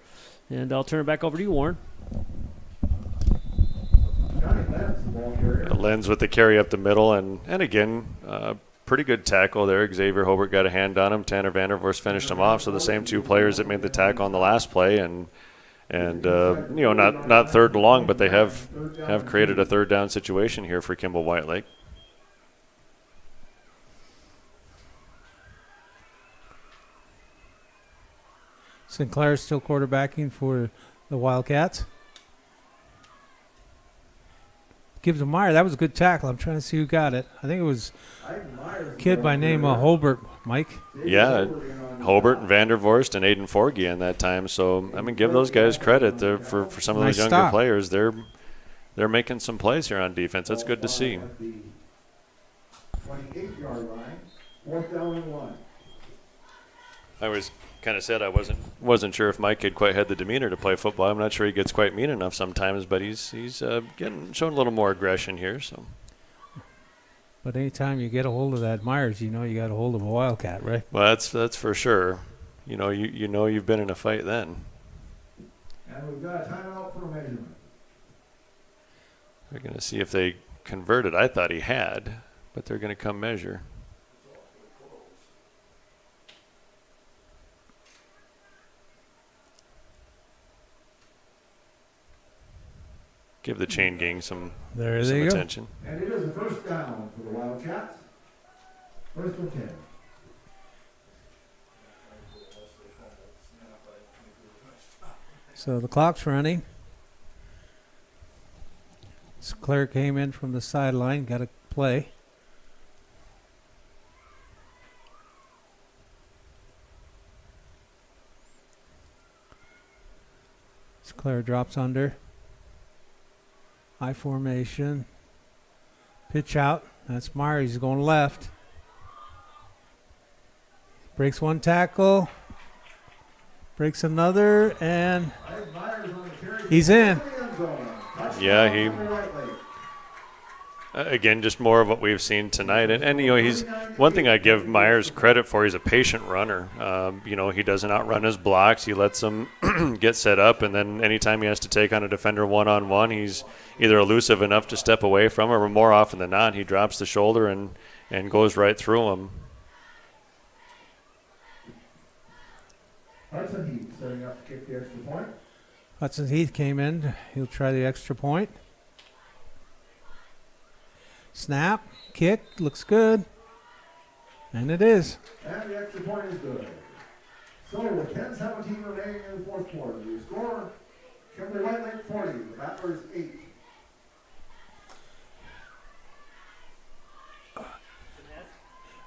And I'll turn it back over to you, Warren. Lenz with the carry up the middle, and again, pretty good tackle there. Xavier Hobart got a hand on him. Tanner Vandervorst finished him off. So the same two players that made the tackle on the last play, and not third and long, but they have created a third down situation here for Kimball Whitelake. Sinclair still quarterbacking for the Wildcats. Gives to Meyer. That was a good tackle. I'm trying to see who got it. I think it was a kid by name Hobart, Mike. Yeah, Hobart and Vandervorst and Aiden Forgy in that time. So, I mean, give those guys credit for some of those younger players. They're making some plays here on defense. That's good to see. 28-yard line, 4th down and 1. I was kind of said I wasn't sure if Mike had quite had the demeanor to play football. I'm not sure he gets quite mean enough sometimes, but he's showing a little more aggression here. So, but anytime you get a hold of that Myers, you got a hold of a Wildcat, right? Well, that's for sure. You know you've been in a fight then. And we've got a timeout for a measurement. They're going to see if they converted. I thought he had, but they're going to come measure. Give the chain gang some attention. And it is a first down for the Wildcats. 1st and 10. So the clock's running. Sinclair came in from the sideline, got a play. Claire drops under. I formation. Pitch out. That's Myers. He's going left. Breaks one tackle. Breaks another, and he's in. Yeah, he. Again, just more of what we've seen tonight. And he's one thing I give Myers credit for, he's a patient runner. He doesn't outrun his blocks. He lets them get set up, and then anytime he has to take on a defender one-on-one, he's either elusive enough to step away from him, or more often than not, he drops the shoulder and goes right through him. Hudson Heath setting up to kick the extra point. Hudson Heath came in. He'll try the extra point. Snap, kick, looks good. And it is. And the extra point is good. So with 10:17 remaining in the fourth quarter, the score, Kimball White Lake 40, the Battlers 8.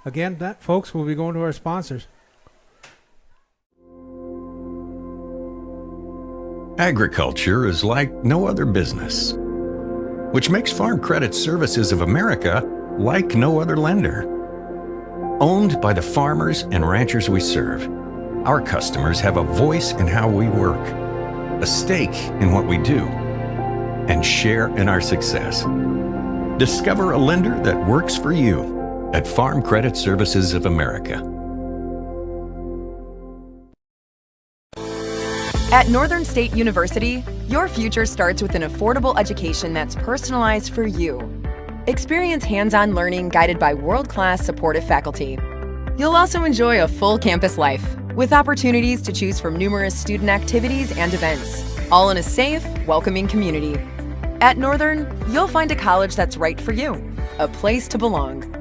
Again, that, folks, we'll be going to our sponsors. Agriculture is like no other business, which makes Farm Credit Services of America like no other lender. Owned by the farmers and ranchers we serve, our customers have a voice in how we work, a stake in what we do, and share in our success. Discover a lender that works for you at Farm Credit Services of America. At Northern State University, your future starts with an affordable education that's personalized for you. Experience hands-on learning guided by world-class supportive faculty. You'll also enjoy a full campus life with opportunities to choose from numerous student activities and events, all in a safe, welcoming community. At Northern, you'll find a college that's right for you, a place to belong.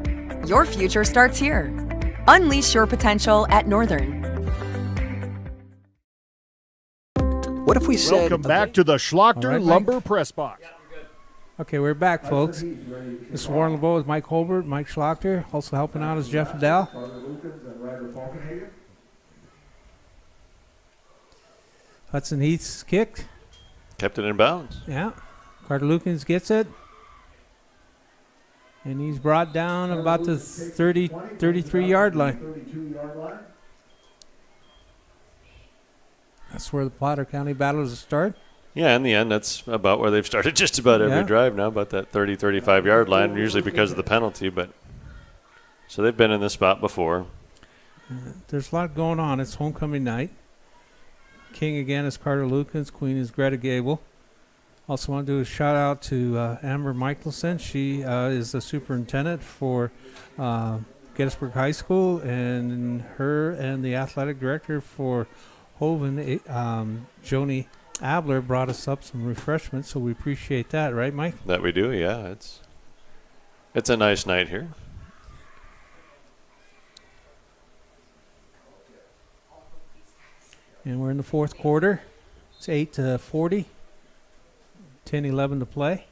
Your future starts here. Unleash your potential at Northern. What if we said... Welcome back to the Schlachter right, Lumber Press Box. Okay, we're back, folks. This is Warren LeBeau with Mike Holbert, Mike Schlachter. Also helping out is Jeff Adele. Hudson Heath's kicked. Kept it in bounds. Yeah. Carter Lukens gets it. And he's brought down about the 33-yard line. That's where the Potter County Battlers start. Yeah, in the end, that's about where they've started just about every drive now, about that 30, 35-yard line, usually because of the penalty. But so they've been in this spot before. There's a lot going on. It's homecoming night. King again is Carter Lukens. Queen is Greta Gable. Also want to do a shout-out to Amber Michelson. She is the superintendent for Gettysburg High School, and her and the athletic director for Hoven, Joni Abler, brought us up some refreshments, so we appreciate that, right, Mike? That we do, yeah. It's a nice night here. And we're in the fourth quarter. It's 8-40. 10-11 to play.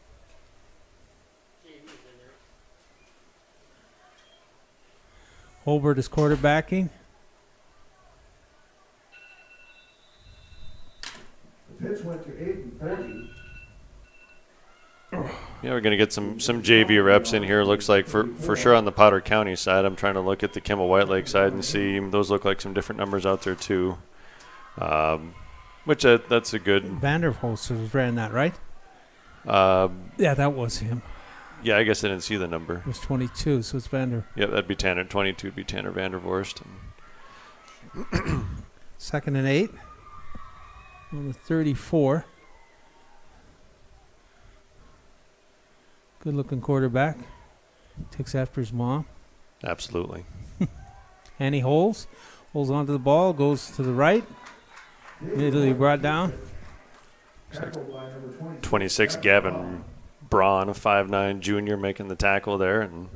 Holbert is quarterbacking. The pitch went to 8-40. Yeah, we're going to get some JV reps in here. Looks like for sure on the Potter County side. I'm trying to look at the Kimball White Lake side and see. Those look like some different numbers out there too. Which that's a good. Vanderholst ran that, right? Yeah, that was him. Yeah, I guess I didn't see the number. It was 22, so it's Vander. Yeah, that'd be Tanner. 22 would be Tanner Vandervorst. 2nd and 8. On the 34. Good-looking quarterback. Takes after his mom. Absolutely. And he holds onto the ball, goes to the right. Immediately brought down. 26, Gavin Braun, a 5'9" junior, making the tackle there and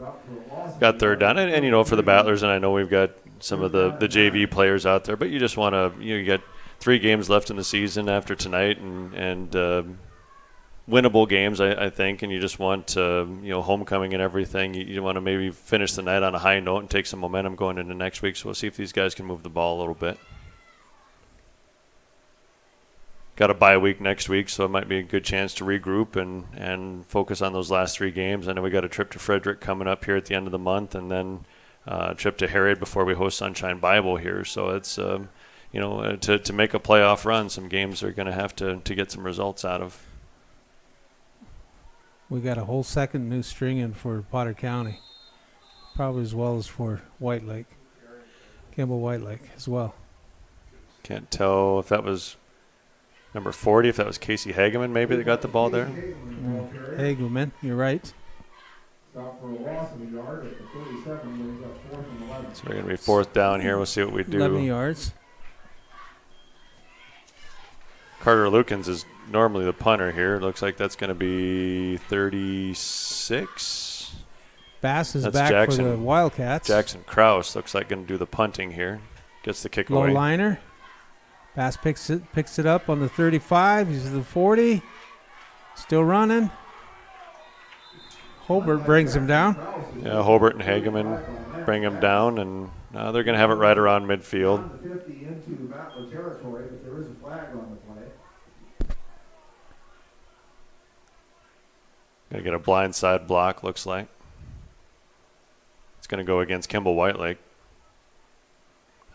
got third down. And for the Battlers, and I know we've got some of the JV players out there, but you just want to, you get 3 games left in the season after tonight and winnable games, I think, and you just want, homecoming and everything. You want to maybe finish the night on a high note and take some momentum going into next week. So we'll see if these guys can move the ball a little bit. got a bye week next week, so it might be a good chance to regroup and focus on those last 3 games. I know we got a trip to Frederick coming up here at the end of the month, and then a trip to Harriet before we host Sunshine Bible here. So it's to make a playoff run, some games are going to have to get some results out of. We got a whole second new string in for Potter County, probably as well as for White Lake, Kimball White Lake as well. Can't tell if that was number 40, if that was Casey Hageman maybe that got the ball there. Hageman, you're right. Stop for a loss of a yard at the 37, brings up 4th and 11. So we're going to be 4th down here. We'll see what we do. 11 yards. Carter Lukens is normally the punter here. It looks like that's going to be 36. Bass is that's back Jackson, for the Wildcats. Jackson Krause looks like going to do the punting here. Gets the kick Low away. liner. Bass picks it up on the 35. He's at the 40. Still running. Hobart brings him down. Yeah, Hobart and Hageman bring him down, and they're going to have it right around midfield. 50 into Battler territory, but there is a flag on the play. Going to get a blindside block, looks like. It's going to go against Kimball White Lake.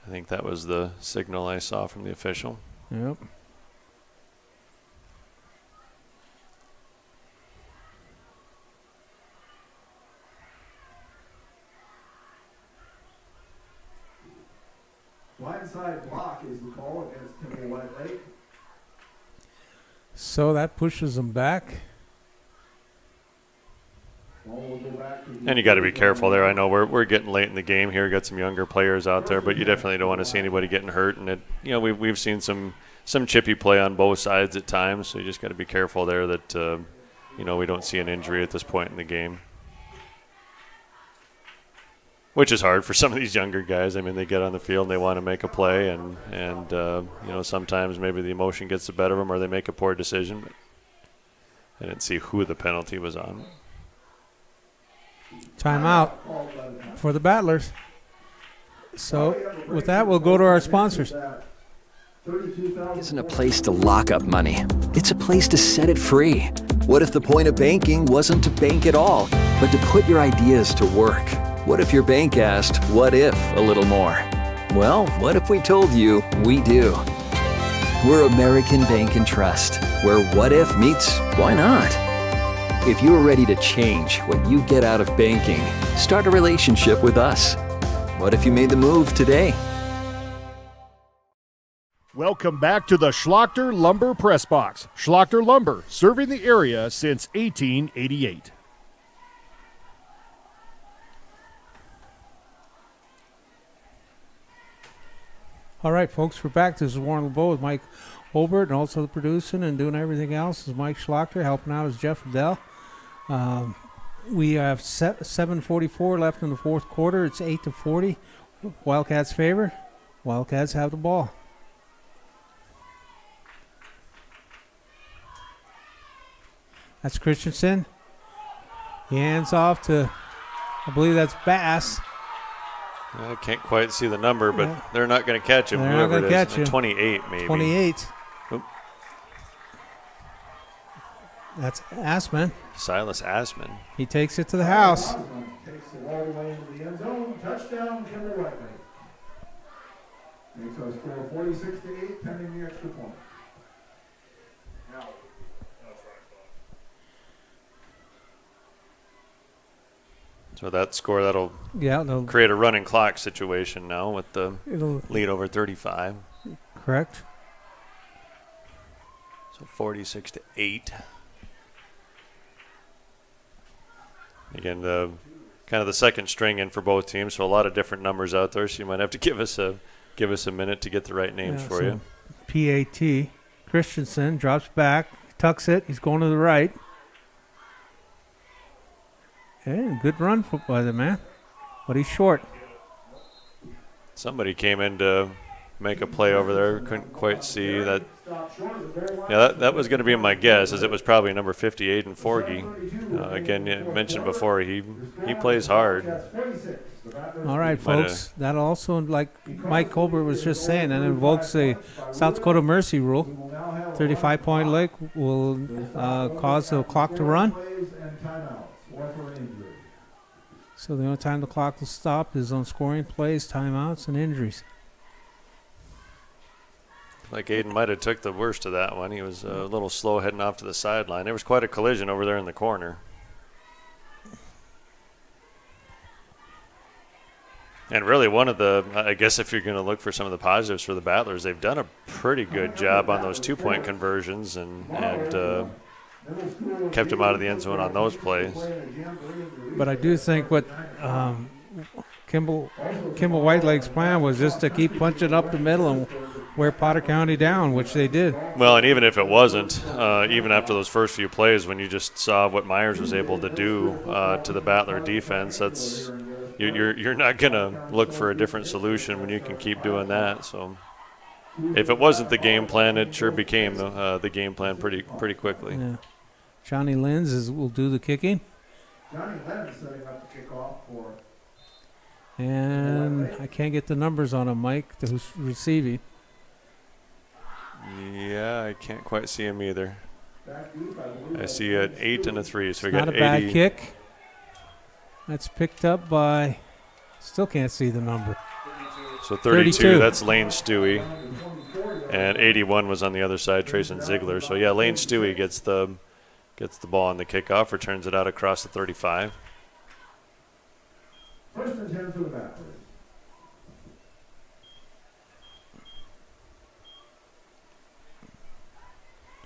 I think that was the signal I saw from the official. Yep. Blindside block is the call against Kimball White Lake. So that pushes them back. And you got to be careful there. I know we're getting late in the game here. Got some younger players out there, but you definitely don't want to see anybody getting hurt. And we've seen some chippy play on both sides at times. So you just got to be careful there that we don't see an injury at this point in the game, which is hard for some of these younger guys. I mean, they get on the field and they want to make a play, and sometimes maybe the emotion gets the better of them or they make a poor decision. But I didn't see who the penalty was on. Timeout for the Battlers. So with that, we'll go to our sponsors. Isn't a place to lock up money. It's a place to set it free. What if the point of banking wasn't to bank at all, but to put your ideas to work? What if your bank asked, what if a little more? Well, what if we told you we do? We're American Bank and Trust, where what if meets why not? If you're ready to change what you get out of banking, start a relationship with us. What if you made the move today? Welcome back to the Schlachter Lumber Press Box. Schlachter Lumber, serving the area since 1888. All right, folks, we're back. This is Warren LeBeau with Mike Holbert, and also producing and doing everything else is Mike Schlachter. Helping out is Jeff Adele. We have 7:44 left in the fourth quarter. It's 8-40. Wildcats favor. Wildcats have the ball. That's Christensen. He hands off to, I believe that's Bass. I can't quite see the number, but they're not going to catch him. They're not whoever going to it is. catch him. 28, maybe. 28. Oop. That's Assman. Silas Assman. He takes it to the house. Takes it all the way into the end zone. Touchdown, Kimball White Lake. Makes our score 46-8, pending the extra point. So that score, that'll they'll create a running clock situation now with the lead over 35. Correct. So 46-8. Again, the kind of the second string in for both teams, so a lot of different numbers out there. So you might have to give us a minute to get the right names for you. PAT. Christensen drops back, tucks it. He's going to the right. Hey, good run by the man, but he's short. Somebody came in to make a play over there. Couldn't quite see that. Yeah, that was going to be my guess, as it was probably number 58 in Forgy. Again, you mentioned before, he plays hard. All right, folks. That also, like Mike Colbert was just saying, and invokes the South Dakota Mercy Rule. 35-point lick will cause the clock to run. So the only time the clock will stop is on scoring plays, timeouts, and injuries. Like Aiden might have took the worst of that one. He was a little slow heading off to the sideline. There was quite a collision over there in the corner. And really one of the, I guess if you're going to look for some of the positives for the Battlers, they've done a pretty good job on those 2-point conversions and kept them out of the end zone on those plays. But I do think what Kimball Whiteleg's plan was just to keep punching up the middle and wear Potter County down, which they did. Well, and even if it wasn't, even after those first few plays, when you just saw what Myers was able to do to the Battler defense, that's you're not going to look for a different solution when you can keep doing that. So if it wasn't the game plan, it sure became the game plan pretty quickly. Yeah. Johnny Lenz will do the kicking. Johnny Lenz setting up the kickoff for. And I can't get the numbers on him, Mike, who's receiving. Yeah, I can't quite see him either. I see an 8 and a 3, so we got 80. Not a bad kick. That's picked up by, still can't see the number. So 32, that's Lane Stewie. And 81 was on the other side, Trayson Ziegler. So yeah, Lane Stewie gets the ball on the kickoff, returns it out across the 35. First and 10 for the Battlers.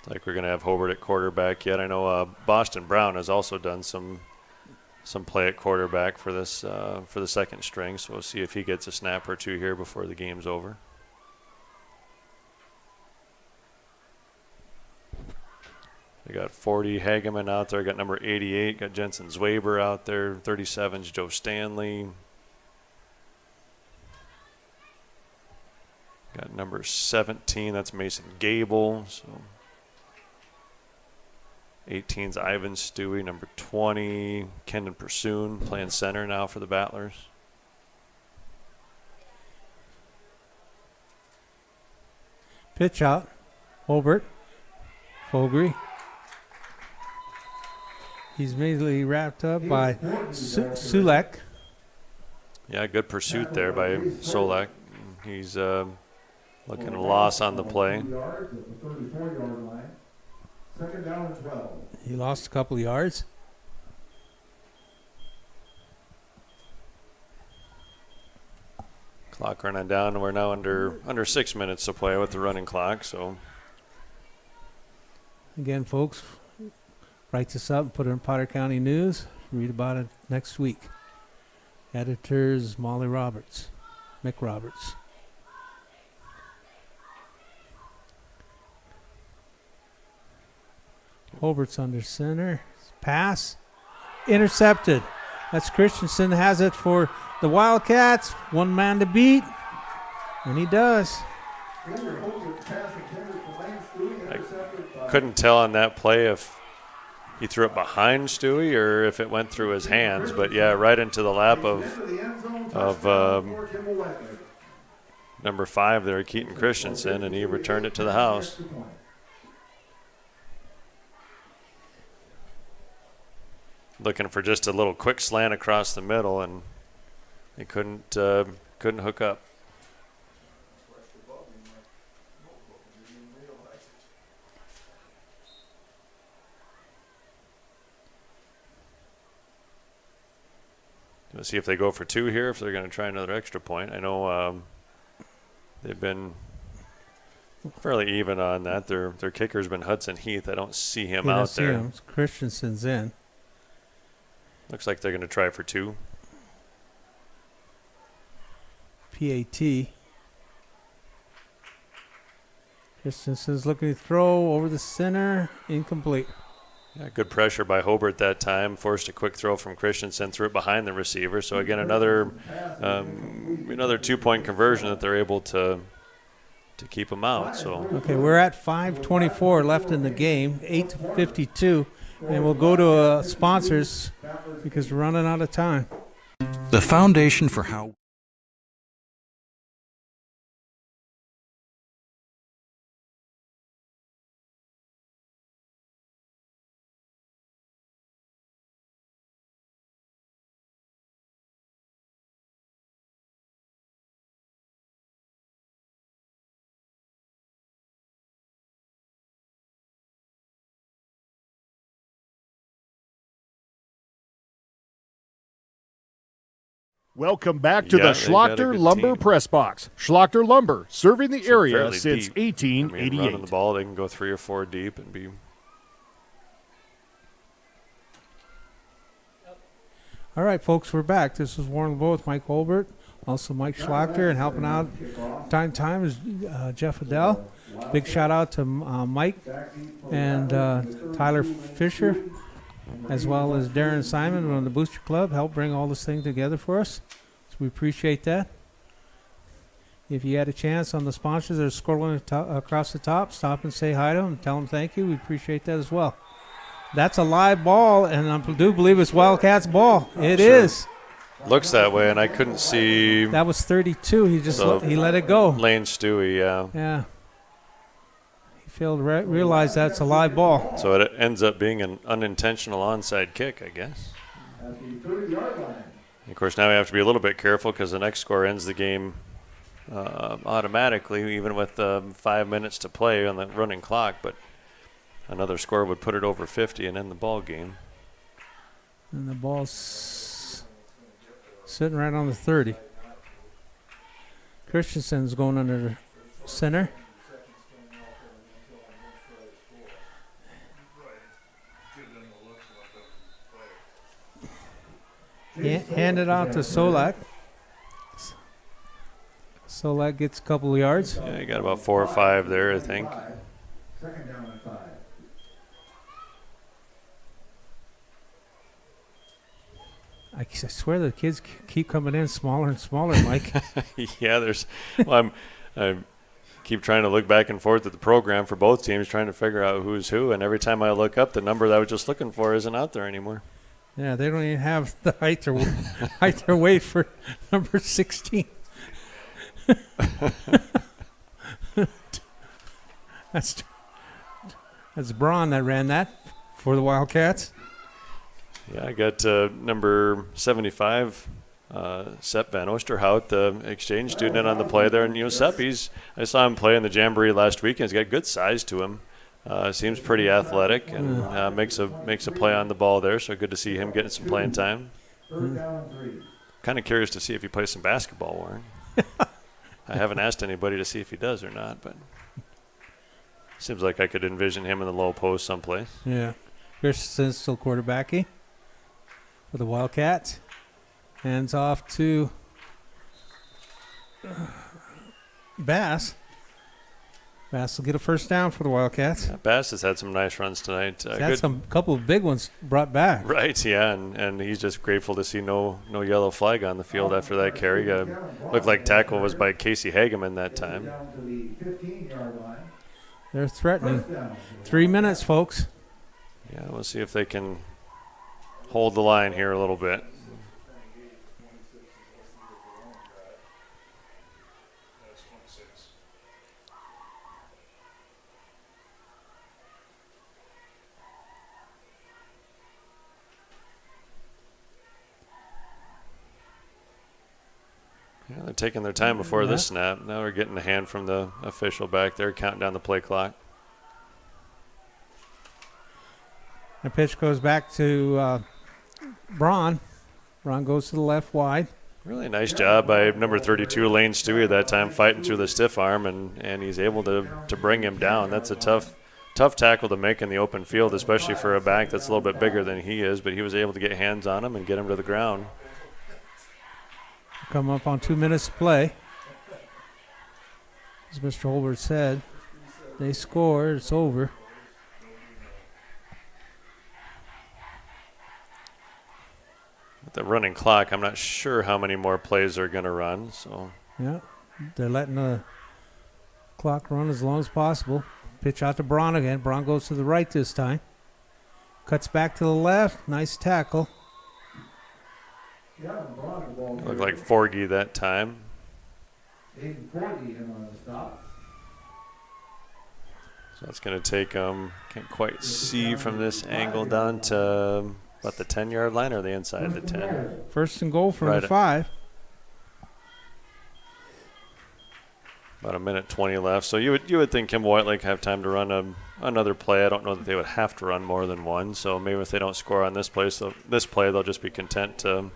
Like we're going to have Hobart at quarterback yet. I know Boston Brown has also done some play at quarterback for this for the second string, so we'll see if he gets a snap or two here before the game's over. We got 40 Hageman out there, got number 88, got Jensen Zwaber out there, 37's Joe Stanley. Got number 17, that's Mason Gable. So 18's Ivan Stewie, number 20, Kendon Pursoon playing center now for the Battlers. Pitch out, Hobart, Fogarty. He's immediately wrapped up by Sulek. Yeah, good pursuit there by Solak. He's looking at a loss on the play. Second down and 12. He lost a couple of yards. Clock running down, and we're now under 6 minutes to play with the running clock. So again, folks, write this up and put it in Potter County News. Read about it next week. Editors Molly Roberts, Mick Roberts. Hobart's under center. Pass. Intercepted. That's Christensen has it for the Wildcats. One man to beat. And he does. I couldn't tell on that play if he threw it behind Stewie or if it went through his hands. But, yeah, right into the lap of number 5 there, Keaton Christensen, and he returned it to the house. Looking for just a little quick slant across the middle, and he couldn't hook up. Let's see if they go for 2 here, if they're going to try another extra point. I know they've been fairly even on that. Their kicker's been Hudson Heath. I don't see him out there. Christensen's in. Looks like they're going to try for 2. PAT. Christensen's looking to throw over the center. Incomplete. Yeah, good pressure by Hobart that time. Forced a quick throw from Christensen, threw it behind the receiver. So again, another 2-point conversion that they're able to keep them out. So okay, we're at 5:24 left in the game, 8:52. And we'll go to sponsors because we're running out of time. The foundation for how Welcome back to Yeah, the they've got a Schlachter good Lumber team. Press Box. Schlachter Lumber, serving the area Fairly since deep. I mean, 1888. running the ball, they can go 3 or 4 deep and be. All right, folks, we're back. This is Warren LeBeau with Mike Holbert, also Mike Schlachter, and helping out time is Jeff Adele. Big shout out to Mike and Tyler Fisher, as well as Darren Simon on the Booster Club, helped bring all this thing together for us. So we appreciate that. If you had a chance on the sponsors that are scrolling across the top, stop and say hi to them, tell them thank you. We appreciate that as well. That's a live ball, and I do believe it's Wildcats ball. It is. Looks that way, and I couldn't see. That was 32. He just he let it go. Lane Stewie, yeah. Yeah. He failed to realize that's a live ball. So it ends up being an unintentional onside kick, I guess. Of course, now we have to be a little bit careful because the next score ends the game automatically, even with 5 minutes to play on the running clock. But another score would put it over 50 and end the ball game. And the ball's sitting right on the 30. Christensen's going under the center. Hand it out to Solak. Solak gets a couple of yards. Yeah, you got about 4 or 5 there, I think. Second down and 5. I swear the kids keep coming in smaller and smaller, Mike. Yeah, there's. Well, I keep trying to look back and forth at the program for both teams, trying to figure out who's who. And every time I look up, the number that I was just looking for isn't out there anymore. Yeah, they don't even have the height or weight for number 16. That's Braun that ran that for the Wildcats. Yeah, I got number 75, Sepp Van Oosterhout, the exchange student on the play there. And, Sepp, I saw him play in the Jamboree last weekend. He's got good size to him. Seems pretty athletic and makes a play on the ball there. So good to see him getting some playing time. Kind of curious to see if he plays some basketball, Warren. I haven't asked anybody to see if he does or not, but seems like I could envision him in the low post someplace. Yeah. Christensen's still quarterbacking for the Wildcats. Hands off to Bass. Bass will get a first down for the Wildcats. Yeah, Bass has had some nice runs tonight. He's had some couple of big ones brought back. Right, yeah, and he's just grateful to see no yellow flag on the field after that carry. Looked like tackle was by Casey Hageman that time. They're threatening. 3 minutes, folks. Yeah, we'll see if they can hold the line here a little bit. Yeah, they're taking their time before this snap. Now we're getting a hand from the official back there, counting down the play clock. The pitch goes back to Braun. Braun goes to the left wide. Really nice job by number 32, Lane Stewie, at that time, fighting through the stiff arm, and he's able to bring him down. That's a tough tackle to make in the open field, especially for a back that's a little bit bigger than he is, but he was able to get hands on him and get him to the ground. Come up on 2 minutes to play. As Mr. Holbert said, they score, it's over. With the running clock, I'm not sure how many more plays are going to run. So yeah, they're letting the clock run as long as possible. Pitch out to Braun again. Braun goes to the right this time. Cuts back to the left. Nice tackle. Looked like Forgy that time. So that's going to take can't quite see from this angle down to about the 10-yard line or the inside of the 10. First and goal from the 5. About a minute 20 left. So you would think Kimball Whitelake have time to run another play. I don't know that they would have to run more than one. So maybe if they don't score on this play, they'll just be content to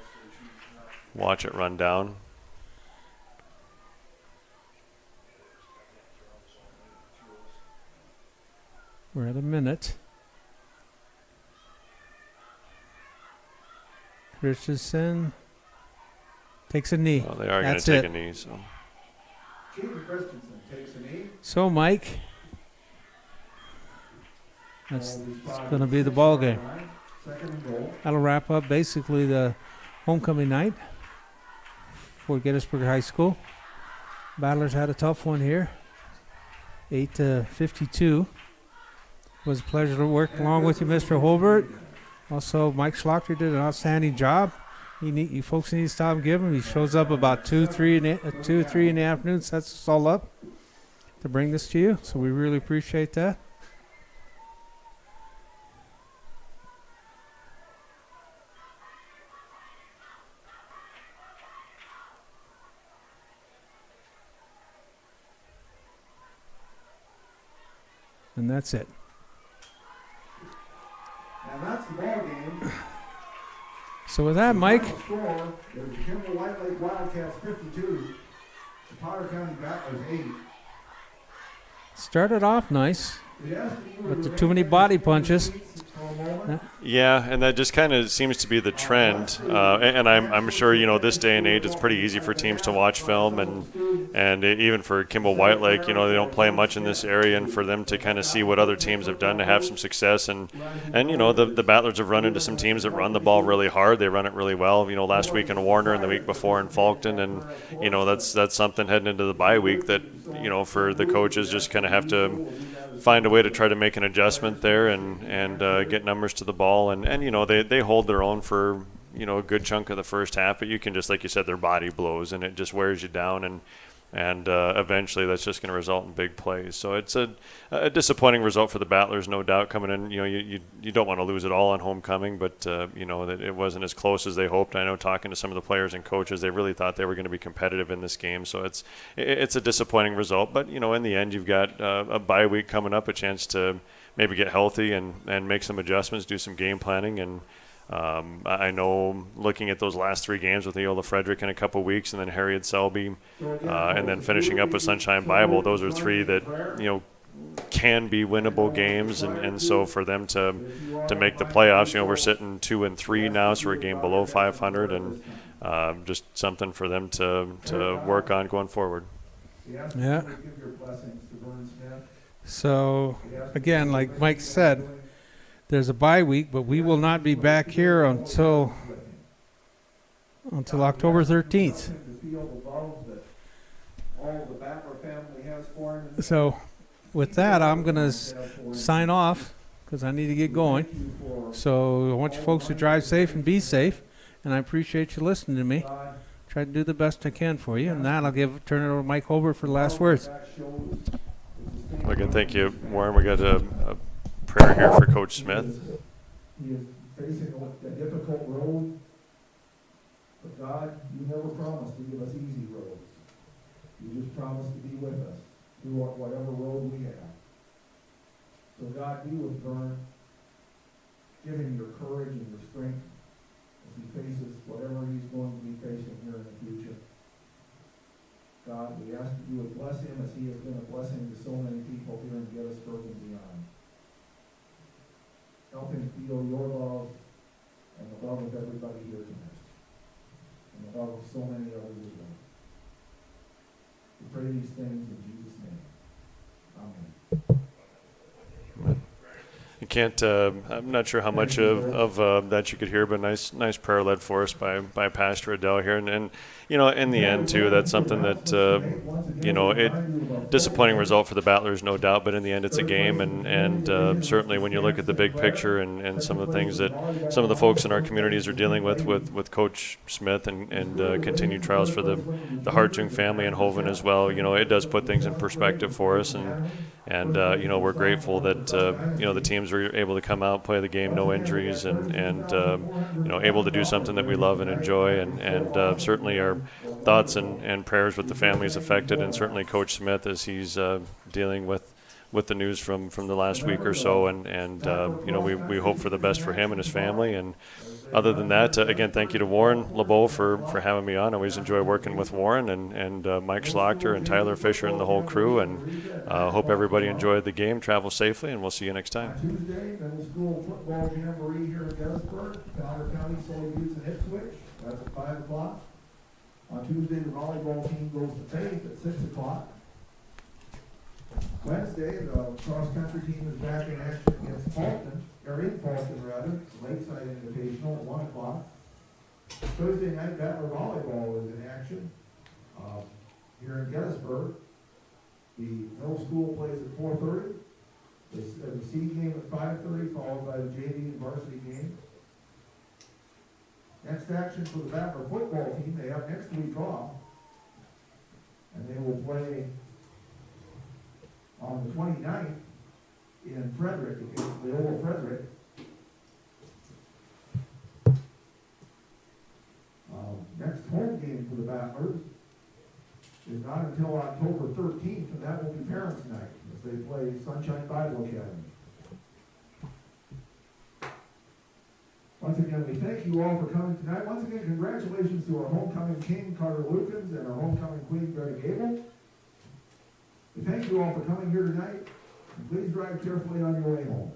watch it run down. We're at a minute. Christensen takes a knee. Well, they are going to take a knee. So. Jaden Christensen takes a knee. So, Mike, that's going to be the ball game. That'll wrap up basically the homecoming night for Gettysburg High School. Battlers had a tough one here, 8-52. It was a pleasure to work along with you, Mr. Holbert. Also, Mike Schlachter did an outstanding job. You folks need to stop and give him. He shows up about 2 or 3 in the afternoon, sets us all up to bring this to you. So we really appreciate that. And that's it. And that's the ball game. So with that, Mike. The score is Kimball Wildcats 52, the Potter County Battlers 8. Started off nice, but there too many body punches. Yeah, and that just kind of seems to be the trend. And I'm sure, this day and age, it's pretty easy for teams to watch film, and even for Kimball White Lake, they don't play much in this area, and for them to kind of see what other teams have done to have some success. And the Battlers have run into some teams that run the ball really hard. They run it really well. Last week in Warner and the week before in Falkton, and that's something heading into the bye week that for the coaches just kind of have to find a way to try to make an adjustment there and get numbers to the ball. And they hold their own for a good chunk of the first half, but you can just, like you said, their body blows and it just wears you down, and eventually that's just going to result in big plays. So it's a disappointing result for the Battlers, no doubt, coming in. You don't want to lose it all on homecoming, but that it wasn't as close as they hoped. I know, talking to some of the players and coaches, they really thought they were going to be competitive in this game. So it's a disappointing result, but in the end, you've got a bye week coming up, a chance to maybe get healthy and make some adjustments, do some game planning. And I know, looking at those last 3 games with Neola Frederick in a couple of weeks, and then Harriet Selby, and then finishing up with Sunshine Bible, those are 3 that can be winnable games, and so for them to make the playoffs, we're sitting 2-3 now, so we're a game below 500, and just something for them to work on going forward. Yeah. So again, like Mike said, there's a bye week, but we will not be back here until October 13th. So with that, I'm going to sign off because I need to get going. So I want you folks to drive safe and be safe, and I appreciate you listening to me. Try to do the best I can for you, and that I'll turn it over to Mike Holbert for the last words. Again, thank you, Warren. We got a prayer here for Coach Smith. He is facing a difficult road, but God, you never promised to give us easy roads. You just promised to be with us through whatever road we have. So God, be with Vern. Give him your courage and your strength as he faces whatever he's going to be facing here in the future. God, we ask that you would bless him as he has been a blessing to so many people here in Gettysburg and beyond. Help him feel your love and the love of everybody here tonight, and the love of so many others as well. We pray these things in Jesus' name. Amen. I can't. I'm not sure how much of that you could hear, but nice prayer led for us by Pastor Adele here, and in the end too, that's something that disappointing result for the Battlers, no doubt, but in the end it's a game, and certainly when you look at the big picture and some of the things that some of the folks in our communities are dealing with Coach Smith and continued trials for the Hartung family and Hoven as well, it does put things in perspective for us, and we're grateful that the teams were able to come out, play the game, no injuries, and able to do something that we love and enjoy, and certainly our thoughts and prayers with the families affected, and certainly Coach Smith as he's dealing with with the news from the last week or so, and you know, we hope for the best for him and his family. And other than that, again, thank you to Warren LeBeau for having me on. I always enjoy working with Warren and Mike Schlachter and Tyler Fisher and the whole crew, and hope everybody enjoyed the game. Travel safely, and we'll see you next time. Tuesday, middle school football jamboree here in Gettysburg, Powder County, St. Louis, and Ipswich. That's at 5 o'clock. On Tuesday, the volleyball team goes to Faith at 6 o'clock. Wednesday, the cross-country team is back in action against Fulton, or in Fulton rather, Lakeside Invitational at 1 o'clock. Thursday night, Battler volleyball is in action here in Gettysburg. The middle school plays at 4:30. The C game at 5:30, followed by the JV and varsity game. Next action for the Battler football team, they have next week off, and they will play on the 29th in Frederick, against the Oval Frederick. Next home game for the Battlers is not until October 13th, and that will be Parents' Night, as they play Sunshine Bible Academy. Once again, we thank you all for coming tonight. Once again, congratulations to our homecoming king, Carter Lukens, and our homecoming queen, Greta Gable. We thank you all for coming here tonight, and please drive carefully on your way home.